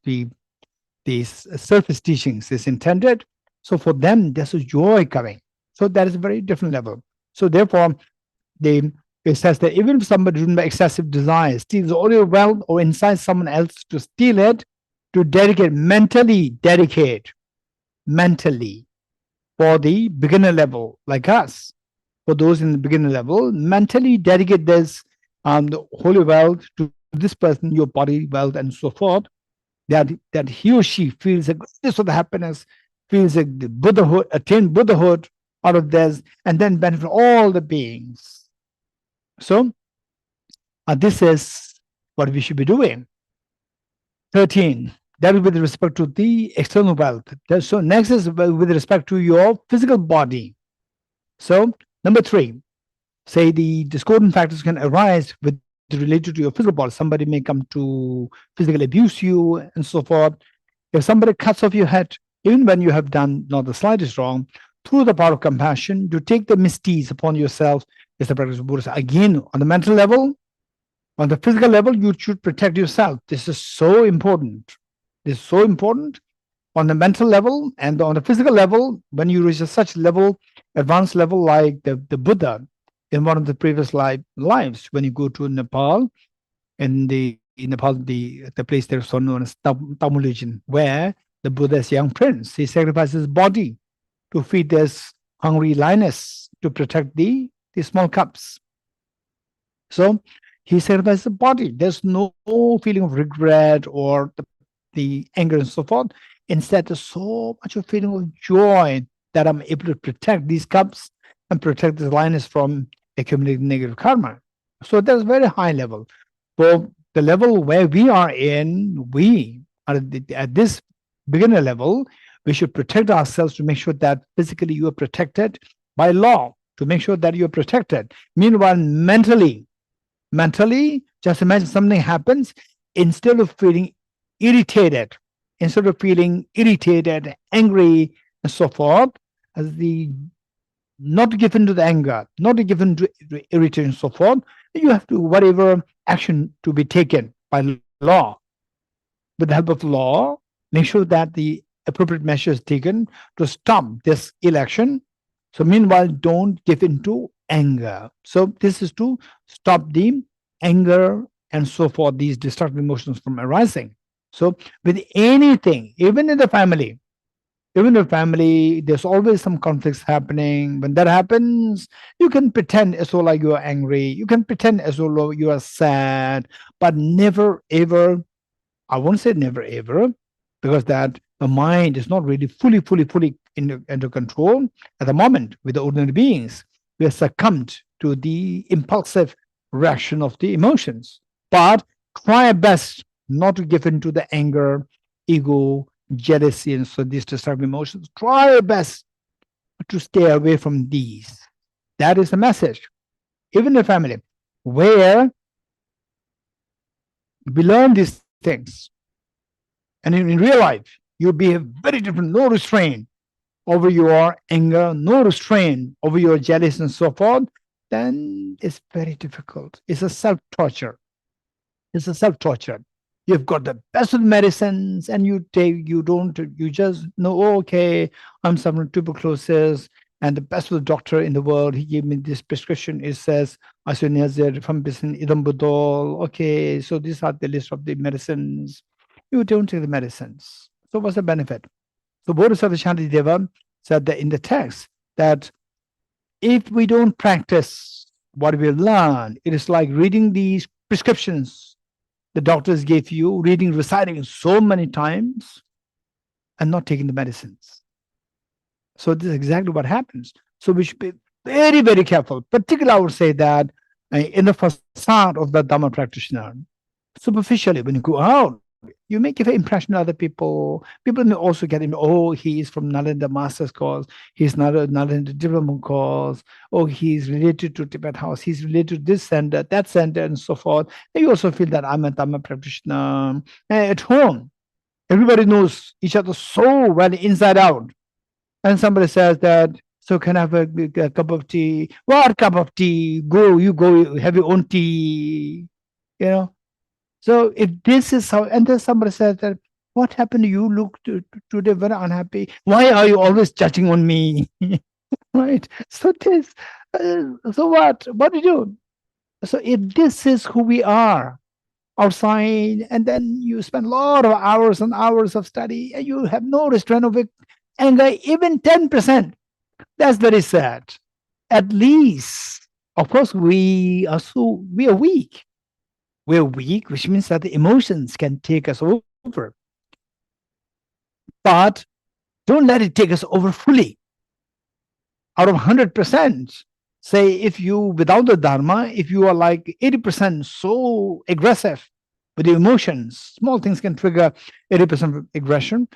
surface teachings is intended. So for them, there's a joy coming. So that is a very different level. So therefore, it says that even if somebody driven by excessive desire steals all your wealth or incites someone else to steal it, to mentally dedicate for the beginner level like us. For those in the beginner level, mentally dedicate this the holy wealth to this person, your body wealth, and so forth, that he or she feels a greatness of the happiness, feels the Buddhahood, attain Buddhahood out of this, and then benefit all the beings. So this is what we should be doing. 13. That is with respect to the external wealth. So next is with respect to your physical body. So number 3, say the discordant factors can arise related to your physical body. Somebody may come to physically abuse you and so forth. If somebody cuts off your head, even when you have done not the slightest wrong, through the power of compassion, to take the misdeeds upon yourself is the practice of Buddhism. Again, on the mental level, on the physical level, you should protect yourself. This is so important. This is so important on the mental level, and on the physical level, when you reach such level, advanced level like the Buddha in one of the previous lives, when you go to Nepal, in Nepal, the place there is so known as Tamil region, where the Buddha's young prince, he sacrifices his body to feed this hungry lioness to protect the small cubs. So he sacrifices the body. There's no feeling of regret or the anger and so forth. Instead, there's so much of feeling of joy that I'm able to protect these cubs and protect the lioness from accumulating negative karma. So that's very high level. For the level where we are at this beginner level, we should protect ourselves to make sure that physically you are protected by law, to make sure that you are protected. Meanwhile, mentally, just imagine something happens, instead of feeling irritated, angry, and so forth, not to give in to the anger, not to give in to irritation and so forth, you have to, whatever action to be taken by law. With the help of law, make sure that the appropriate measures taken to stop this ill action. So meanwhile, don't give into anger. So this is to stop the anger and so forth, these destructive emotions from arising. So with anything, even in the family, there's always some conflicts happening. When that happens, you can pretend as though like you are angry. You can pretend as though you are sad, but never ever, I won't say never ever, because that the mind is not really fully under control at the moment with the ordinary beings. We are succumbed to the impulsive reaction of the emotions. But try our best not to give in to the anger, ego, jealousy, and so these destructive emotions. Try our best to stay away from these. That is the message. Even in the family, where we learn these things, and in real life, you'll be very different, no restraint over your anger, no restraint over your jealousy and so forth, then it's very difficult. It's a self-torture. It's a self-torture. You've got the best of medicines and you just know, oh, okay, I'm suffering tuberculosis, and the best of the doctor in the world, he gave me this prescription. It says, idambudol. Okay, so these are the list of the medicines. You don't take the medicines. So what's the benefit? So Bodhisattva Shantideva said that in the text that if we don't practice what we learn, it is like reading these prescriptions the doctors gave you, reciting so many times and not taking the medicines. So this is exactly what happens. So we should be very, very careful. Particularly, I would say that in the facade of the Dharma practitioner, superficially, when you go out, you make an impression on other people. People may also get him, oh, he is from Nalanda Master's course, he's not a Nalanda Diploma course, oh, he's related to Tibet House, he's related to this center, that center, and so forth. And you also feel that I'm a Dharma practitioner. And at home, everybody knows each other so well inside out. And somebody says that, so can I have a cup of tea? What cup of tea? You go, have your own tea, you know. So if this is how, and then somebody says that, what happened to you? Look today very unhappy. Why are you always judging on me? Right? So this, so what? What do you do? So if this is who we are outside, and then you spend a lot of hours and hours of study, and you have no restraint of it, anger, even 10%, that's very sad. At least, of course, we are weak. We're weak, which means that the emotions can take us over. But don't let it take us over fully. Out of 100%, say if you, without the Dharma, if you are like 80% so aggressive with the emotions, small things can trigger 80% of aggression.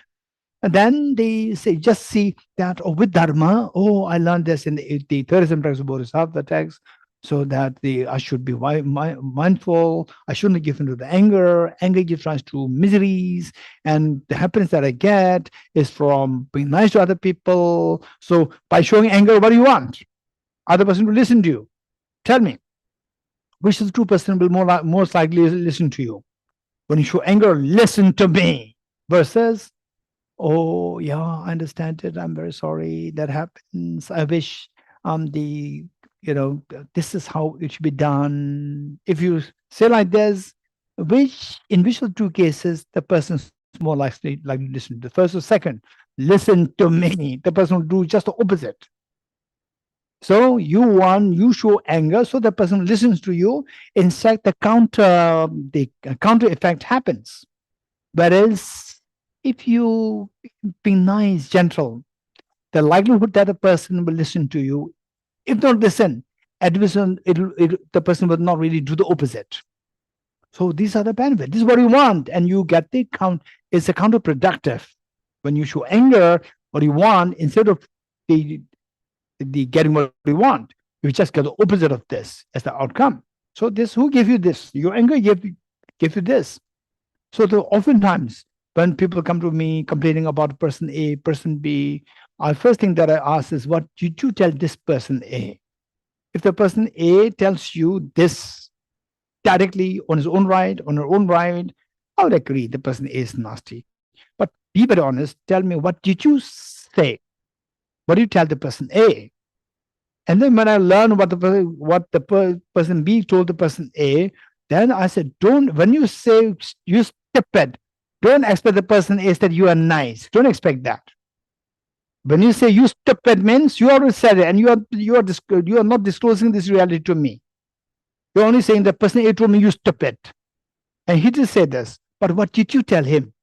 And then they say, just see that, oh, with Dharma, oh, I learned this in the 37 practice of Bodhisattva text, so that I should be mindful. I shouldn't give into the anger. Anger gives rise to miseries, and the happiness that I get is from being nice to other people. So by showing anger, what do you want? Other person will listen to you. Tell me, which is the true person will most likely listen to you? When you show anger, listen to me, versus, oh yeah, I understand it. I'm very sorry that happens. I wish this is how it should be done. If you say like this, in which of the two cases the person is more likely to listen to? The first or second? Listen to me. The person will do just the opposite. So you show anger, so the person listens to you. In fact, the counter effect happens. Whereas if you be nice, gentle, the likelihood that a person will listen to you, if not listen, the person will not really do the opposite. So these are the benefits. This is what you want, and you get the count. It's a counterproductive. When you show anger, what you want, instead of the getting what you want, you just get the opposite of this as the outcome. So who gave you this? Your anger gave you this. So oftentimes when people come to me complaining about person A, person B, the first thing that I ask is, what did you tell this person A? If the person A tells you this, directly on his own right, on her own right, I would agree the person is nasty. But be very honest, tell me, what did you say? What do you tell the person A? And then when I learn what the person B told the person A, then I said, when you say you stupid, don't expect the person A that you are nice. Don't expect that. When you say you stupid means you already said it, and you are not disclosing this reality to me. You're only saying the person A told me you stupid. And he did say this. But what did you tell him?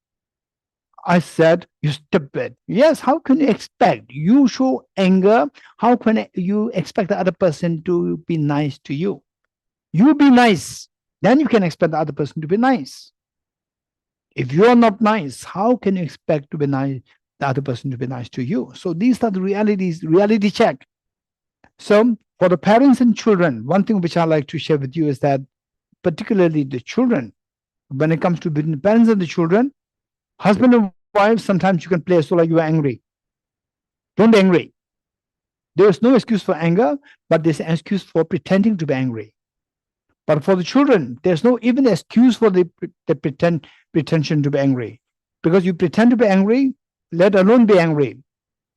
I said, you stupid. Yes, how can you expect? You show anger. How can you expect the other person to be nice to you? You be nice. Then you can expect the other person to be nice. If you are not nice, how can you expect to be nice, the other person to be nice to you? So these are the realities, reality check. So for the parents and children, one thing which I like to share with you is that particularly the children, when it comes to between the parents and the children, husband and wife, sometimes you can play so like you are angry. Don't be angry. There is no excuse for anger, but there's an excuse for pretending to be angry. But for the children, there's no even excuse for the pretension to be angry. Because you pretend to be angry, let alone be angry.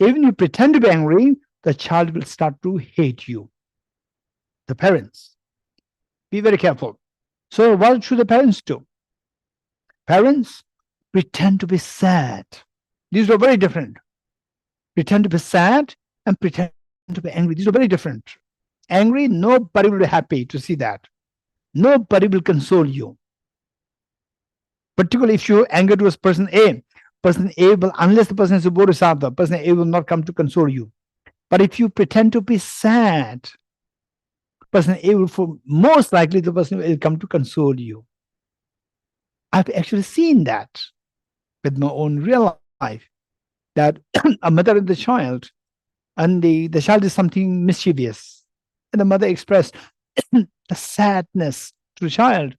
Even you pretend to be angry, the child will start to hate you. The parents. Be very careful. So what should the parents do? Parents, pretend to be sad. These are very different. Pretend to be sad and pretend to be angry. These are very different. Angry, nobody will be happy to see that. Nobody will console you. Particularly if you anger towards person A will, unless the person is a Bodhisattva, person A will not come to console you. But if you pretend to be sad, person A will, most likely the person will come to console you. I've actually seen that with my own real life, that a mother and the child, and the child is something mischievous, and the mother expressed the sadness to the child,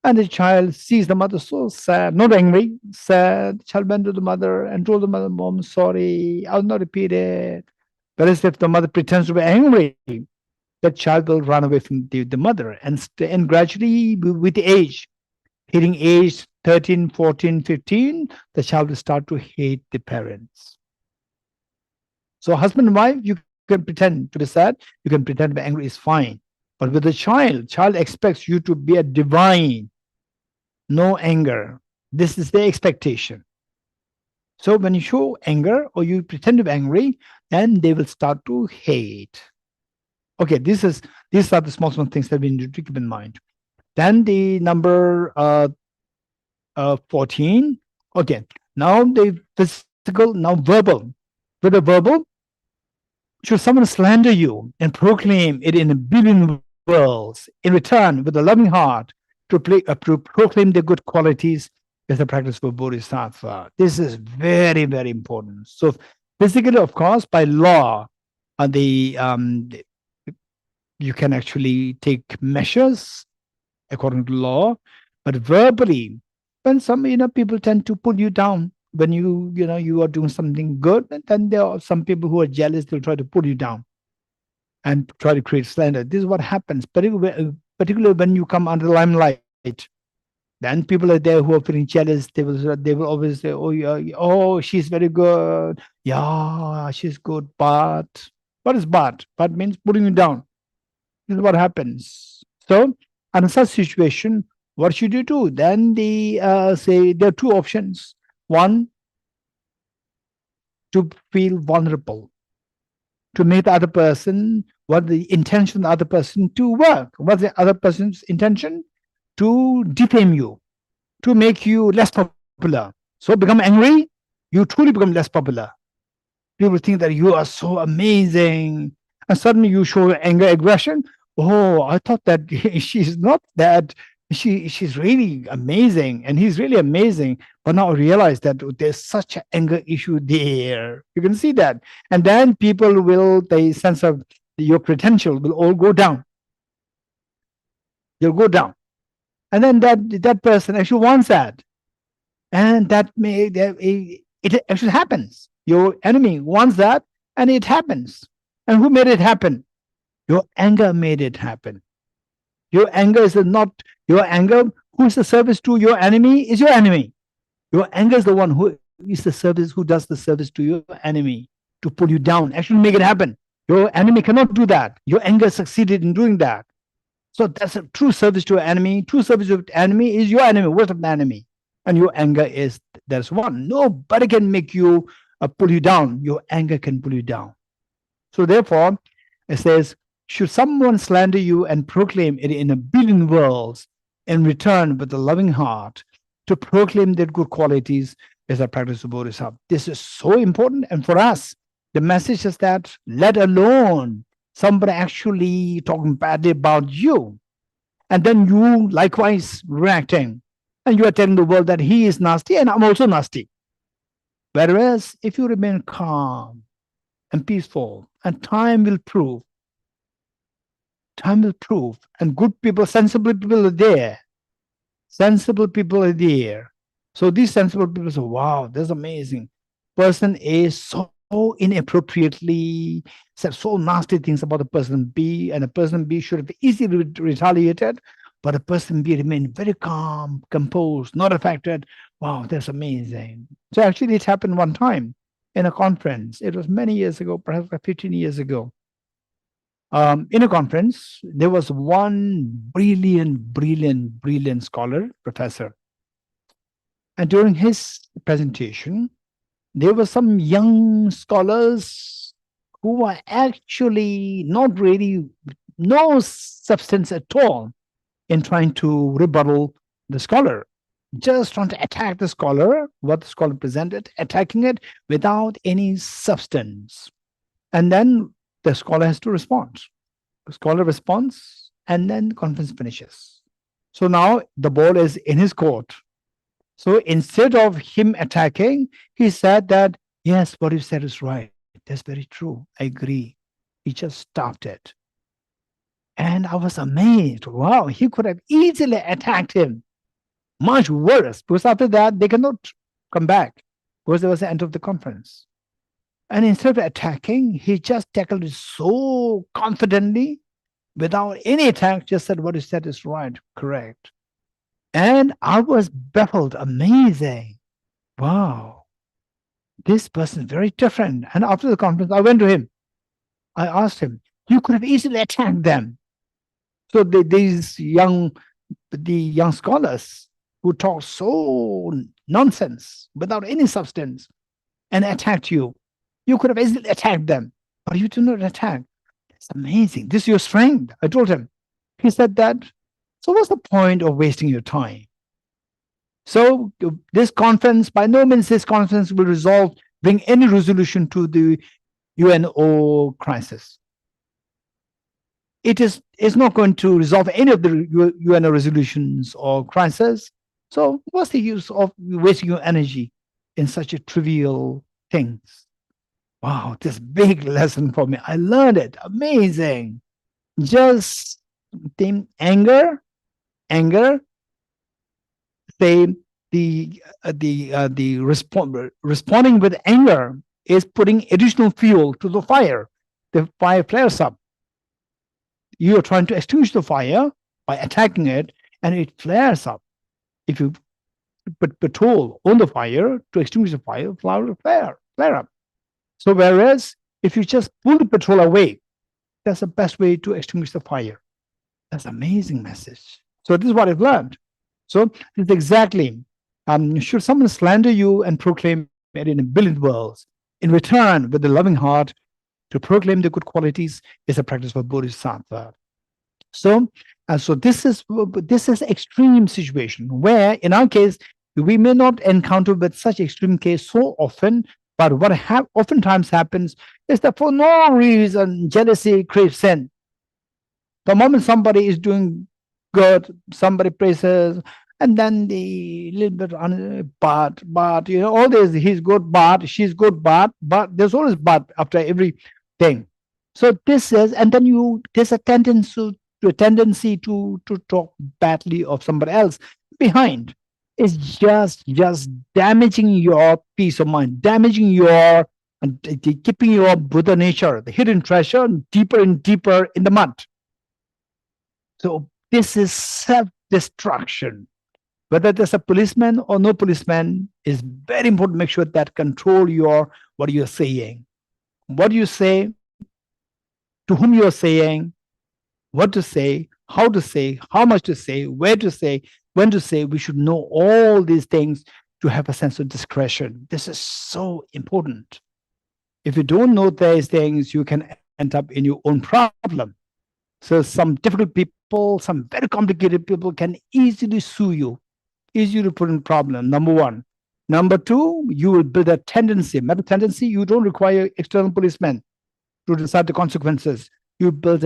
and the child sees the mother so sad, not angry, sad. The child went to the mother and told the mother, "Mom, sorry, I'll not repeat it." Whereas if the mother pretends to be angry, the child will run away from the mother, and gradually with the age, hitting age 13, 14, 15, the child will start to hate the parents. So husband and wife, you can pretend to be sad, you can pretend to be angry, is fine. But with the child expects you to be a divine, no anger. This is the expectation. So when you show anger or you pretend to be angry, then they will start to hate. Okay, these are the small things that we need to keep in mind. Then the number 14. Okay, now the physical, now verbal. With the verbal, should someone slander you and proclaim it in a billion worlds, in return, with a loving heart, to proclaim the good qualities, is the practice for Bodhisattva. This is very, very important. So physically, of course, by law, you can actually take measures according to law, but verbally, when some people tend to pull you down when you are doing something good, and then there are some people who are jealous. They'll try to pull you down and try to create slander. This is what happens, particularly when you come under the limelight. Then people are there who are feeling jealous. They will always say, "Oh yeah, oh she's very good. Yeah, she's good." But what is but? But means putting you down. This is what happens. So, in such situation, what should you do? Then say there are two options. One, to feel vulnerable, to make the other person, what the intention of the other person to work. What's the other person's intention? To defame you, to make you less popular. So become angry, you truly become less popular. People think that you are so amazing, and suddenly you show anger, aggression. Oh, I thought that she's not that. She's really amazing, and he's really amazing. But now I realize that there's such an anger issue there. You can see that, and then people will, the sense of your potential will all go down. You'll go down, and then that person actually wants that, and it actually happens. Your enemy wants that, and it happens. And who made it happen? Your anger made it happen. Your anger is not Your anger, who is the service to your enemy, is your enemy. Your anger is the one who is the service, who does the service to your enemy, to pull you down, actually make it happen. Your enemy cannot do that. Your anger succeeded in doing that. So that's a true service to your enemy. True service to your enemy is your enemy, worst of the enemy. And your anger is, there's one. Nobody can make you pull you down. Your anger can pull you down. So therefore, it says, should someone slander you and proclaim it in a billion worlds, in return with a loving heart, to proclaim their good qualities is a practice of Bodhisattva. This is so important. And for us, the message is that, let alone somebody actually talking badly about you, and then you likewise reacting, and you are telling the world that he is nasty and I'm also nasty. Whereas if you remain calm and peaceful, and time will prove, and good people, sensible people are there. Sensible people are there. So these sensible people say, wow, that's amazing. Person A so inappropriately said so nasty things about the person B, and the person B should have easily retaliated, but the person B remained very calm, composed, not affected. Wow, that's amazing. So actually it happened one time in a conference. It was many years ago, perhaps like 15 years ago. In a conference, there was one brilliant scholar, professor. And during his presentation, there were some young scholars who were actually not really, no substance at all in trying to rebuttal the scholar, just trying to attack the scholar, what the scholar presented, attacking it without any substance. And then the scholar has to respond. The scholar responds, and then the conference finishes. So now the ball is in his court. So instead of him attacking, he said that, yes, what you said is right. That's very true. I agree. He just stopped it. And I was amazed. Wow, he could have easily attacked him. Much worse, because after that, they cannot come back, because there was the end of the conference. And instead of attacking, he just tackled it so confidently, without any attack, just said what you said is right, correct. And I was baffled, amazing. Wow, this person is very different. And after the conference, I went to him. I asked him, you could have easily attacked them. So these young scholars who talk so nonsense without any substance and attacked you, you could have easily attacked them, but you do not attack. It's amazing. This is your strength. I told him. He said that. So what's the point of wasting your time? So this conference, by no means this conference will bring any resolution to the UNO crisis. It's not going to resolve any of the UNO resolutions or crisis. So what's the use of wasting your energy in such a trivial things? Wow, this big lesson for me. I learned it. Amazing. Just think anger. Say responding with anger is putting additional fuel to the fire. The fire flares up. You are trying to extinguish the fire by attacking it, and it flares up. If you put petrol on the fire to extinguish the fire, the fire will flare up. So whereas if you just pull the petrol away, that's the best way to extinguish the fire. That's an amazing message. So this is what I've learned. So this is exactly, should someone slander you and proclaim it in a billion worlds, in return with a loving heart, to proclaim the good qualities is a practice for Bodhisattva. So this is extreme situation where in our case, we may not encounter with such extreme case so often, but what oftentimes happens is that for no reason, jealousy creeps in. The moment somebody is doing good, somebody praises, and then the little bit but all this, he's good, but she's good, but there's always but after everything. So this is, and then there's a tendency to talk badly of somebody else behind. It's just damaging your peace of mind, damaging your, keeping your Buddha nature, the hidden treasure, deeper and deeper in the mud. So this is self-destruction. Whether there's a policeman or no policeman, is very important to make sure that control what you're saying. What you say, to whom you're saying, what to say, how much to say, where to say, when to say. We should know all these things to have a sense of discretion. This is so important. If you don't know these things, you can end up in your own problem. So some difficult people, some very complicated people can easily sue you, easily put in problem, number one. Number two, you will build a tendency, mental tendency. You don't require external policemen to decide the consequences. You build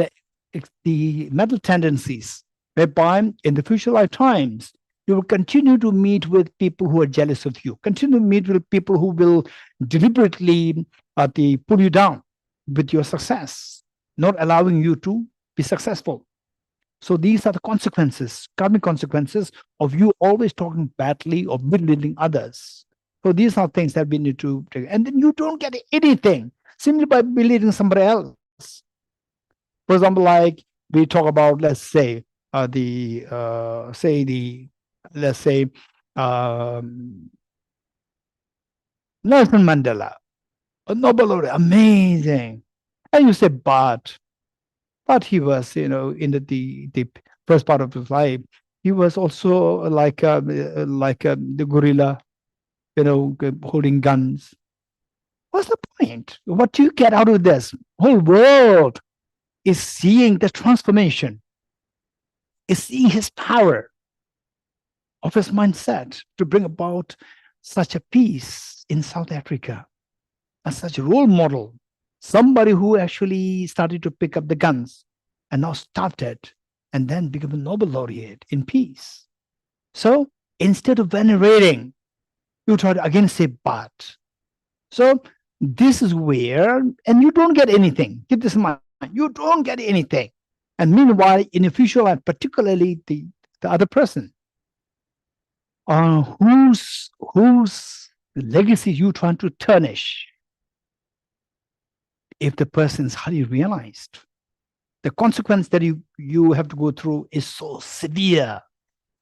the mental tendencies whereby in the future lifetimes, you will continue to meet with people who are jealous of you, continue to meet with people who will deliberately pull you down with your success, not allowing you to be successful. So these are the consequences, karmic consequences of you always talking badly or belittling others. So these are things that we need to take. And then you don't get anything simply by belittling somebody else. For example, like we talk about, let's say, Nelson Mandela, a Nobel laureate, amazing. And you say, but he was, in the first part of his life, he was also like the gorilla, holding guns. What's the point? What do you get out of this? Whole world is seeing the transformation, is seeing his power of his mindset to bring about such a peace in South Africa, and such a role model, somebody who actually started to pick up the guns and now stopped it and then become a Nobel laureate in peace. So instead of venerating, you try to again say, but. So this is where, and you don't get anything. Keep this in mind. You don't get anything. And meanwhile, in the future life, particularly the other person, whose legacy you trying to tarnish, if the person is highly realized, the consequence that you have to go through is so severe.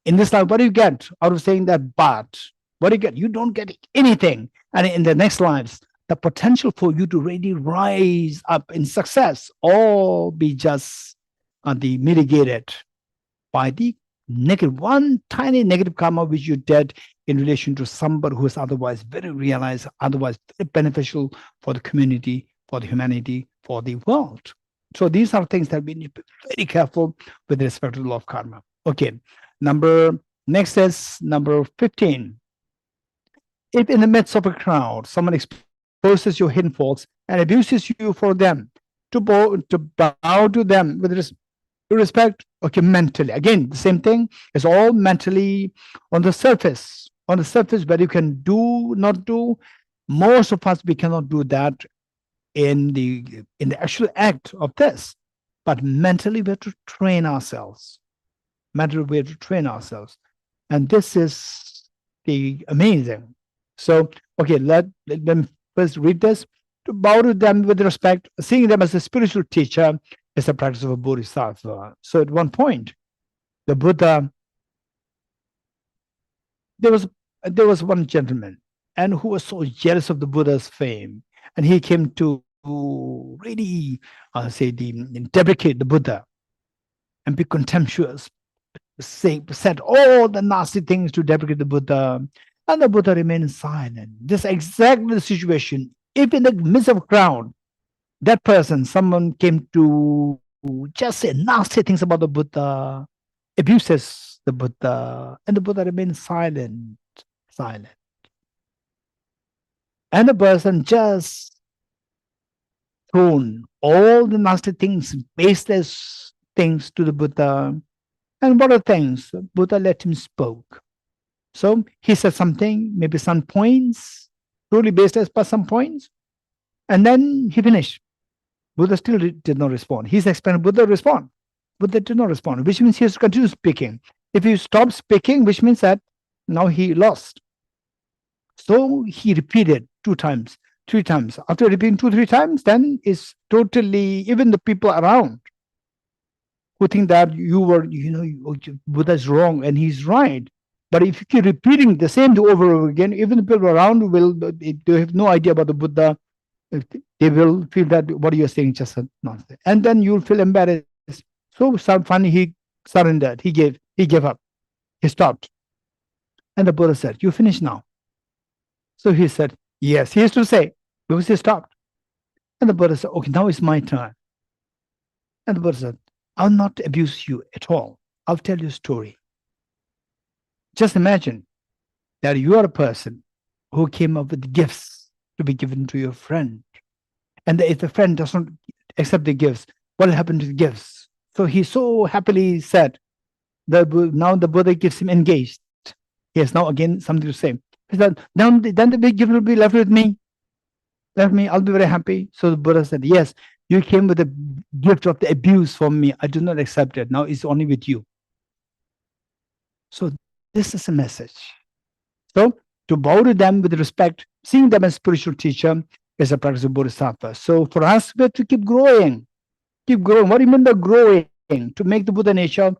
In this life, what do you get out of saying that but? What do you get? You don't get anything. And in the next lives, the potential for you to really rise up in success all be just mitigated by the one tiny negative karma which you did in relation to somebody who is otherwise very realized, otherwise very beneficial for the community, for the humanity, for the world. So these are things that we need to be very careful with respect to the law of karma. Okay, next is number 15. If in the midst of a crowd, someone exposes your hidden faults and abuses you for them, to bow to them with respect, okay, mentally. Again, the same thing is all mentally on the surface where you can do, not do. Most of us, we cannot do that in the actual act of this, but mentally we have to train ourselves. And this is the amazing. So, okay, let me first read this. To bow to them with respect, seeing them as a spiritual teacher, is the practice of a Bodhisattva. So at one point, the Buddha, there was one gentleman, and who was so jealous of the Buddha's fame, and he came to really deprecate the Buddha and be contemptuous, said all the nasty things to deprecate the Buddha, and the Buddha remained silent. This is exactly the situation. If in the midst of a crowd, that person, someone came to just say nasty things about the Buddha, abuses the Buddha, and the Buddha remains silent. And the person just thrown all the nasty things, baseless things to the Buddha. And what are things? Buddha let him spoke. So he said something, maybe some points, truly baseless, but some points. And then he finished. Buddha still did not respond. He's explaining, Buddha respond. Buddha did not respond, which means he has to continue speaking. If he stopped speaking, which means that now he lost. So he repeated 2 times, 3 times. After repeating 2, 3 times, then it's totally, even the people around who think that Buddha is wrong and he's right. But if you keep repeating the same over and over again, even the people around will, they have no idea about the Buddha. They will feel that what you're saying is just a nonsense. And then you'll feel embarrassed. So finally he surrendered. He gave up. He stopped. And the Buddha said, "You finished now?" So he said, "Yes." He used to say, because he stopped. And the Buddha said, "Okay, now it's my turn." And the Buddha said, "I'll not abuse you at all. I'll tell you a story. Just imagine that you are a person who came up with gifts to be given to your friend. And if the friend doesn't accept the gifts, what will happen to the gifts?" So he so happily said, now the Buddha gives him engaged. He has now again something to say. He said, then the big gift will be left with me. I'll be very happy. So the Buddha said, "Yes, you came with the gift of the abuse from me. I do not accept it. Now it's only with you." So this is a message. So to bow to them with respect, seeing them as spiritual teacher is a practice of Bodhisattva. So for us, we have to keep growing. Keep growing. What do you mean by growing? To make the Buddha nature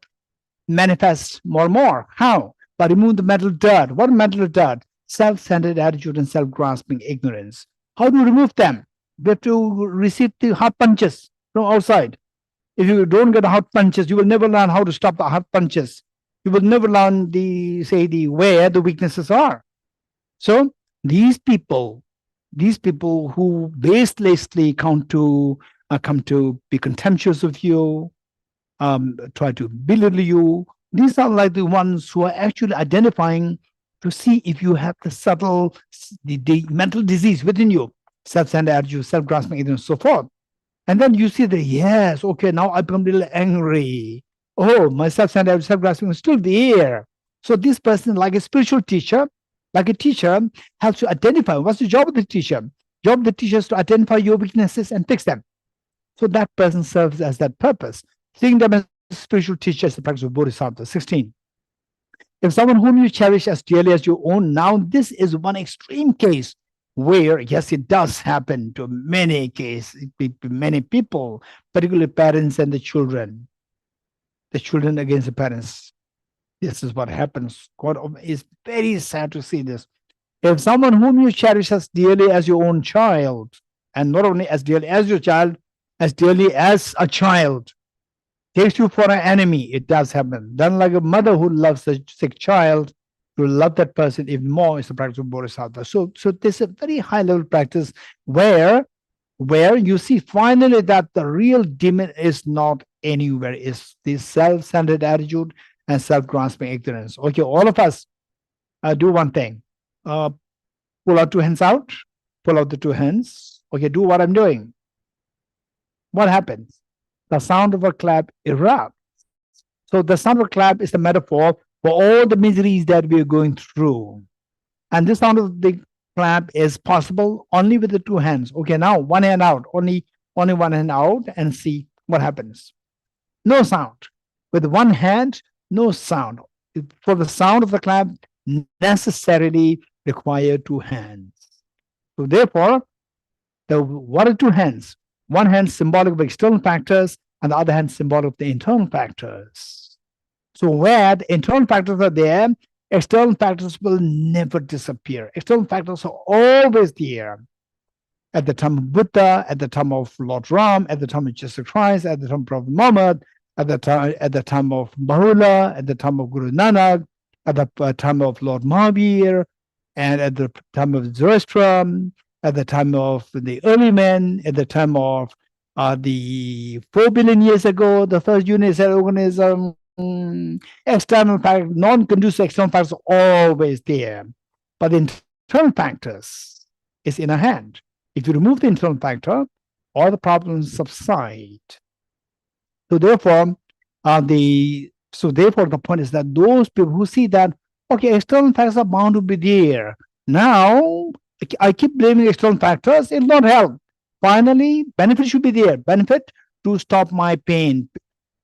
manifest more and more. How? By removing the mental dirt. What mental dirt? Self-centered attitude and self-grasping ignorance. How do you remove them? We have to receive the hard punches from outside. If you don't get hard punches, you will never learn how to stop the hard punches. You will never learn where the weaknesses are. So these people who baselessly come to be contemptuous of you, try to belittle you, these are like the ones who are actually identifying to see if you have the subtle, the mental disease within you, self-centered attitude, self-grasping, and so forth. And then you see that, yes, okay, now I become a little angry. Oh, my self-centered attitude, self-grasping is still there. So this person, like a spiritual teacher, helps to identify. What's the job of the teacher? Job of the teacher is to identify your weaknesses and fix them. So that person serves as that purpose. Seeing them as spiritual teacher is the practice of Bodhisattva. 16. If someone whom you cherish as dearly as your own, now this is one extreme case where, yes, it does happen to many people, particularly parents and the children against the parents. This is what happens. God is very sad to see this. If someone whom you cherish as dearly as your own child, and not only as dearly as your child, as dearly as a child, takes you for an enemy, it does happen. Then like a mother who loves a sick child, to love that person even more is the practice of Bodhisattva. So this is a very high level practice where you see finally that the real demon is not anywhere. It's this self-centered attitude and self-grasping ignorance. Okay, all of us do one thing. Pull out two hands out. Pull out the two hands. Okay, do what I'm doing. What happens? The sound of a clap erupts. So the sound of a clap is the metaphor for all the miseries that we are going through. And this sound of the clap is possible only with the two hands. Okay, now one hand out, only one hand out, and see what happens. No sound. With one hand, no sound. For the sound of the clap, necessarily require two hands. So therefore, what are two hands? One hand symbolic of external factors, and the other hand symbolic of the internal factors. So where the internal factors are there, external factors will never disappear. External factors are always there. At the time of Buddha, at the time of Lord Ram, at the time of Jesus Christ, at the time of Prophet Muhammad, at the time of Bahula, at the time of Guru Nanak, at the time of Lord Mahavir, and at the time of Zoroaster, at the time of the early men, at the time of the 4 billion years ago, the first unicellular organism, external factors, non-conducive external factors are always there. But the internal factors is in a hand. If you remove the internal factor, all the problems subside. So therefore, the point is that those people who see that, okay, external factors are bound to be there. Now, I keep blaming external factors, it will not help. Finally, benefit should be there. Benefit to stop my pain.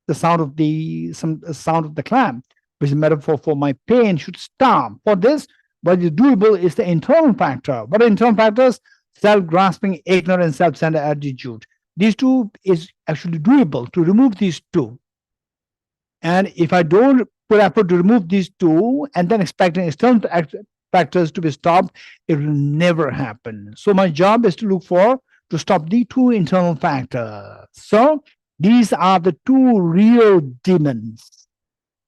The sound of the clap, which is a metaphor for my pain, should stop. For this, what is doable is the internal factor. What are internal factors? Self-grasping, ignorance, self-centered attitude. These two is actually doable. To remove these two, And if I don't put effort to remove these two and then expecting external factors to be stopped, it will never happen. So my job is to look to stop the two internal factors. So these are the two real demons: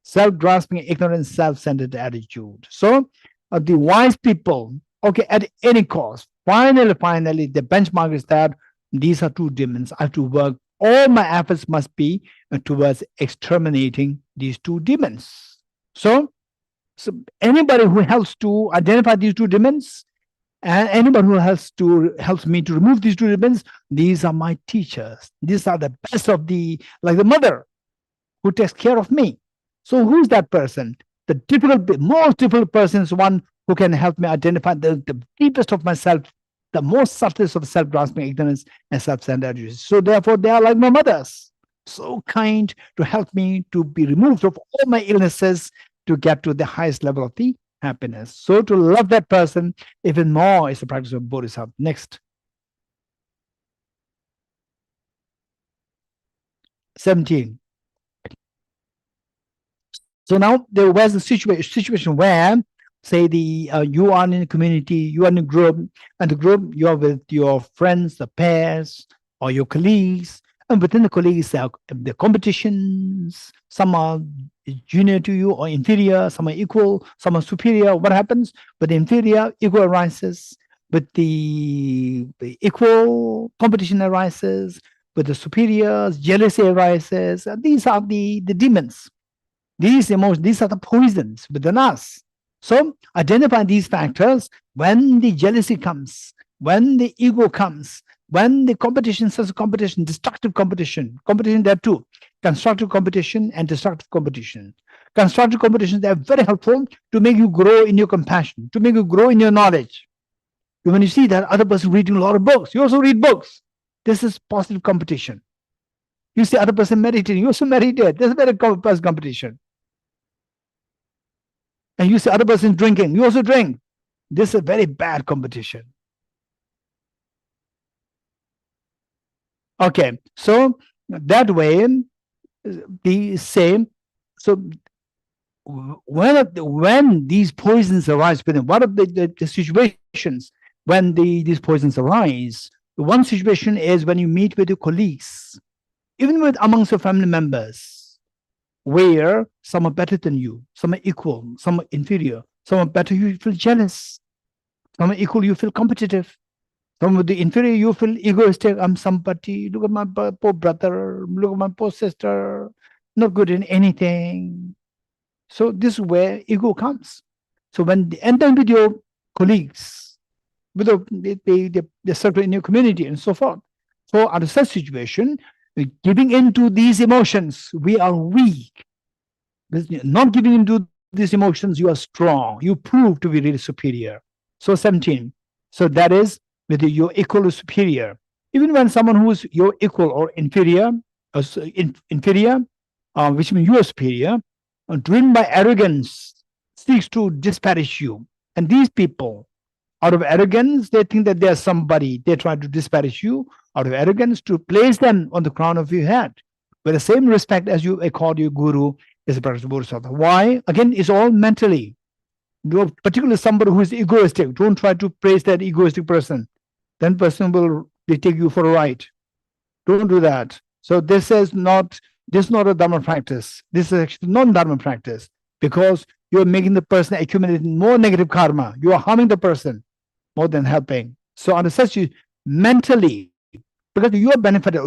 self-grasping, ignorance, self-centered attitude. So the wise people, okay, at any cost, finally, the benchmark is that these are two demons. I have to work. All my efforts must be towards exterminating these two demons. So anybody who helps to identify these two demons, and anybody who helps me to remove these two demons, these are my teachers. These are the best of like the mother who takes care of me. So who's that person? The most difficult person is one who can help me identify the deepest of myself, the most subtlest of self-grasping, ignorance, and self-centered attitudes. So therefore, they are like my mothers, so kind to help me to be removed of all my illnesses to get to the highest level of the happiness. So to love that person even more is the practice of Bodhisattva. Next. 17. So now there was a situation where, say, you are in a community, you are in a group, and the group you are with your friends, the pairs, or your colleagues, and within the colleagues there are the competitions. Some are junior to you or inferior, some are equal, some are superior. What happens? With the inferior, ego arises. With the equal, competition arises. With the superiors, jealousy arises. And these are the demons. These emotions, these are the poisons within us. So identify these factors when the jealousy comes, when the ego comes, when the competition, such a competition, destructive competition there too, constructive competition and destructive competition. Constructive competition, they are very helpful to make you grow in your compassion, to make you grow in your knowledge. When you see that other person reading a lot of books, you also read books. This is positive competition. You see other person meditating, you also meditate. This is very positive competition. And you see other person drinking, you also drink. This is a very bad competition. Okay, so that way, the same. So when these poisons arise within, what are the situations when these poisons arise? One situation is when you meet with your colleagues, even with amongst your family members, where some are better than you, some are equal, some are inferior, some are better, you feel jealous, some are equal, you feel competitive, some with the inferior, you feel egoistic. I'm somebody, look at my poor brother, look at my poor sister, not good in anything. So this is where ego comes. So when they enter with your colleagues, with the circle in your community and so forth. So under such situation, giving into these emotions, we are weak. Not giving into these emotions, you are strong. You prove to be really superior. So 17. So that is whether you're equal or superior. Even when someone who is your equal or inferior, which means you are superior, driven by arrogance, seeks to disparage you. And these people, out of arrogance, they think that they are somebody. They try to disparage you out of arrogance to place them on the crown of your head. With the same respect as you accord your guru is a practice of Bodhisattva. Why? Again, it's all mentally. Particularly somebody who is egoistic. Don't try to praise that egoistic person. Then person will take you for a ride. Don't do that. So this is not a Dharma practice. This is actually non-Dharma practice, because you're making the person accumulate more negative karma. You are harming the person more than helping. So under such, you mentally, because you are benefited,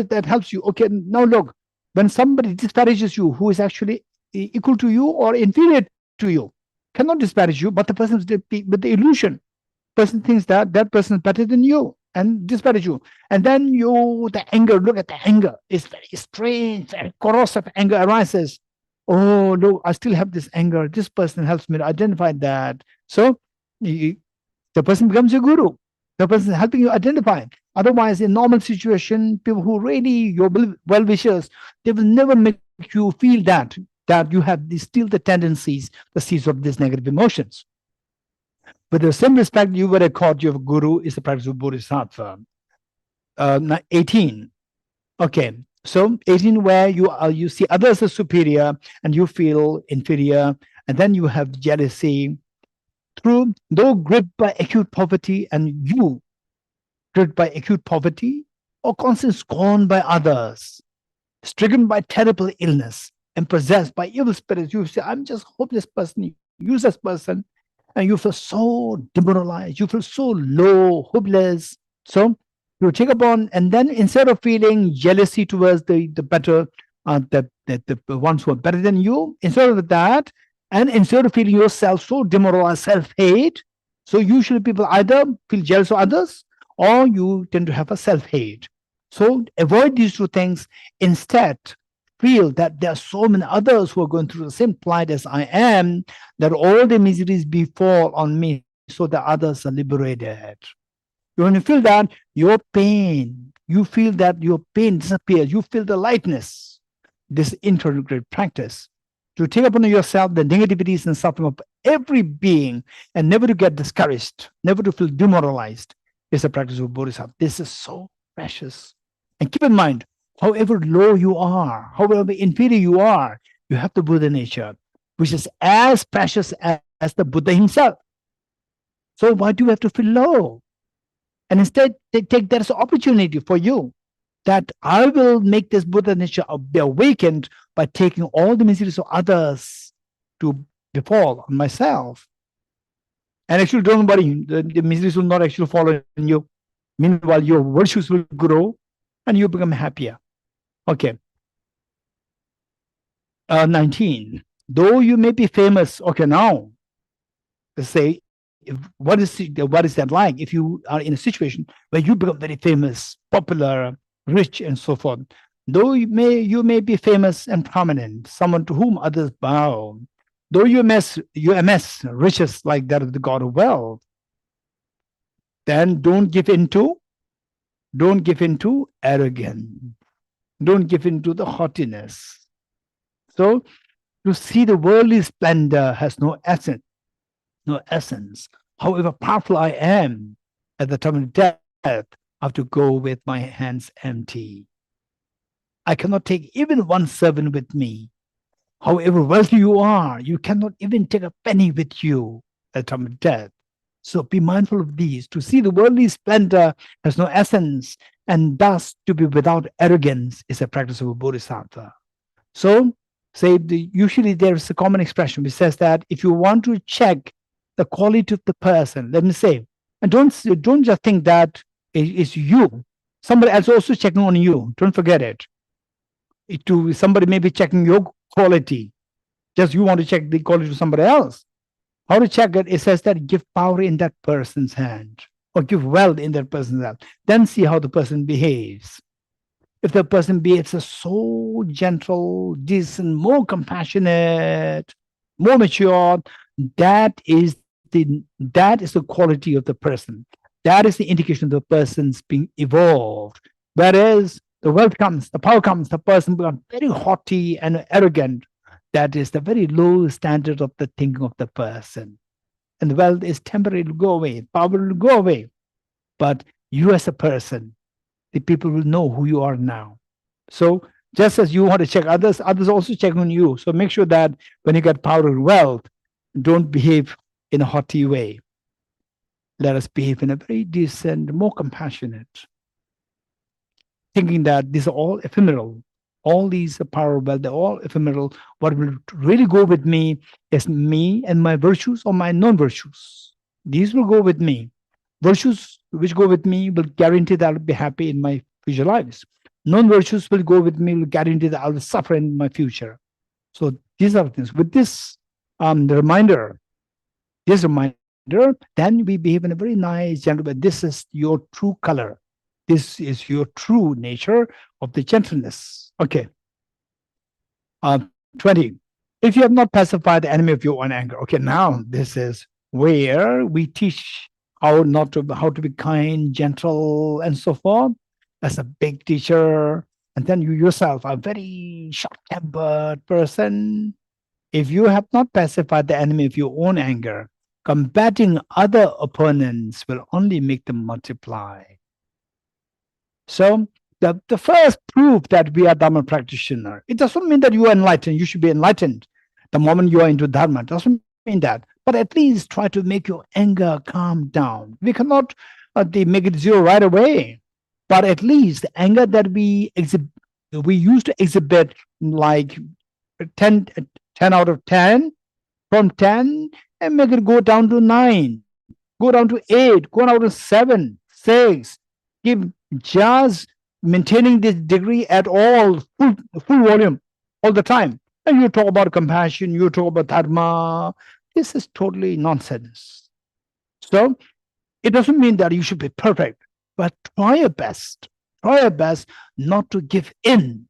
that helps you. Okay, now look, when somebody disparages you who is actually equal to you or inferior to you, cannot disparage you, but the person is with the illusion. Person thinks that person is better than you and disparage you. And then the anger, look at the anger. It's very strange, very corrosive anger arises. Oh, look, I still have this anger. This person helps me to identify that. So the person becomes your guru. The person is helping you identify. Otherwise, in normal situation, people who really your well-wishers, they will never make you feel that you have still the tendencies, the seeds of these negative emotions. With the same respect, you would have called your guru is the practice of Bodhisattva. 18. Okay, So 18, where you see others as superior and you feel inferior, and then you have jealousy. Though gripped by acute poverty, and you gripped by acute poverty, or constant scorn by others, stricken by terrible illness, and possessed by evil spirits, you say, I'm just a hopeless person, useless person, and you feel so demoralized, you feel so low, hopeless. So you take upon, and then instead of feeling jealousy towards the better, the ones who are better than you, instead of that, and instead of feeling yourself so demoralized, self-hate, so usually people either feel jealous of others, or you tend to have a self-hate. So avoid these two things. Instead, feel that there are so many others who are going through the same plight as I am, that all the miseries befall on me, so that others are liberated. When you feel that, your pain, you feel that your pain disappears, you feel the lightness. This introductory practice, to take upon yourself the negativities and suffering of every being, and never to get discouraged, never to feel demoralized, is a practice of Bodhisattva. This is so precious. And keep in mind, however low you are, however inferior you are, you have the Buddha nature, which is as precious as the Buddha himself. So why do you have to feel low? And instead, they take that as an opportunity for you, that I will make this Buddha nature be awakened by taking all the miseries of others to befall on myself. And actually, don't worry, the miseries will not actually fall on you. Meanwhile, your virtues will grow and you become happier. Okay. 19. Though you may be famous, okay, now, let's say, what is that like if you are in a situation where you become very famous, popular, rich, and so forth? Though you may be famous and prominent, someone to whom others bow, though you amass riches like that of the god of wealth, then don't give into arrogance, don't give into the haughtiness. So to see the worldly splendor has no essence. However powerful I am, at the time of death, I have to go with my hands empty. I cannot take even one servant with me. However wealthy you are, you cannot even take a penny with you at the time of death. So be mindful of these. To see the worldly splendor has no essence, and thus to be without arrogance is a practice of a bodhisattva. So, usually there is a common expression which says that if you want to check the quality of the person, let me say, and don't just think that it's you. Somebody else also checking on you. Don't forget it. Somebody may be checking your quality. Just you want to check the quality of somebody else. How to check it? It says that give power in that person's hand, or give wealth in that person's hand. Then see how the person behaves. If the person behaves as so gentle, decent, more compassionate, more mature, that is the quality of the person. That is the indication of the person's being evolved. Whereas the wealth comes, the power comes, the person becomes very haughty and arrogant. That is the very low standard of the thinking of the person. And the wealth is temporary, it will go away, power will go away. But you as a person, the people will know who you are now. So just as you want to check others, others also check on you. So make sure that when you get power or wealth, don't behave in a haughty way. Let us behave in a very decent, more compassionate, thinking that these are all ephemeral. All these power, wealth, they're all ephemeral. What will really go with me is me and my virtues or my non-virtues. These will go with me. Virtues which go with me will guarantee that I'll be happy in my future lives. Non-virtues will go with me, will guarantee that I'll suffer in my future. So these are things. With this reminder, then we behave in a very nice, gentle way. This is your true color. This is your true nature of the gentleness. Okay. 20. If you have not pacified the enemy of your own anger. Okay, now this is where we teach how to be kind, gentle, and so forth. As a big teacher, and then you yourself are a very short-tempered person. If you have not pacified the enemy of your own anger, combating other opponents will only make them multiply. So the first proof that we are Dharma practitioner. It doesn't mean that you are enlightened. You should be enlightened the moment you are into Dharma. It doesn't mean that. But at least try to make your anger calm down. We cannot make it zero right away. But at least the anger that we used to exhibit like 10 out of 10, from 10, and make it go down to 9, go down to 8, go down to 7, 6. Keep just maintaining this degree at all, full volume, all the time. And you talk about compassion, you talk about dharma. This is totally nonsense. So it doesn't mean that you should be perfect, but try your best. Try your best not to give in.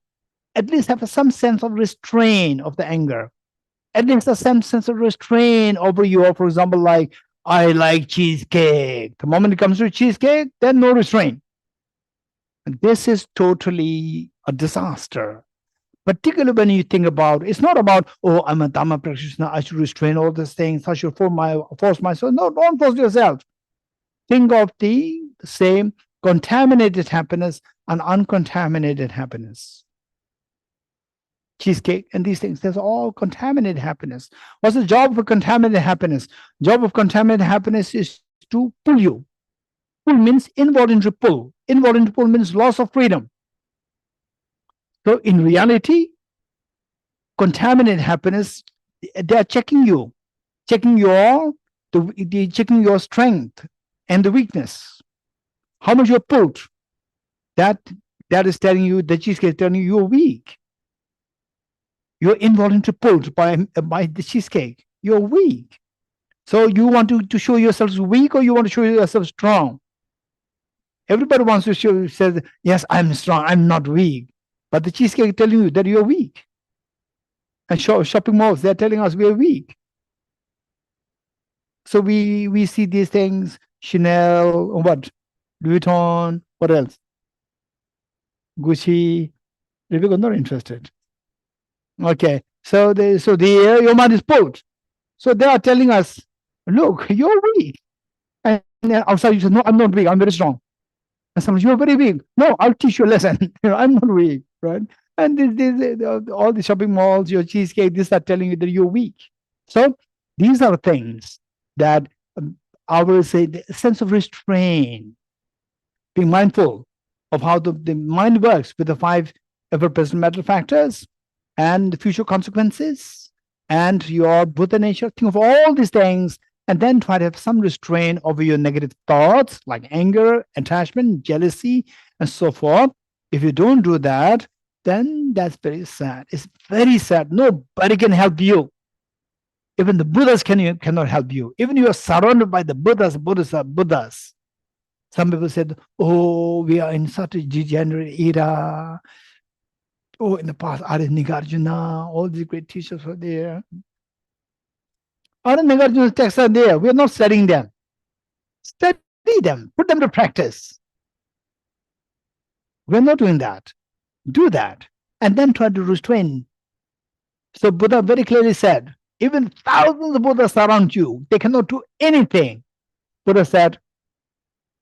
At least have some sense of restraint of the anger. At least some sense of restraint over your, for example, like, I like cheesecake. The moment it comes to cheesecake, then no restraint. And this is totally a disaster. Particularly when you think about, it's not about, oh, I'm a Dharma practitioner, I should restrain all these things, I should force myself. No, don't force yourself. Think of the same contaminated happiness and uncontaminated happiness. Cheesecake and these things, there's all contaminated happiness. What's the job of contaminated happiness? Job of contaminated happiness is to pull you. Pull means involuntary pull. Involuntary pull means loss of freedom. So in reality, contaminated happiness, they are checking you, checking your strength and the weakness. How much you're pulled. That is telling you, the cheesecake is telling you you're weak. You're involuntarily pulled by the cheesecake. You're weak. So you want to show yourself weak, or you want to show yourself strong? Everybody wants to show, says, yes, I'm strong, I'm not weak. But the cheesecake is telling you that you're weak. And shopping malls, they're telling us we're weak. So we see these things, Chanel, what? Louis Vuitton, what else? Gucci. People are not interested. Okay, so your mind is pulled. So they are telling us, look, you're weak. And then outside you say, no, I'm not weak, I'm very strong. And sometimes you're very weak. No, I'll teach you a lesson. I'm not weak, right? And all the shopping malls, your cheesecake, these are telling you that you're weak. So these are things that I will say the sense of restraint, being mindful of how the mind works with the 5 ever-present mental factors and the future consequences and your Buddha nature. Think of all these things and then try to have some restraint over your negative thoughts like anger, attachment, jealousy, and so forth. If you don't do that, then that's very sad. It's very sad. Nobody can help you. Even the Buddhas cannot help you. Even you are surrounded by the Buddhas. Some people said, oh, we are in such a degenerate era. Oh, in the past, Arya Nagarjuna, all these great teachers were there. Arya Nagarjuna's texts are there. We are not studying them. Study them. Put them to practice. We're not doing that. Do that. And then try to restrain. So Buddha very clearly said, even thousands of Buddhas surround you. They cannot do anything. Buddha said,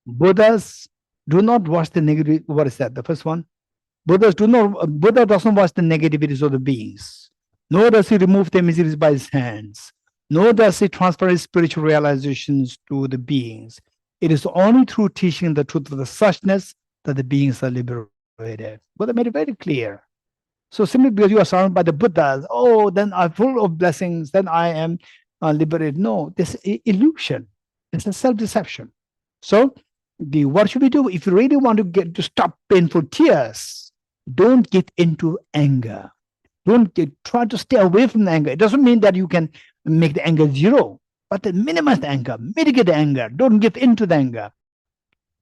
Buddhas do not watch the negative. What is that? The first one? Buddha doesn't watch the negativities of the beings. Nor does he remove their miseries by his hands. Nor does he transfer his spiritual realizations to the beings. It is only through teaching the truth of the suchness that the beings are liberated. Buddha made it very clear. So simply because you are surrounded by the Buddhas, oh, then I'm full of blessings, then I am liberated. No, this is illusion. It's a self-deception. So what should we do? If you really want to stop painful tears, don't get into anger. Try to stay away from the anger. It doesn't mean that you can make the anger zero, but minimize the anger, mitigate the anger. Don't give into the anger.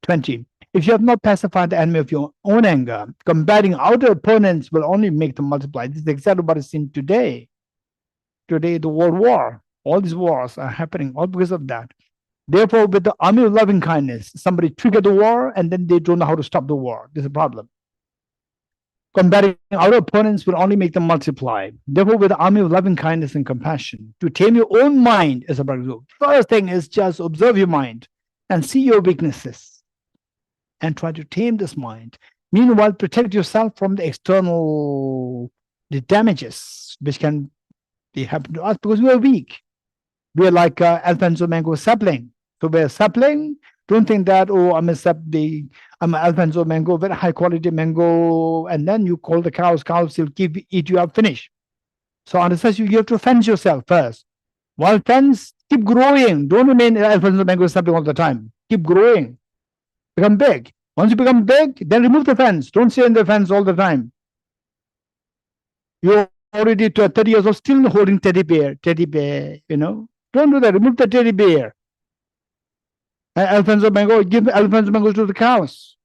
20. If you have not pacified the enemy of your own anger, combating outer opponents will only make them multiply. This is exactly what is seen today. Today, the world war, all these wars are happening all because of that. Therefore, with the army of loving kindness, somebody triggered the war and then they don't know how to stop the war. This is a problem. Combating our opponents will only make them multiply. Therefore, with the army of loving kindness and compassion, to tame your own mind is a practice. First thing is just observe your mind and see your weaknesses and try to tame this mind Meanwhile, protect yourself from the external damages which can happen to us because we are weak. We are like Alfonso Mango sapling. So we're sapling. Don't think that, oh, I'm an Alfonso mango, very high quality mango, and then you call the cows will eat you up, finish. So on the first, you have to fence yourself first. While fence, keep growing. Don't remain Alfonso mango sapling all the time. Keep growing. Become big. Once you become big, then remove the fence. Don't stay in the fence all the time. You're already 30 years old, still holding teddy bear, you know. Don't do that. Remove the teddy bear. Alfonso mango, give Alfonso mangoes to the cows.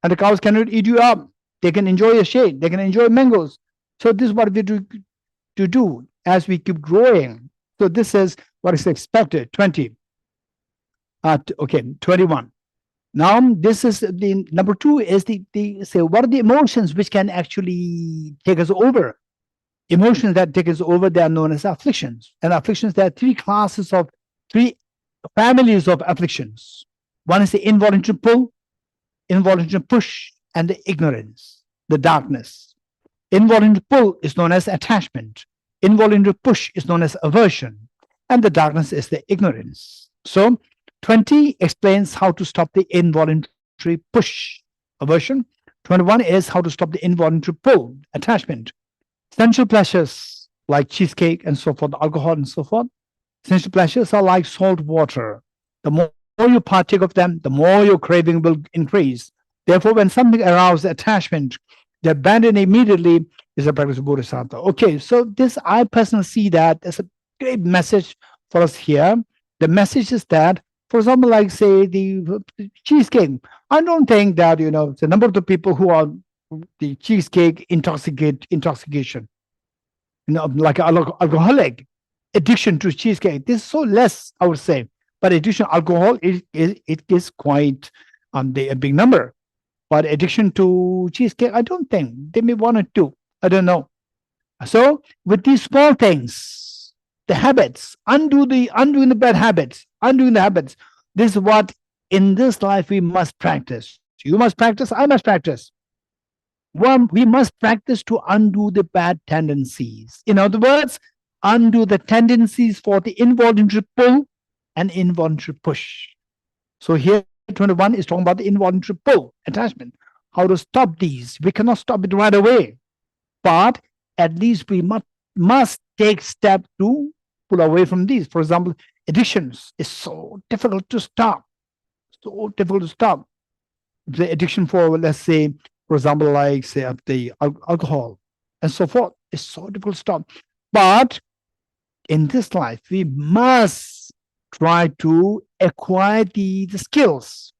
And the cows cannot eat you up. They can enjoy a shade. They can enjoy mangoes. So this is what we do as we keep growing. So this is what is expected. 20. 21. Now this is the number 2 is say what are the emotions which can actually take us over? Emotions that take us over, they are known as afflictions. And afflictions, there are 3 families of afflictions. One is the involuntary pull, involuntary push, and the ignorance, the darkness. Involuntary pull is known as attachment. Involuntary push is known as aversion. And the darkness is the ignorance. So 20 explains how to stop the involuntary push, aversion. 21 is how to stop the involuntary pull, attachment. Sensual pleasures like cheesecake and so forth, alcohol and so forth. Sensual pleasures are like salt water. The more you partake of them, the more your craving will increase. Therefore, when something arouses attachment, the abandon immediately is a practice of Bodhisattva. Okay, so this, I personally see that as a great message for us here. The message is that, for example, like say the cheesecake, I don't think that, the number of the people who are the cheesecake intoxication, like an alcoholic addiction to cheesecake, this is so less, I would say. But addiction to alcohol, it is quite a big number. But addiction to cheesecake, I don't think. They may 1 or 2. I don't know. So with these small things, the habits, undoing the bad habits, undoing the habits. This is what in this life we must practice. You must practice, I must practice. We must practice to undo the bad tendencies. In other words, undo the tendencies for the involuntary pull and involuntary push. So here 21 is talking about the involuntary pull, attachment. How to stop these. We cannot stop it right away. But at least we must take steps to pull away from these. For example, addictions is so difficult to stop. So difficult to stop. The addiction for, let's say, for example, like say the alcohol and so forth, is so difficult to stop. But in this life, we must try to acquire the skills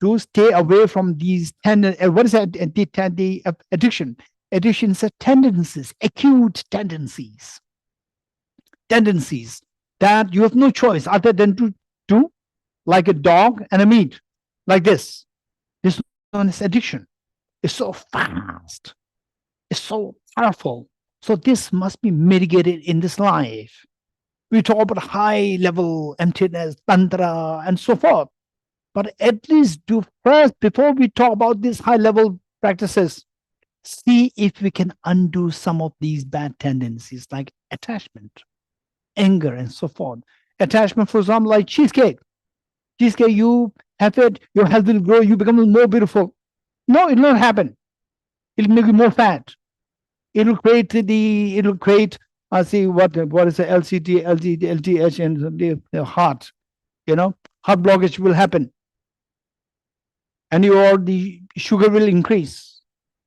to stay away from these what is that? The addiction. Addictions are tendencies, acute tendencies that you have no choice other than to do, like a dog and a meat, like this. This is known as addiction. It's so fast. It's so powerful. So this must be mitigated in this life. We talk about high-level emptiness, tantra, and so forth. But at least do first, before we talk about these high-level practices, see if we can undo some of these bad tendencies like attachment, anger, and so forth. Attachment, for example, like cheesecake. Cheesecake, you have it, your health will grow, you become more beautiful. No, it will not happen. It will make you more fat. It will create see what is the LCT, LTH, and the heart. Heart blockage will happen. And the sugar will increase,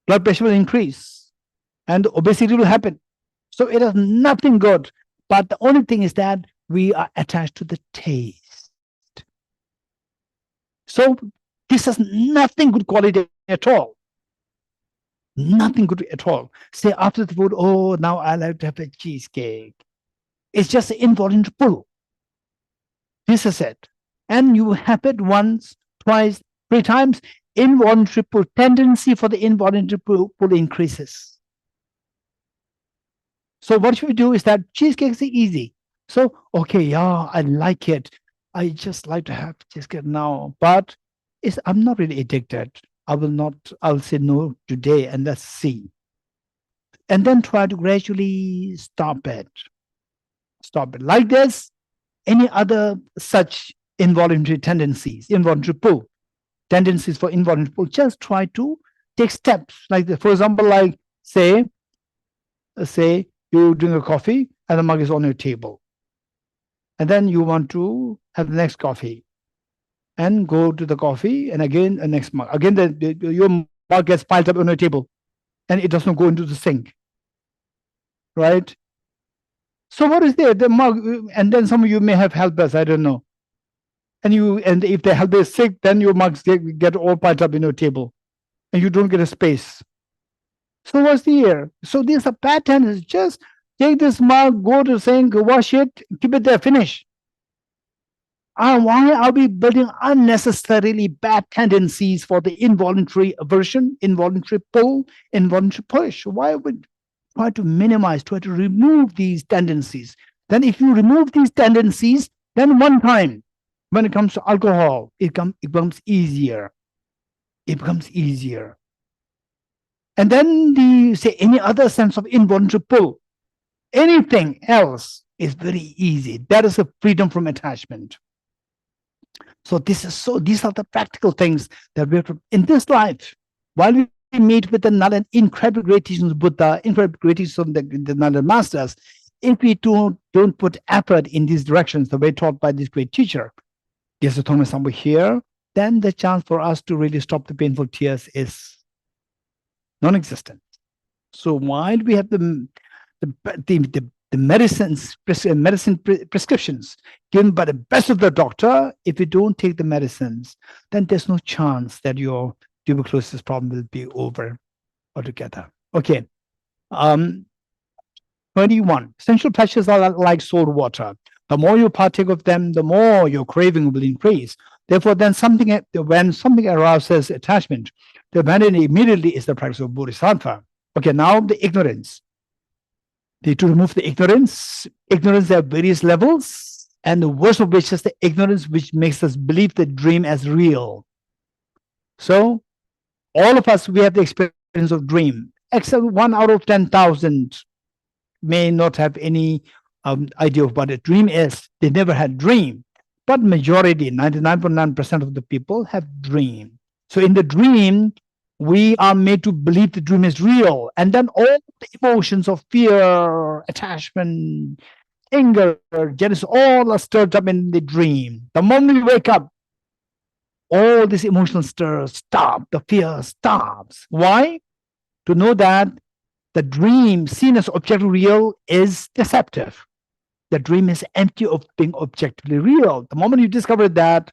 blood pressure will increase, and obesity will happen. So it is nothing good. But the only thing is that we are attached to the taste. So this has nothing good quality at all. Nothing good at all. Say after the food, oh, now I like to have a cheesecake. It's just an involuntary pull. This is it. And you have it once, twice, 3 times. Involuntary pull, tendency for the involuntary pull increases. So what should we do is that cheesecake is easy. So, okay, yeah, I like it. I just like to have cheesecake now. But I'm not really addicted. I'll say no today, and let's see. And then try to gradually stop it. Stop it. Like this, any other such involuntary tendencies, involuntary pull, tendencies for involuntary pull, just try to take steps like this. For example, like say you drink a coffee and the mug is on your table. And then you want to have the next coffee and go to the coffee and again the next mug. Again, your mug gets piled up on your table and it does not go into the sink. Right? So what is there? The mug, and then some of you may have helpers, I don't know. And if the helper is sick, then your mugs get all piled up in your table and you don't get a space. So what's the here? So these are patterns. Just take this mug, go to the sink, wash it, keep it there, finish. Why are we building unnecessarily bad tendencies for the involuntary aversion, involuntary pull, involuntary push? Why would try to minimize, try to remove these tendencies? Then if you remove these tendencies, then one time, when it comes to alcohol, it becomes easier. It becomes easier. And then say any other sense of involuntary pull, anything else is very easy. That is a freedom from attachment. So these are the practical things that we have to, in this life, while we meet with the Nalanda, incredible great teachings of Buddha, incredible great teachings of the Nalanda masters, if we don't put effort in these directions, the way taught by this great teacher, Geshe Thongme Sampo here, then the chance for us to really stop the painful tears is non-existent. So while we have the medicine prescriptions given by the best of the doctor, if you don't take the medicines, then there's no chance that your tuberculosis problem will be over altogether. Okay. 21. Sensual pleasures are like salt water. The more you partake of them, the more your craving will increase. Therefore, then when something arouses attachment, the abandonment immediately is the practice of Bodhisattva. Okay, now the ignorance. To remove the ignorance, there are various levels, and the worst of which is the ignorance which makes us believe the dream as real. So, all of us, we have the experience of dream, except 1 out of 10,000 may not have any idea of what a dream is. They never had dream, but majority, 99.9% of the people have dream. So in the dream, we are made to believe the dream is real, and then all the emotions of fear, attachment, anger, jealousy, all are stirred up in the dream. The moment we wake up, all this emotional stir stop, the fear stops. Why? To know that the dream seen as objectively real is deceptive. The dream is empty of being objectively real. The moment you discover that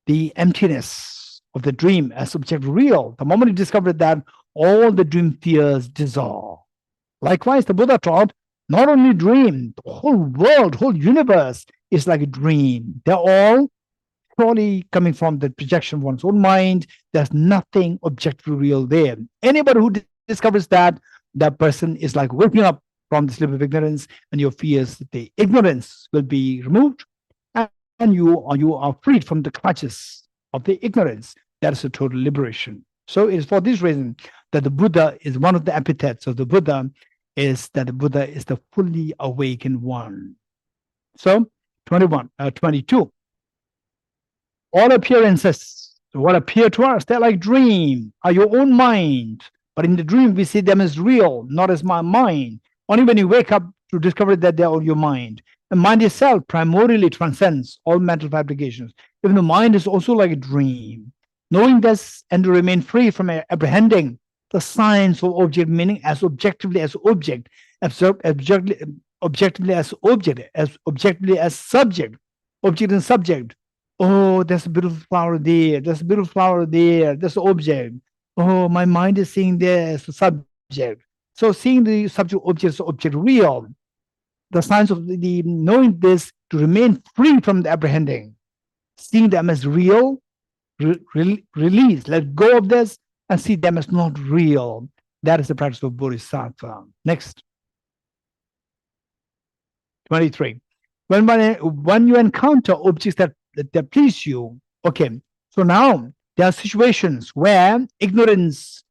the emptiness of the dream as objectively real, the moment you discover that, all the dream fears dissolve. Likewise, the Buddha taught not only dream, the whole world, whole universe is like a dream. They're all purely coming from the projection of one's own mind. There's nothing objectively real there. Anybody who discovers that, that person is like waking up from the sleep of ignorance, and your fears, the ignorance will be removed, and you are freed from the clutches of the ignorance. That is a total liberation. So it is for this reason that the Buddha is one of the epithets of the Buddha is that the Buddha is the fully awakened one. So 22. All appearances, what appear to us, they're like dream, are your own mind. But in the dream, we see them as real, not as my mind. Only when you wake up to discover that they are your mind. The mind itself primarily transcends all mental fabrications. Even the mind is also like a dream. Knowing this and to remain free from apprehending the science of object, meaning as objectively as object, objectively as object, as objectively as subject, object and subject. Oh, there's a beautiful flower there. There's a beautiful flower there. There's an object. Oh, my mind is seeing this subject. So seeing the subject object is object real. The science of the knowing this to remain free from the apprehending, seeing them as real, release, let go of this, and see them as not real. That is the practice of Bodhisattva. Next. 23. When you encounter objects that please you, okay, so now There are situations where ignorance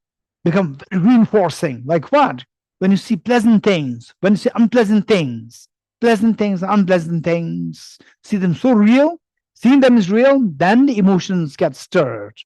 becomes reinforcing. Like what? When you see pleasant things, when you see unpleasant things, pleasant things, unpleasant things, see them so real, seeing them is real, then the emotions get stirred.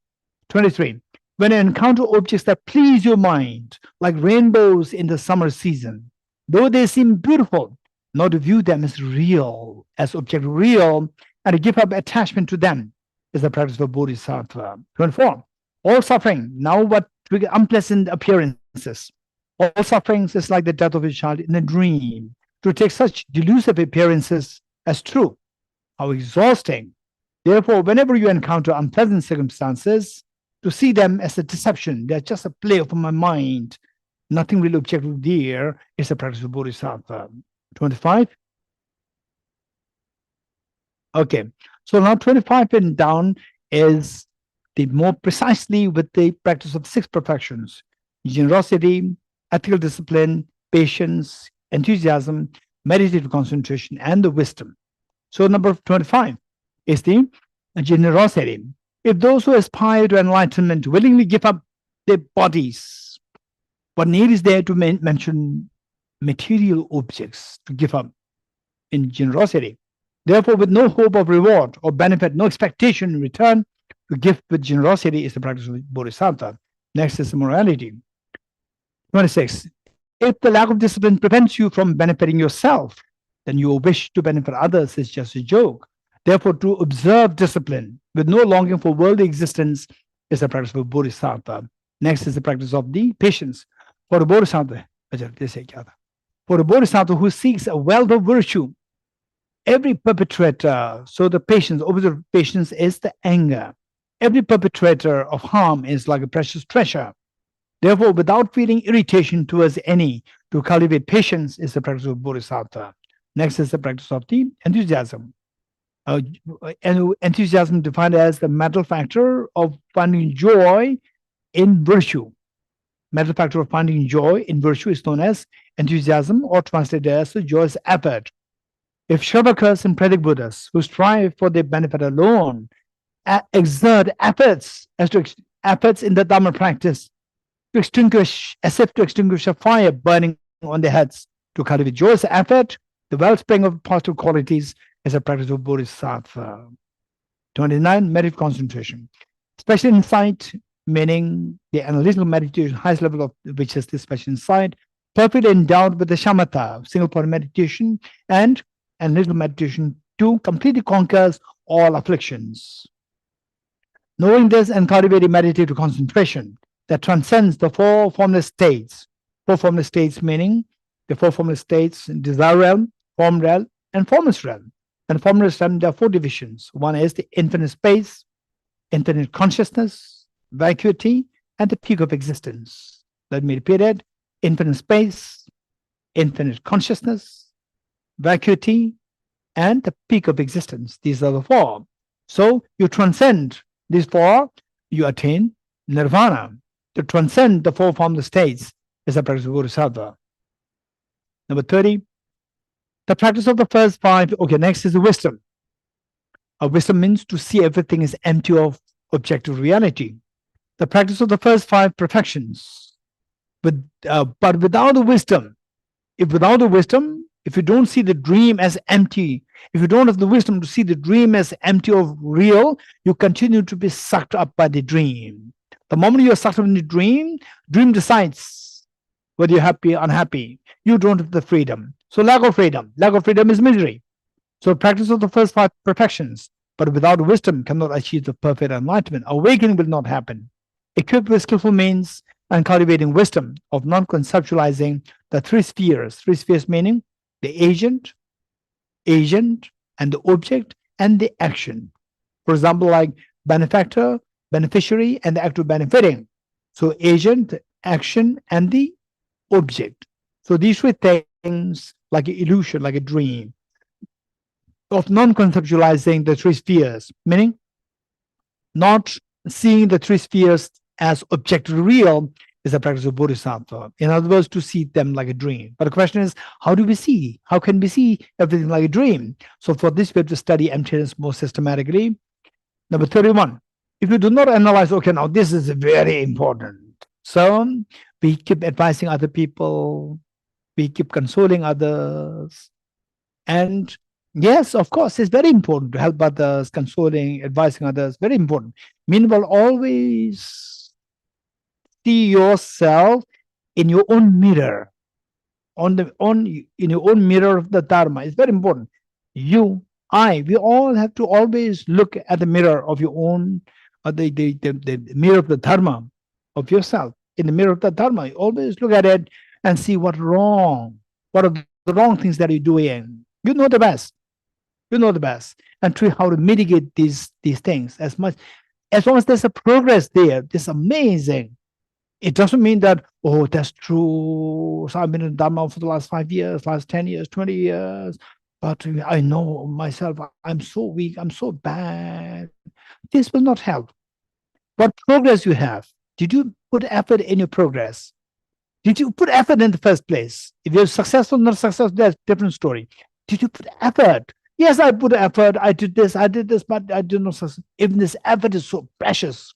23. When you encounter objects that please your mind, like rainbows in the summer season, though they seem beautiful, not to view them as real, as object real, and to give up attachment to them is the practice of Bodhisattva. 24. All suffering, now what unpleasant appearances. All sufferings is like the death of a child in a dream. To take such delusive appearances as true, how exhausting. Therefore, whenever you encounter unpleasant circumstances, to see them as a deception, they're just a play of my mind, nothing really objective there, is the practice of Bodhisattva. 25. Okay, so now 25 and down is the more precisely with the practice of 6 perfections: generosity, ethical discipline, patience, enthusiasm, meditative concentration, and the wisdom. So number 25 is the generosity. If those who aspire to enlightenment willingly give up their bodies, what need is there to mention material objects to give up in generosity? Therefore, with no hope of reward or benefit, no expectation in return, to give with generosity is the practice of Bodhisattva. Next is morality. 26. If the lack of discipline prevents you from benefiting yourself, then your wish to benefit others is just a joke. Therefore, to observe discipline with no longing for worldly existence is the practice of Bodhisattva. Next is the practice of the patience. For the Bodhisattva, who seeks a wealth of virtue, every perpetrator, so the patience, opposite of patience is the anger. Every perpetrator of harm is like a precious treasure. Therefore, without feeling irritation towards any, to cultivate patience is the practice of Bodhisattva. Next is the practice of the enthusiasm. Enthusiasm defined as the mental factor of finding joy in virtue. Mental factor of finding joy in virtue is known as enthusiasm, or translated as the joyous effort. If Shravakas and Predic Buddhas who strive for their benefit alone exert efforts in the Dharma practice to extinguish, as if to extinguish a fire burning on their heads, to cultivate joyous effort, the wellspring of positive qualities, is a practice of Bodhisattva. 29. Meditative concentration. Special insight, meaning the analytical meditation, highest level of which is the special insight, perfectly endowed with the Shamatha, single point meditation, and analytical meditation to completely conquers all afflictions. Knowing this and cultivating meditative concentration that transcends the 4 formless states. 4 formless states meaning the 4 formless states in desire realm, form realm, and formless realm. And formless realm, there are 4 divisions. One is the infinite space, infinite consciousness, vacuity, and the peak of existence. Let me repeat it: infinite space, infinite consciousness, vacuity, and the peak of existence. These are the 4. So you transcend these 4, you attain nirvana. To transcend the 4 formless states is the practice of Bodhisattva. Number 30, the practice of the first 5. Okay, next is the wisdom. Wisdom means to see everything is empty of objective reality. The practice of the first 5 perfections. But without the wisdom, if you don't see the dream as empty, if you don't have the wisdom to see the dream as empty of real, you continue to be sucked up by the dream. The moment you are sucked up in the dream decides whether you're happy or unhappy. You don't have the freedom. So lack of freedom is misery. So practice of the first 5 perfections, but without wisdom cannot achieve the perfect enlightenment. Awakening will not happen. Equipped with skillful means and cultivating wisdom of non-conceptualizing the 3 spheres. 3 spheres meaning the agent, and the object, and the action. For example, like benefactor, beneficiary, and the act of benefiting. So agent, action, and the object. So these 3 things, like an illusion, like a dream, of non-conceptualizing the 3 spheres, meaning not seeing the 3 spheres as objective real, is a practice of Bodhisattva. In other words, to see them like a dream. But the question is, how do we see? How can we see everything like a dream? So for this, we have to study emptiness more systematically. Number 31, If you do not analyze, okay, now this is very important. So we keep advising other people, we keep consoling others. And yes, of course, it's very important to help others, consoling, advising others, very important. Meanwhile, always see yourself in your own mirror, in your own mirror of the Dharma. It's very important. You, we all have to always look at the mirror of your own, the mirror of the Dharma of yourself. In the mirror of the Dharma, you always look at it and see what's wrong. What are the wrong things that you're doing? You know the best. You know the best. And try how to mitigate these things as much. As long as there's a progress there, it's amazing. It doesn't mean that, oh, that's true. So I've been in Dharma for the last 5 years, last 10 years, 20 years. But I know myself, I'm so weak, I'm so bad. This will not help. What progress you have? Did you put effort in your progress? Did you put effort in the first place? If you're successful, not successful, that's a different story. Did you put effort? Yes, I put effort. I did this, but I did not succeed. Even this effort is so precious.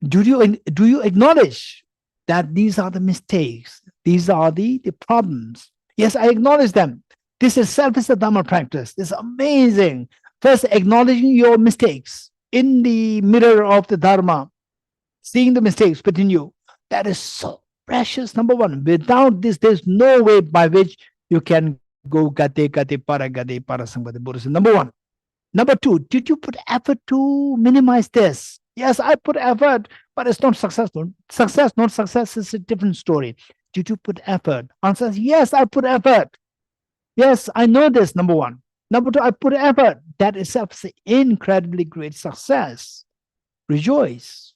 Do you acknowledge that these are the mistakes? These are the problems. Yes, I acknowledge them. This itself is a Dharma practice. It's amazing. First, acknowledging your mistakes in the mirror of the Dharma, seeing the mistakes within you. That is so precious. Number one, without this, there's no way by which you can go gate para sambhati Buddhism. Number one. Number two, did you put effort to minimize this? Yes, I put effort, but it's not successful. Success, not success is a different story. Did you put effort? Answer is yes, I put effort. Yes, I know this, number one. Number two, I put effort. That itself is an incredibly great success. Rejoice.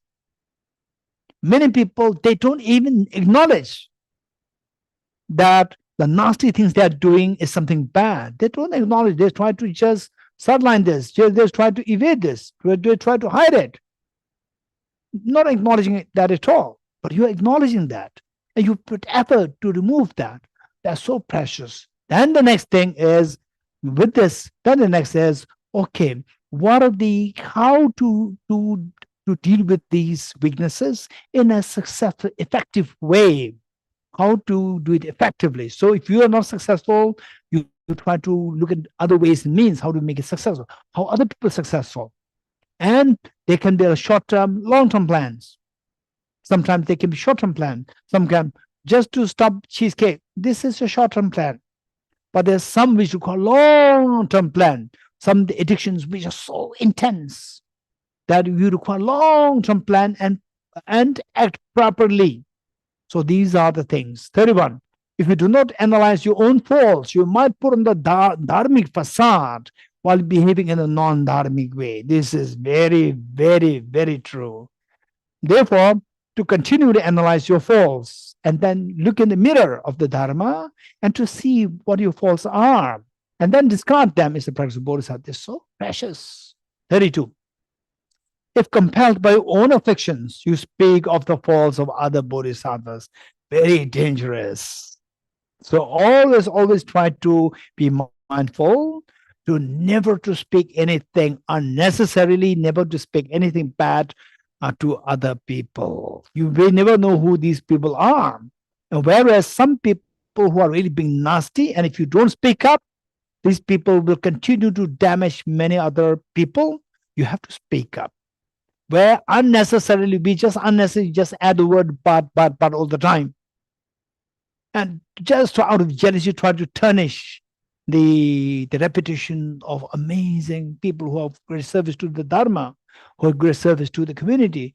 Many people, they don't even acknowledge that the nasty things they're doing is something bad. They don't acknowledge. They try to just sideline this. They try to evade this. They try to hide it. Not acknowledging that at all. But you're acknowledging that. And you put effort to remove that. That's so precious. Then the next thing is, with this, then the next is, okay, what are how to deal with these weaknesses in a successful, effective way? How to do it effectively. So if you are not successful, you try to look at other ways and means how to make it successful, how other people are successful. And they can be short-term, long-term plans. Sometimes they can be short-term plan. Some can just to stop cheesecake. This is a short-term plan. But there's some which you call long-term plan. Some addictions which are so intense that you require long-term plan and act properly. So these are the things. 31. If you do not analyze your own faults, you might put on the dharmic facade while behaving in a non-dharmic way. This is very, very, very true. Therefore, to continue to analyze your faults and then look in the mirror of the Dharma and to see what your faults are and then discard them is the practice of Bodhisattva. It's so precious. 32. If compelled by your own afflictions, you speak of the faults of other bodhisattvas. Very dangerous. So always try to be mindful, to never to speak anything unnecessarily, never to speak anything bad to other people. You may never know who these people are. And whereas some people who are really being nasty, and if you don't speak up, these people will continue to damage many other people. You have to speak up. Where unnecessarily, we just unnecessarily just add the word but all the time. And just out of jealousy, try to tarnish the reputation of amazing people who have great service to the Dharma, who have great service to the community.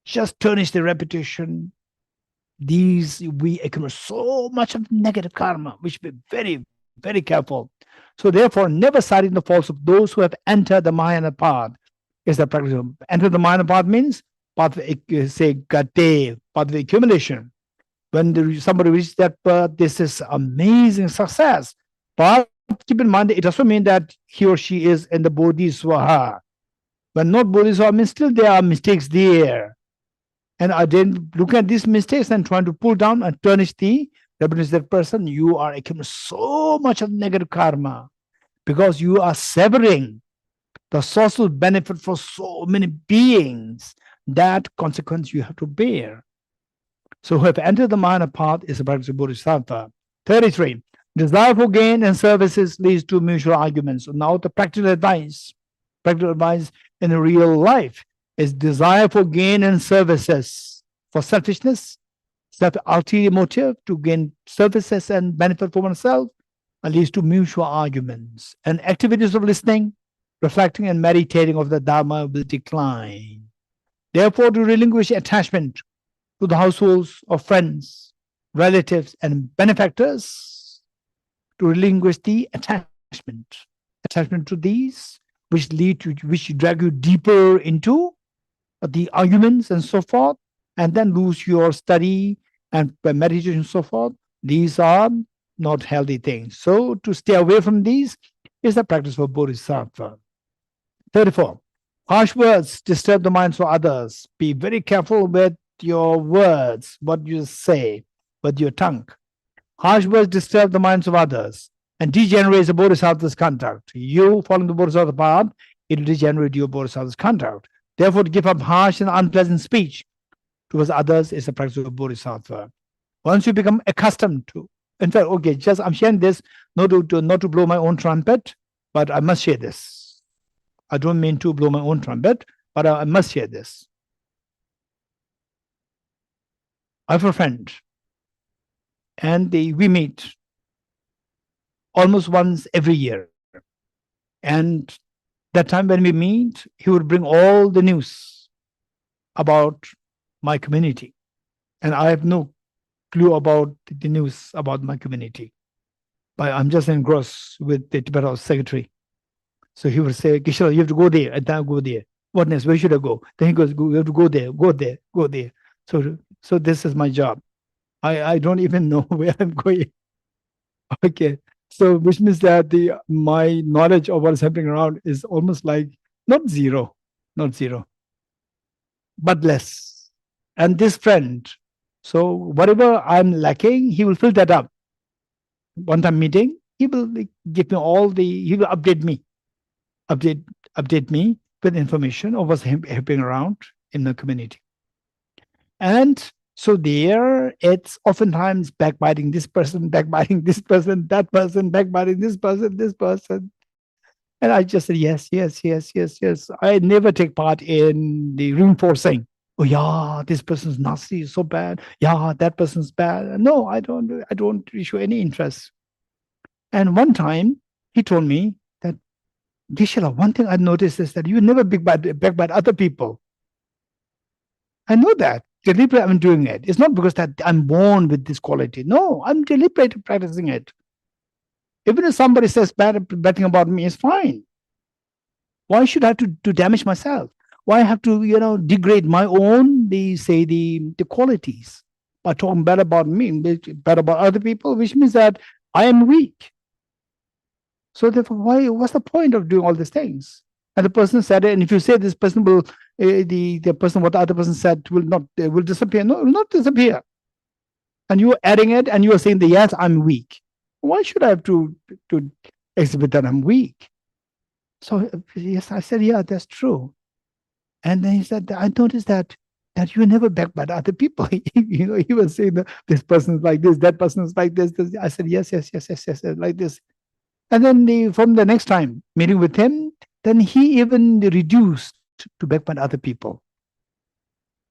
Just tarnish the reputation. We accumulate so much of negative karma, which be very, very careful. So therefore, never citing the faults of those who have entered the Mahayana path. Is the practice of enter the Mahayana path means path of, say, gate, path of accumulation. When somebody reaches that path, this is amazing success. But keep in mind, it doesn't mean that he or she is in the Bodhiswaha. When not Bodhiswaha means still there are mistakes there. And I then look at these mistakes and trying to pull down and tarnish the reputation of that person, you are accumulating so much of negative karma because you are severing the source of benefit for so many beings, that consequence you have to bear. So who have entered the minor path is a practice of Bodhisattva. 33. Desire for gain and services leads to mutual arguments. So now the practical advice in the real life is desire for gain and services, for selfishness, ulterior motive to gain services and benefit for oneself, leads to mutual arguments. And activities of listening, reflecting, and meditating of the Dharma will decline. Therefore, to relinquish attachment to the households of friends, relatives, and benefactors, to relinquish the attachment to these, which drag you deeper into the arguments and so forth, and then lose your study and meditation and so forth. These are not healthy things. So to stay away from these is the practice of Bodhisattva. 34. Harsh words disturb the minds of others. Be very careful with your words, what you say with your tongue. Harsh words disturb the minds of others and degenerates the Bodhisattva's conduct. You following the Bodhisattva path, it will degenerate your Bodhisattva's conduct. Therefore, to give up harsh and unpleasant speech towards others is the practice of Bodhisattva. Once you become accustomed to, in fact, okay, just I'm sharing this not to blow my own trumpet, but I must share this. I don't mean to blow my own trumpet, but I must share this. I have a friend, and we meet almost once every year. And that time when we meet, he would bring all the news about my community. And I have no clue about the news about my community. But I'm just engrossed with the Tibet House secretary. So he would say, Geshe, you have to go there, and then I go there. What next? Where should I go? Then he goes, you have to go there, go there, go there. So this is my job. I don't even know where I'm going. Okay. So which means that my knowledge of what is happening around is almost like not zero, but less. And this friend, so whatever I'm lacking, he will fill that up. One time meeting, he will give me he will update me with information of what's happening around in the community. And so there, it's oftentimes backbiting this person, that person, backbiting this person. And I just said, yes. I never take part in the reinforcing. Oh yeah, this person's nasty, so bad. Yeah, that person's bad. No, I don't show any interest. And one time he told me that, Geshe, one thing I noticed is that you never backbite other people. I know that. Deliberately I'm doing it. It's not because that I'm born with this quality. No, I'm deliberately practicing it. Even if somebody says bad thing about me, it's fine. Why should I have to damage myself? Why have to, degrade my own, the qualities by talking bad about me, bad about other people, which means that I am weak. So therefore, what's the point of doing all these things? And the person said it, and if you say this person will, the person, what the other person said will disappear. No, it will not disappear. And you are adding it, and you are saying that, yes, I'm weak. Why should I have to exhibit that I'm weak? So yes, I said, yeah, that's true. And then he said, I noticed that you never backbite other people. He was saying that this person's like this, that person's like this. I said, yes, like this. And then from the next time meeting with him, then he even reduced to backbite other people.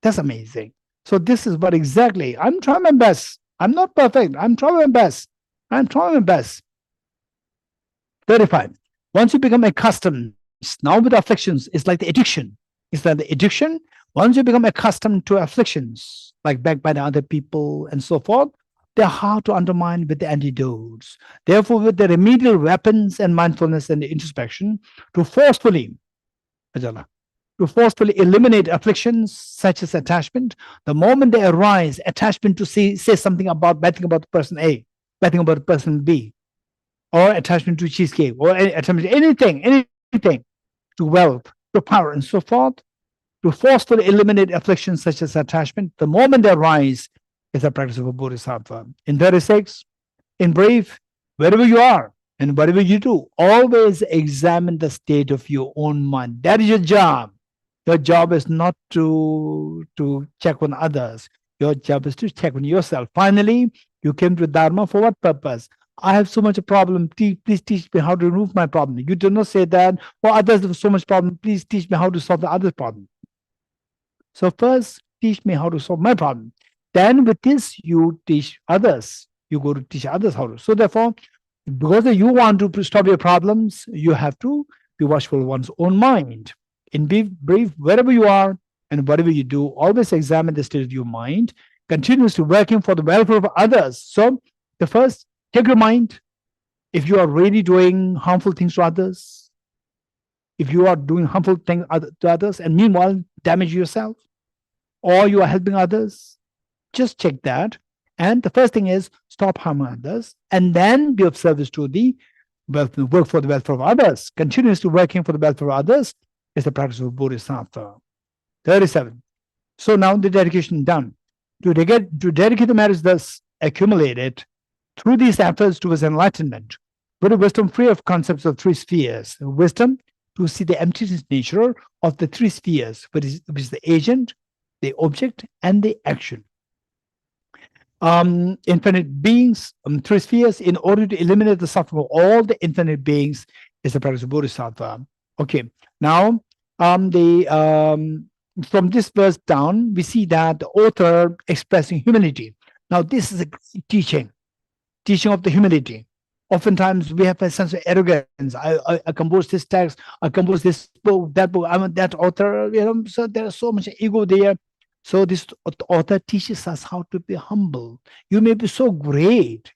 That's amazing. So this is what exactly, I'm trying my best. I'm not perfect. I'm trying my best. 35. Once you become accustomed, now with afflictions, it's like the addiction. Once you become accustomed to afflictions, like backbiting other people and so forth, they're hard to undermine with the antidotes. Therefore, with the remedial weapons and mindfulness and the introspection, to forcefully eliminate afflictions such as attachment, the moment they arise, attachment to say something about bad thing about the person A, bad thing about the person B, or attachment to cheesecake, or attachment to anything, to wealth, to power, and so forth, to forcefully eliminate afflictions such as attachment, the moment they arise, is a practice of a Bodhisattva. In 36, in brief, wherever you are, And whatever you do, always examine the state of your own mind. That is your job. Your job is not to check on others. Your job is to check on yourself. Finally, you came to Dharma for what purpose? I have so much a problem. Please teach me how to remove my problem. You do not say that, oh, others have so much problem. Please teach me how to solve the other problem. So first, teach me how to solve my problem. Then with this, you teach others. You go to teach others how to. So therefore, because you want to stop your problems, you have to be watchful of one's own mind. In brief, wherever you are and whatever you do, always examine the state of your mind, continuously working for the welfare of others. So the first, take your mind. If you are really doing harmful things to others, if you are doing harmful things to others, and meanwhile damage yourself, or you are helping others, just check that. And the first thing is stop harming others, and then be of service to the work for the welfare of others. Continuously working for the welfare of others is the practice of Bodhisattva. 37. So now the dedication done. To dedicate the merits thus accumulated through these efforts towards enlightenment, Buddha wisdom free of concepts of three spheres. Wisdom to see the emptiness nature of the three spheres, which is the agent, the object, and the action. Infinite beings, three spheres, in order to eliminate the suffering of all the infinite beings, is the practice of Bodhisattva. Okay, now from this verse down, we see that the author expressing humility. Now, this is a great teaching of the humility. Oftentimes, we have a sense of arrogance. I composed this text, I composed this book, I'm that author, so there's so much ego there. So this author teaches us how to be humble. You may be so great.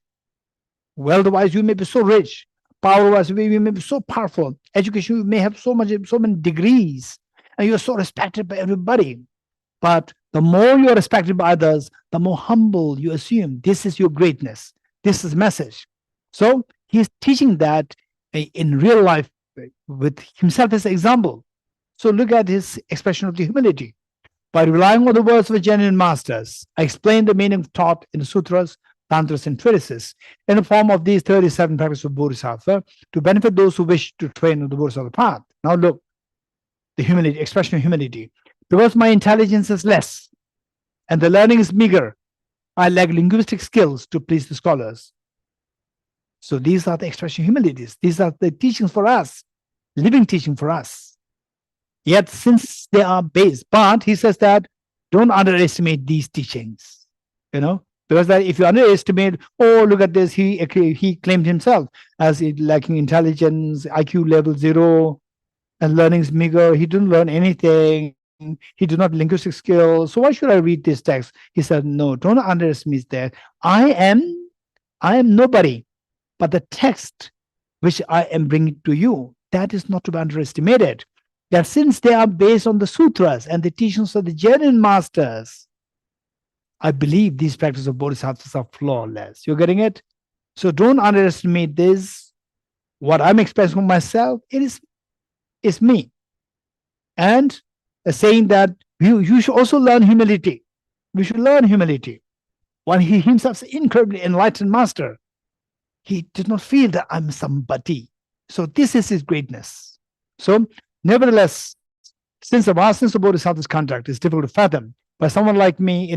Wealth-wise, you may be so rich. Power-wise, you may be so powerful. Education, you may have so many degrees. And you're so respected by everybody. But the more you are respected by others, the more humble you assume. This is your greatness. This is the message. So he's teaching that in real life with himself as an example. So look at his expression of the humility. By relying on the words of genuine masters, I explain the meaning taught in the sutras, tantras, and treatises in the form of these 37 practices of Bodhisattva to benefit those who wish to train on the Bodhisattva path. Now look, the humility, expression of humility. Because my intelligence is less and the learning is meager, I lack linguistic skills to please the scholars. So these are the expression of humilities. These are the teachings for us, living teaching for us. Yet since they are based, but he says that don't underestimate these teachings, because that if you underestimate, oh, look at this, he claimed himself as lacking intelligence, IQ level 0, and learning is meager. He didn't learn anything. He did not have linguistic skills. So why should I read this text? He said, no, don't underestimate that. I am nobody, but the text which I am bringing to you, that is not to be underestimated. That since they are based on the sutras and the teachings of the genuine masters, I believe these practices of bodhisattvas are flawless. You're getting it? So don't underestimate this. What I'm expressing for myself, it's me. And saying that you should also learn humility. We should learn humility. When he himself is incredibly enlightened master, he did not feel that I'm somebody. So this is his greatness. So nevertheless, since the vastness of Bodhisattva's conduct is difficult to fathom by someone like me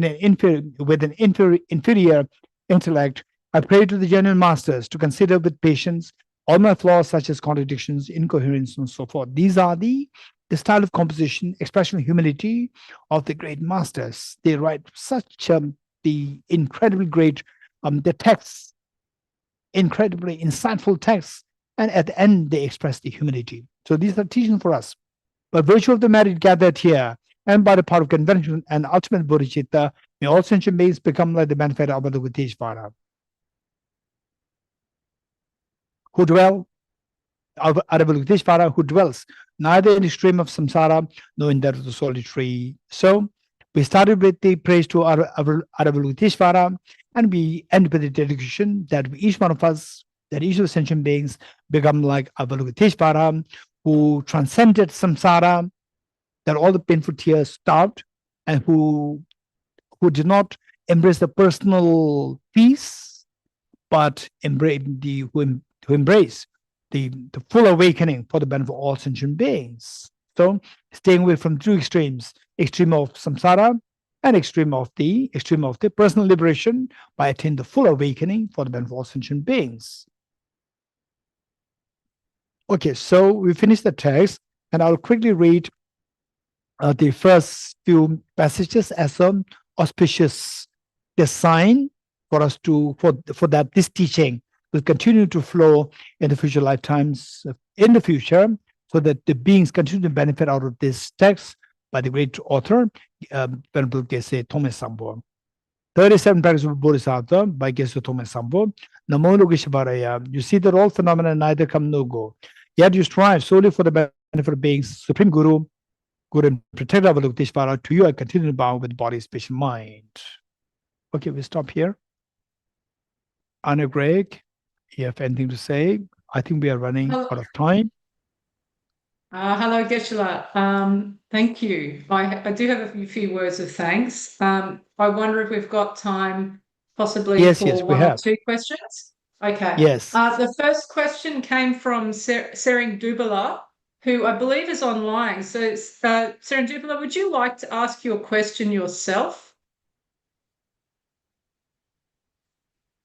with an inferior intellect, I pray to the genuine masters to consider with patience all my flaws such as contradictions, incoherence, and so forth. These are the style of composition, expression of humility of the great masters. They write such the incredibly great the texts, incredibly insightful texts, and at the end they express the humility. So these are teachings for us. By virtue of the merit gathered here, and by the power of convention and ultimate bodhicitta, may all sentient beings become like the benefactor of the Avalokiteshvara, who dwells neither in the stream of samsara nor in that of the solitary. So we started with the praise to Avalokiteshvara, and we end with the dedication that each one of us, that each of the sentient beings become like Avalokiteshvara, who transcended samsara, that all the painful tears stopped, and who did not embrace the personal peace, but who to embrace the full awakening for the benefit of all sentient beings. So staying away from two extremes, extreme of samsara and extreme of the personal liberation by attaining the full awakening for the benefit of all sentient beings. Okay, so we finished the text, and I'll quickly read the first few passages as an auspicious design for us to for that this teaching will continue to flow in the future lifetimes in the future, so that the beings continue to benefit out of this text by the great author, Venerable Geshe Tome Sambo. 37 Practices of Bodhisattva by Geshe Tome Sambo. Namo Logishavaraya. You see that all phenomena neither come nor go. Yet you strive solely for the benefit of beings. Supreme Guru, Guru and Protector of Avalokiteshvara, to you I continue to bow with body, speech, and mind. Okay, we stop here. Anna Greg, you have anything to say? I think we are running out of time. Hello, Geshe. Thank you. I do have a few words of thanks. I wonder if we've got time possibly for one or two questions. Okay. Yes. The first question came from Sering Dubala, who I believe is online. So, Sering Dubala, would you like to ask your question yourself?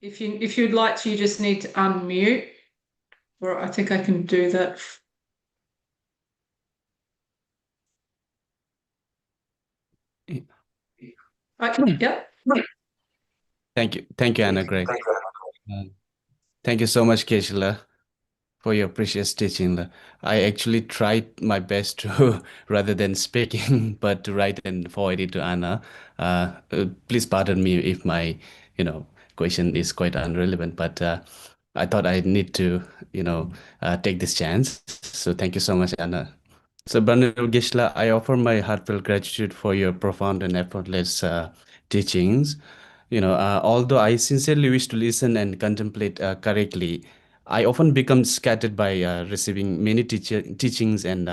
If you'd like to, you just need to unmute, or I think I can do that. Okay, yeah. Thank you, Anna Greg. Thank you so much, Geshe, for your precious teaching. I actually tried my best to, rather than speaking, but to write and forward it to Anna. Please pardon me if my, question is quite irrelevant, but I thought I need to, take this chance. So thank you so much, Anna. So, Venerable Geshe, I offer my heartfelt gratitude for your profound and effortless teachings. Although I sincerely wish to listen and contemplate correctly, I often become scattered by receiving many teachings and,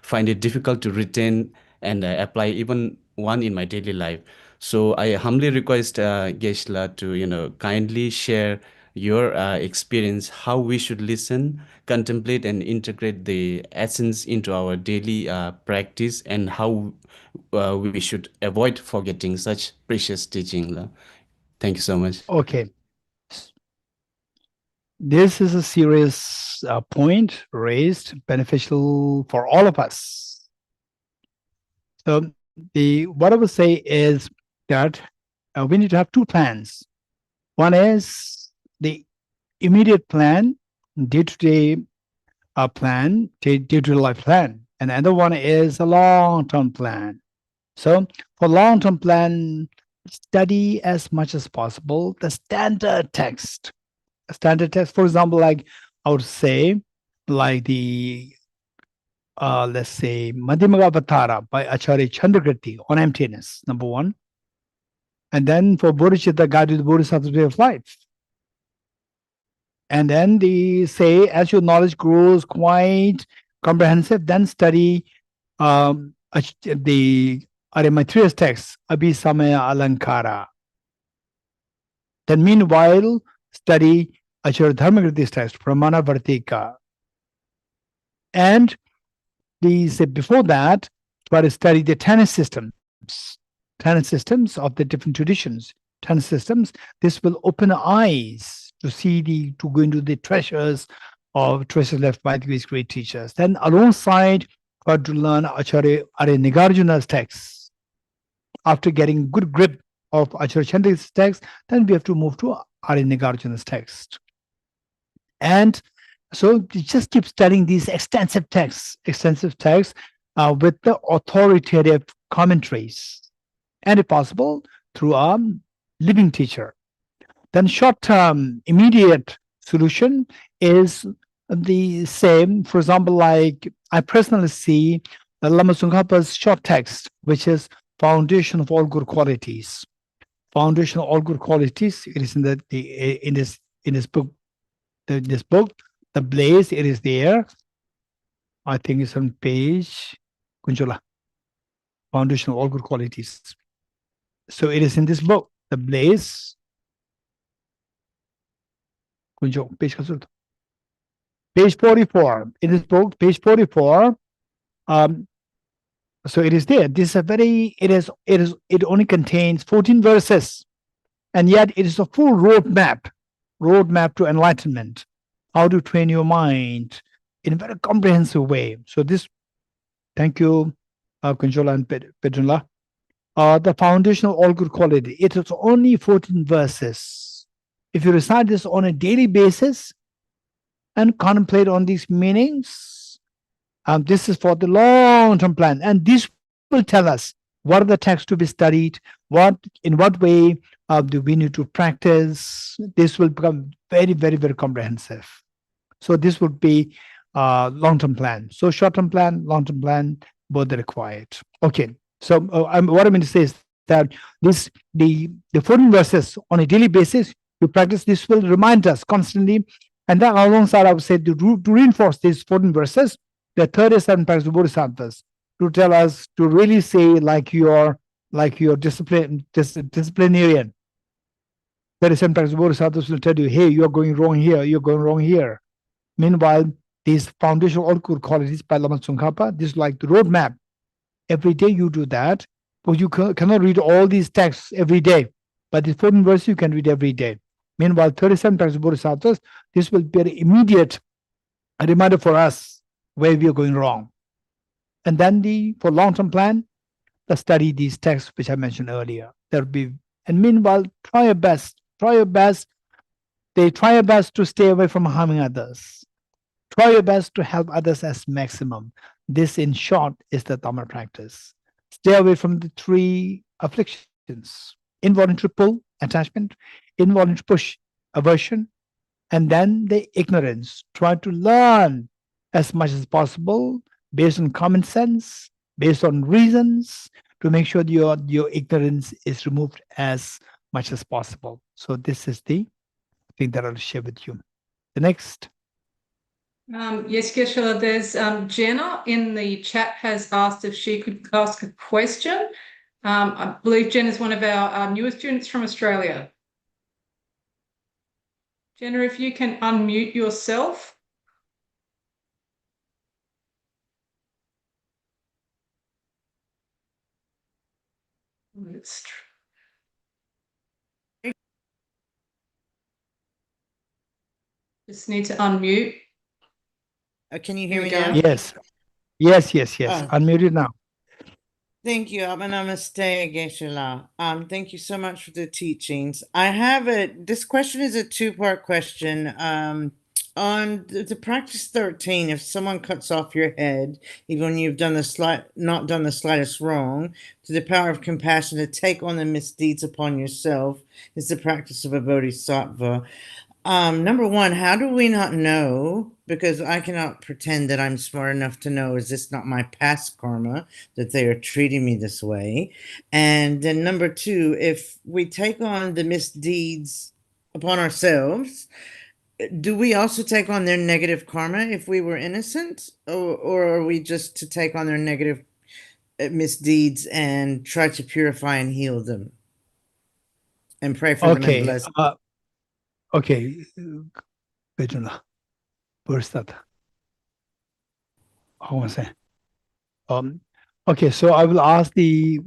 find it difficult to retain and apply even one in my daily life. So I humbly request Geshe to, kindly share your experience, how we should listen, contemplate, and integrate the essence into our daily practice, and how we should avoid forgetting such precious teaching. Thank you so much. Okay. This is a serious point raised, beneficial for all of us. So what I would say is that we need to have two plans. One is the immediate plan, day-to-day plan, day-to-day life plan. And the other one is a long-term plan. So for long-term plan, study as much as possible the standard text. Standard text, for example, like I would say, like the let's say Madhyamagavatara by Acharya Chandrakirti on emptiness, number one. And then for Bodhicitta, Guide to the Bodhisattva's Way of Life. And then they say, as your knowledge grows quite comprehensive, then study the Arya Maitreya's text, Abhisamaya Alankara. Then meanwhile, study Acharya Dharmakirti's text, Pramana Vartika. And they say before that, try to study the tenet systems of the different traditions. Tenet systems, this will open the eyes to see to go into the treasures left by these great teachers. Then alongside, try to learn Acharya Arya Nagarjuna's text. After getting good grip of Acharya Chandrakirti's text, then we have to move to Arya Nagarjuna's text. And so you just keep studying these extensive texts with the authoritative commentaries, and if possible, through a living teacher. Then short-term, immediate solution is the same. For example, like I personally see the Lama Tsongkhapa's short text, which is Foundation of All Good Qualities. Foundation of All Good Qualities. It is in this book. This book, The Blaze. It is there. I think it's on page Kunjula. Foundation of All Good Qualities. So it is in this book, The Blaze. Kunjo, page Kunjula. Page 44. In this book, page 44. So it is there. This is a very, it only contains 14 verses, and yet it is a full roadmap to enlightenment. How to train your mind in a very comprehensive way. So this, thank you, Kunjola and Pedrula. The foundation of all good quality. It is only 14 verses. If you recite this on a daily basis and contemplate on these meanings, this is for the long-term plan, and this will tell us what are the texts to be studied, in what way do we need to practice. This will become very, very, very comprehensive. So this would be long-term plan. So short-term plan, long-term plan, both are required. Okay. So what I mean to say is that the 14 verses on a daily basis, you practice, this will remind us constantly. And then alongside, I would say to reinforce these 14 verses, the 37 practices of Bodhisattvas, to tell us to really say like your disciplinarian. 37 practices of Bodhisattvas will tell you, hey, you're going wrong here, you're going wrong here. Meanwhile, these foundational all good qualities by Lama Tsongkhapa, this is like the roadmap. Every day you do that, but you cannot read all these texts every day. But the 14 verses you can read every day. Meanwhile, 37 practices of Bodhisattvas, this will be an immediate reminder for us where we are going wrong. And then for long-term plan, let's study these texts which I mentioned earlier. There'll be, and meanwhile, try your best. Try your best. They try your best to stay away from harming others. Try your best to help others as maximum. This, in short, is the Dharma practice. Stay away from the 3 afflictions: involuntary pull, attachment; involuntary push, aversion; and then the ignorance. Try to learn as much as possible based on common sense, based on reasons, to make sure your ignorance is removed as much as possible. So this is the thing that I'll share with you. The next. Yes, Geshe, there's Jenna in the chat has asked if she could ask a question. I believe Jenna is one of our newest students from Australia. Jenna, if you can unmute yourself. Just need to unmute. Can you hear me now? Yes. Unmuted now. Thank you. Namaste, Geshe. Thank you so much for the teachings. I have this question is a 2-part question. On the practice 13, if someone cuts off your head, even when you've not done the slightest wrong, to the power of compassion to take on the misdeeds upon yourself is the practice of a bodhisattva. Number 1, how do we not know? Because I cannot pretend that I'm smart enough to know, is this not my past karma that they are treating me this way? And then number 2, if we take on the misdeeds upon ourselves, do we also take on their negative karma if we were innocent? Or are we just to take on their negative misdeeds and try to purify and heal them? And pray for them and bless them? Okay, Pedrula, Bodhisattva. How was that? Okay, so I will ask the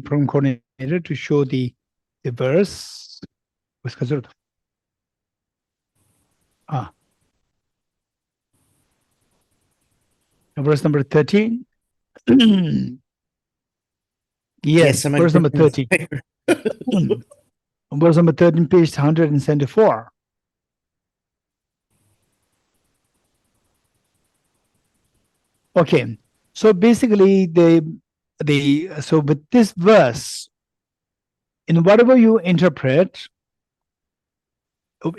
program coordinator to show the verse. Verse number 13. Yes, verse number 13. Verse number 13, page 174. Okay, so basically so with this verse, in whatever you interpret, and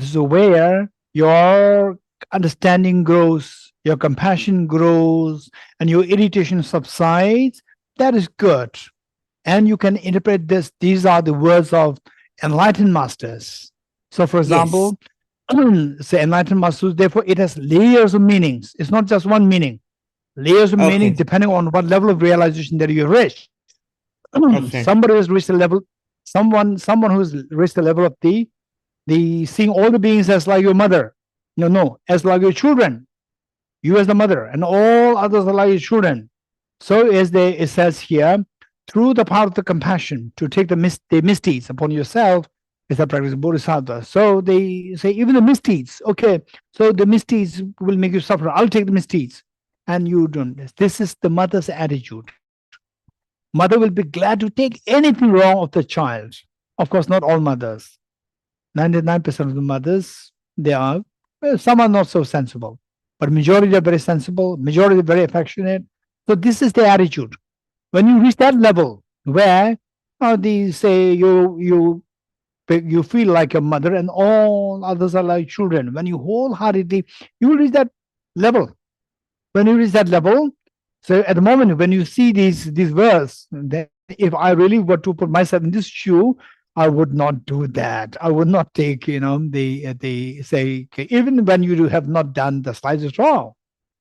this is where your understanding grows, your compassion grows, and your irritation subsides. That is good. And you can interpret this. These are the words of enlightened masters. So, for example, say enlightened masters, therefore it has layers of meanings. It's not just one meaning. Layers of meaning depending on what level of realization that you reach. Somebody has reached the level, someone who's reached the level of the the seeing all the beings as like your mother. No, as like your children. You as the mother, and all others are like your children. So as it says here, through the power of the compassion, to take the misdeeds upon yourself is the practice of Bodhisattva. So they say even the misdeeds, okay, so the misdeeds will make you suffer. I'll take the misdeeds. And you don't. This is the mother's attitude. Mother will be glad to take anything wrong of the child. Of course, not all mothers. 99% of the mothers, they are, well, some are not so sensible, but majority are very sensible, majority are very affectionate. So this is the attitude. When you reach that level where they say you feel like a mother and all others are like children, when you wholeheartedly, you will reach that level. When you reach that level, so at the moment when you see these words, that if I really were to put myself in this shoe, I would not do that. I would not take, they say, okay, even when you have not done the slightest wrong,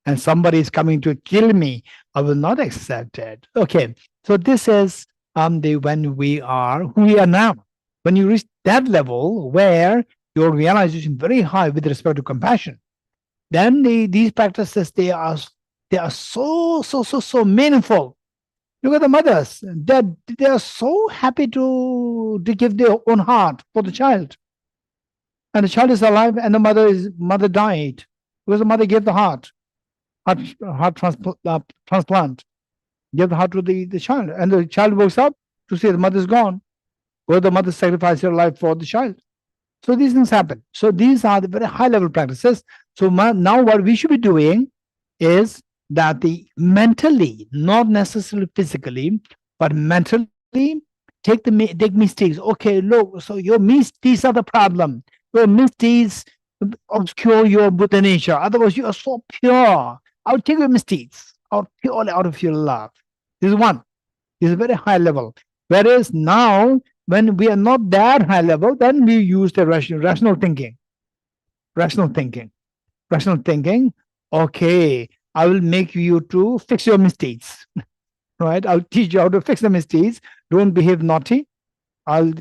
and somebody is coming to kill me, I will not accept it. Okay, so this is when we are who we are now. When you reach that level where your realization is very high with respect to compassion, then these practices they are so meaningful. Look at the mothers; they are so happy to give their own heart for the child, and the child is alive, and the mother died because the mother gave the heart transplant, gave the heart to the child, and the child wakes up to see the mother is gone, or the mother sacrificed her life for the child. So these things happen. So these are the very high level practices. So now what we should be doing is that the mentally, not necessarily physically, but mentally take mistakes. Okay, look, so your misdeeds are the problem. Your misdeeds obscure your Buddha nature. Otherwise, you are so pure. I'll take your misdeeds out purely out of your love. This is one. This is a very high level. Whereas now, when we are not that high level, then we use the rational thinking. Rational thinking. Rational thinking. Okay, I will make you to fix your mistakes. Right? I'll teach you how to fix the mistakes. Don't behave naughty. I'll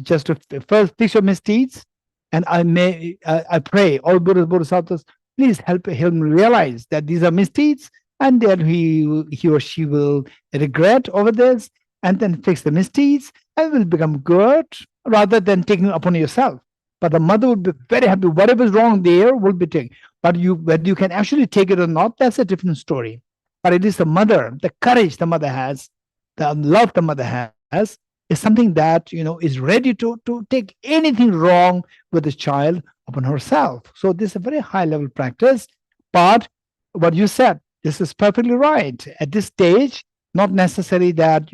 just first fix your misdeeds. And I pray all Buddhas, Bodhisattvas, please help him realize that these are misdeeds, and then he or she will regret over this, and then fix the misdeeds, and will become good rather than taking it upon yourself. But the mother would be very happy. Whatever is wrong there will be taken. But whether you can actually take it or not, that's a different story. But it is the mother, the courage the mother has, the love the mother has, is something that is ready to take anything wrong with the child upon herself. So this is a very high level practice. But what you said, this is perfectly right. At this stage, not necessary that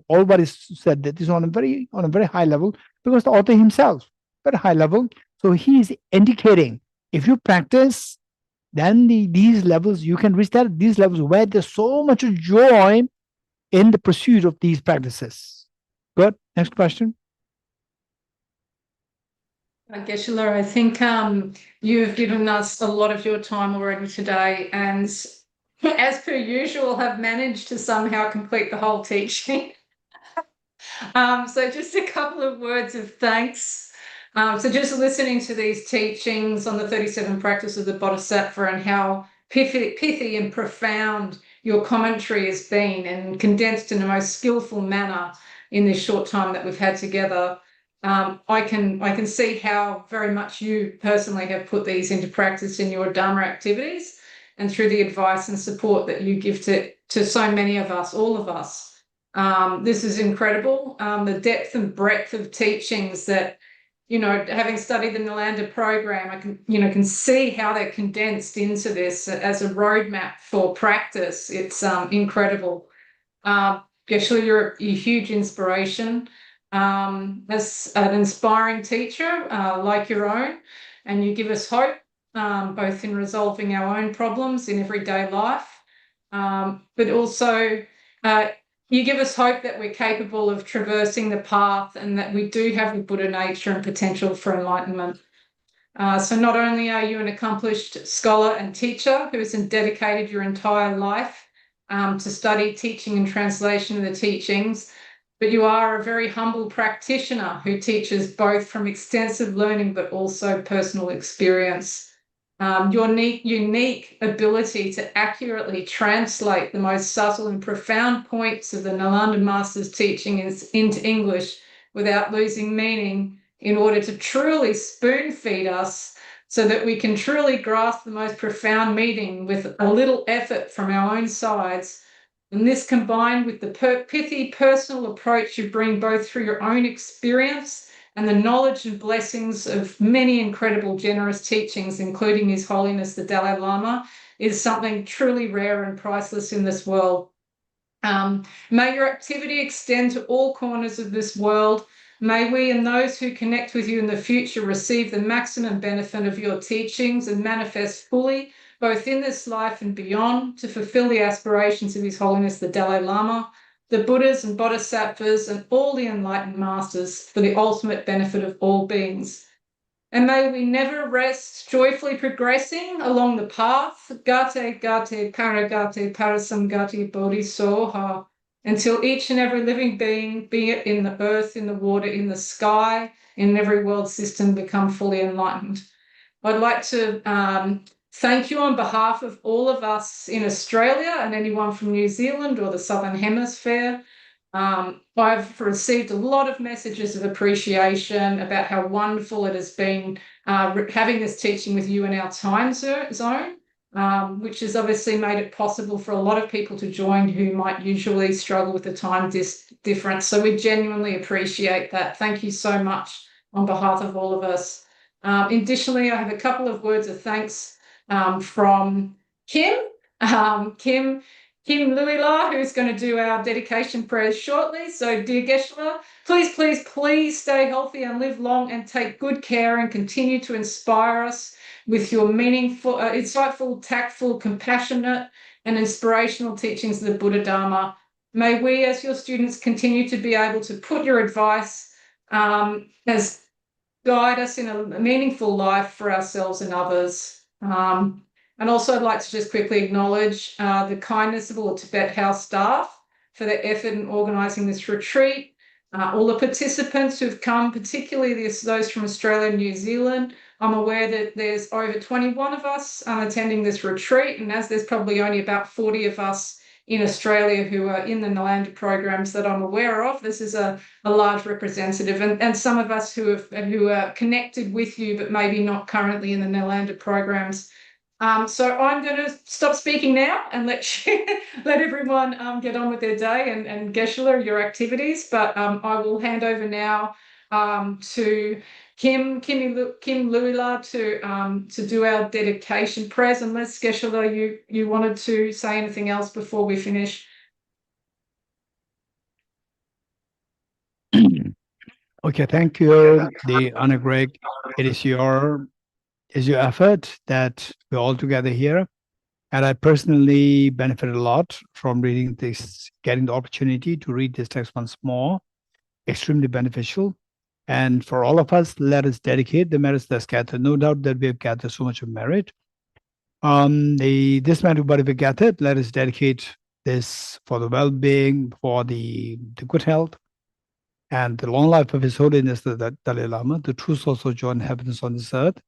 all what is said that is on a very high level, because the author himself, very high level. So he is indicating if you practice, then these levels you can reach these levels where there's so much joy in the pursuit of these practices. Good. Next question. Geshe, I think you've given us a lot of your time already today, and as per usual, have managed to somehow complete the whole teaching. So just a couple of words of thanks. So just listening to these teachings on the 37 practices of the Bodhisattva and how pithy and profound your commentary has been, and condensed in the most skillful manner in this short time that we've had together. I can see how very much you personally have put these into practice in your Dharma activities, and through the advice and support that you give to so many of us, all of us. This is incredible. The depth and breadth of teachings that, having studied the Nalanda program, I can see how they're condensed into this as a roadmap for practice. It's incredible. Geshe, you're a huge inspiration. As an inspiring teacher like your own, and you give us hope both in resolving our own problems in everyday life, but also you give us hope that we're capable of traversing the path, and that we do have the Buddha nature and potential for enlightenment. So not only are you an accomplished scholar and teacher who has dedicated your entire life to study, teaching and translation of the teachings, but you are a very humble practitioner who teaches both from extensive learning but also personal experience. Your unique ability to accurately translate the most subtle and profound points of the Nalanda Master's teaching into English without losing meaning in order to truly spoon feed us so that we can truly grasp the most profound meaning with a little effort from our own sides. And this combined with the pithy personal approach you bring both through your own experience and the knowledge and blessings of many incredible generous teachings, including His Holiness the Dalai Lama, is something truly rare and priceless in this world. May your activity extend to all corners of this world. May we and those who connect with you in the future receive the maximum benefit of your teachings and manifest fully, both in this life and beyond, to fulfill the aspirations of His Holiness the Dalai Lama, the Buddhas and Bodhisattvas, and all the enlightened masters for the ultimate benefit of all beings. And may we never rest, joyfully progressing along the path, gate, gate, paragate, parasamgati, bodhisoha, until each and every living being, be it in the earth, in the water, in the sky, in every world system, become fully enlightened. I'd like to thank you on behalf of all of us in Australia and anyone from New Zealand or the Southern Hemisphere. I've received a lot of messages of appreciation about how wonderful it has been having this teaching with you in our time zone, which has obviously made it possible for a lot of people to join who might usually struggle with the time difference. So we genuinely appreciate that. Thank you so much on behalf of all of us. Additionally, I have a couple of words of thanks from Kim. Kim Luila, who's going to do our dedication prayers shortly. So, dear Geshe, please, please, please stay healthy and live long and take good care and continue to inspire us with your meaningful, insightful, tactful, compassionate, and inspirational teachings of the Buddha Dharma. May we, as your students, continue to be able to put your advice as guide us in a meaningful life for ourselves and others. And also I'd like to just quickly acknowledge the kindness of all the Tibet House staff for their effort in organising this retreat, all the participants who've come, particularly those from Australia and New Zealand. I'm aware that there's over 21 of us attending this retreat, and as there's probably only about 40 of us in Australia who are in the Nalanda programs that I'm aware of, this is a large representative, and some of us who are connected with you but maybe not currently in the Nalanda programs. So I'm going to stop speaking now and let everyone get on with their day and Geshe, your activities. But I will hand over now to Kim Luila to do our dedication prayers. Unless Geshe, you wanted to say anything else before we finish. Okay, thank you, the Honor Greg. It is your effort that we're all together here. And I personally benefited a lot from reading this, getting the opportunity to read this text once more. Extremely beneficial. And for all of us, let us dedicate the merits that's gathered. No doubt that we have gathered so much of merit. This merit body we gathered, let us dedicate this for the well-being, for the good health, and the long life of His Holiness the Dalai Lama, the true source of joy and happiness on this earth.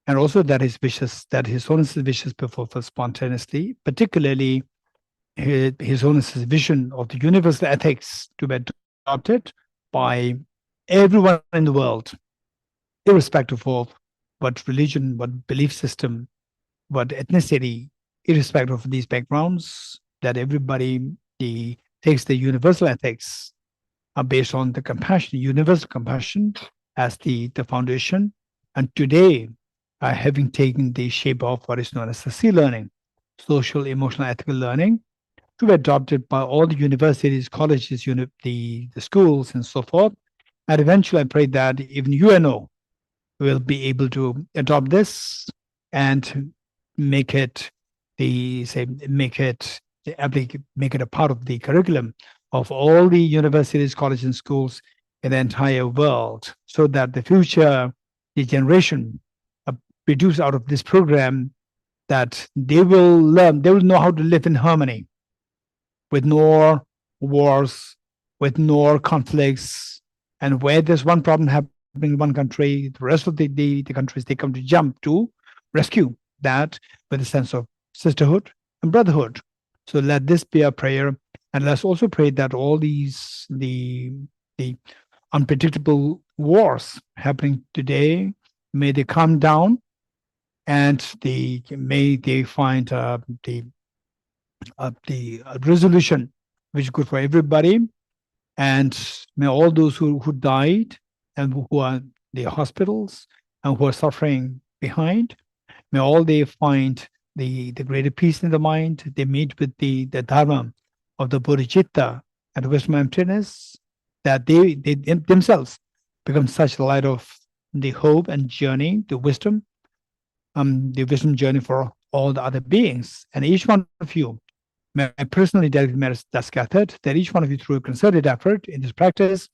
And also that His Holiness's wishes be fulfilled spontaneously, particularly His Holiness's vision of the universal ethics to be adopted by everyone in the world, irrespective of what religion, what belief system, what ethnicity, irrespective of these backgrounds, that everybody takes the universal ethics based on the compassion, universal compassion as the foundation. And today, having taken the shape of what is known as the C learning, social, emotional, ethical learning, to be adopted by all the universities, colleges, the schools, and so forth. And eventually, I pray that even UNO will be able to adopt this and make it make it a part of the curriculum of all the universities, colleges, and schools in the entire world, so that the future, the generation produce out of this program, that they will know how to live in harmony with no wars, with no conflicts. And where there's one problem happening in one country, the rest of the countries, they come to jump to rescue that with a sense of sisterhood and brotherhood. So let this be a prayer. And let's also pray that all these, the unpredictable wars happening today, may they calm down, and may they find the resolution which is good for everybody. And may all those who died and who are in the hospitals and who are suffering behind, may all they find the greater peace in the mind. They meet with the Dharma of the Bodhicitta and the wisdom of emptiness, that they themselves become such a light of the hope and journey, the wisdom journey for all the other beings. And each one of you, may I personally dedicate merits that's gathered, that each one of you, through a concerted effort in this practice,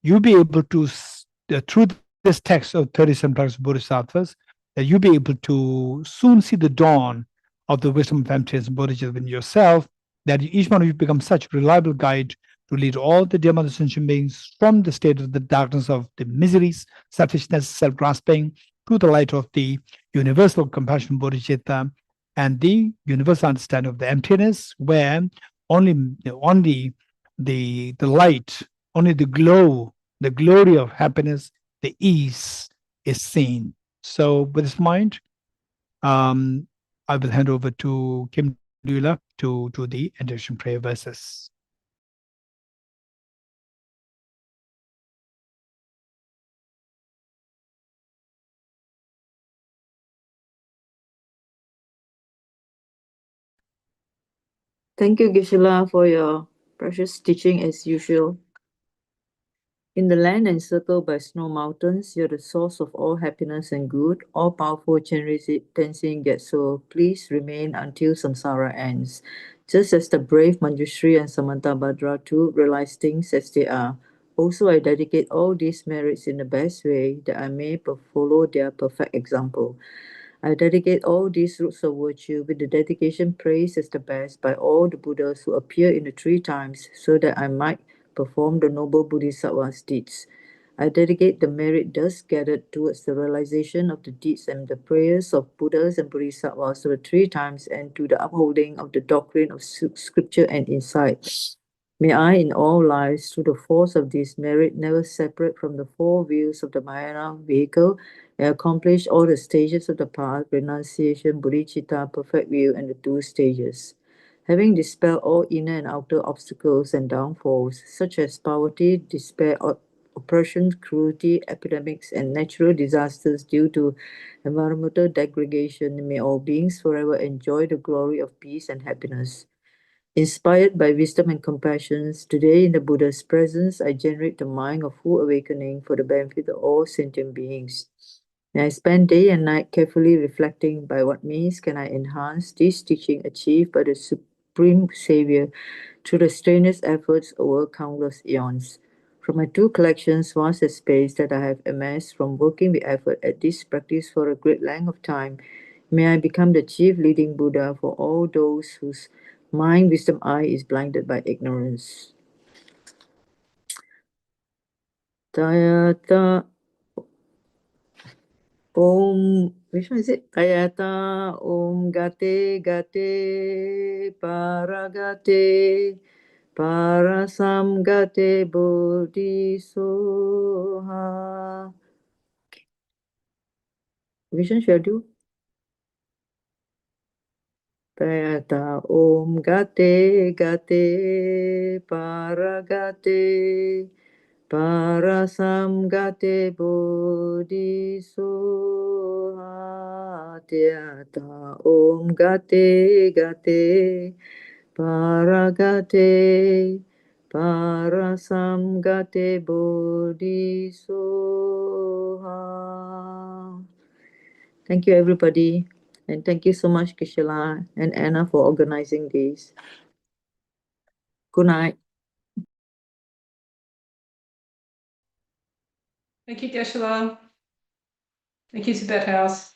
you'll be able to, through this text of 37 practices of Bodhisattvas, that you'll be able to soon see the dawn of the wisdom of emptiness and Bodhicitta within yourself, that each one of you becomes such a reliable guide to lead all the dear mother sentient beings from the state of the darkness of the miseries, selfishness, self-grasping, to the light of the universal compassion Bodhicitta and the universal understanding of the emptiness, where only the light, only the glow, the glory of happiness, the ease is seen. So with this mind, I will hand over to Kim Dula to do the introduction prayer verses. Thank you, Geshe, for your precious teaching as usual. In the land encircled by snow mountains, you're the source of all happiness and good, all powerful Tenzin Gyatso. Please remain until samsara ends. Just as the brave Manjushri and Samantabhadra too realize things as they are. Also, I dedicate all these merits in the best way, that I may follow their perfect example. I dedicate all these roots of virtue with the dedication praised as the best by all the Buddhas who appear in the three times, so that I might perform the noble Bodhisattva's deeds. I dedicate the merit thus gathered towards the realization of the deeds and the prayers of Buddhas and Bodhisattvas of the three times, and to the upholding of the doctrine of scripture and insight. May I, in all lives, through the force of this merit, never separate from the four wheels of the Mahayana vehicle, and accomplish all the stages of the path: renunciation, bodhicitta, perfect view, and the two stages. Having dispelled all inner and outer obstacles and downfalls, such as poverty, despair, oppression, cruelty, epidemics, and natural disasters due to environmental degradation, may all beings forever enjoy the glory of peace and happiness. Inspired by wisdom and compassion, today in the Buddha's presence, I generate the mind of full awakening for the benefit of all sentient beings. May I spend day and night carefully reflecting by what means can I enhance this teaching achieved by the Supreme Savior through the strenuous efforts over countless eons. From my two collections, vast as space that I have amassed from working with effort at this practice for a great length of time, may I become the chief leading Buddha for all those whose mind, wisdom eye is blinded by ignorance. Tayata Om, which one is it? Tayata Om Gate Gate Paragate Parasam Gate Bodhisoha. Which one should I do? Tayata Om Gate Gate Paragate Parasam Gate Bodhisoha. Tayata Om Gate Gate Paragate Parasam Gate Bodhisoha. Thank you, everybody. And thank you so much, Geshe and Anna, for organizing this. Good night. Thank you, Geshe. Thank you, Tibet House.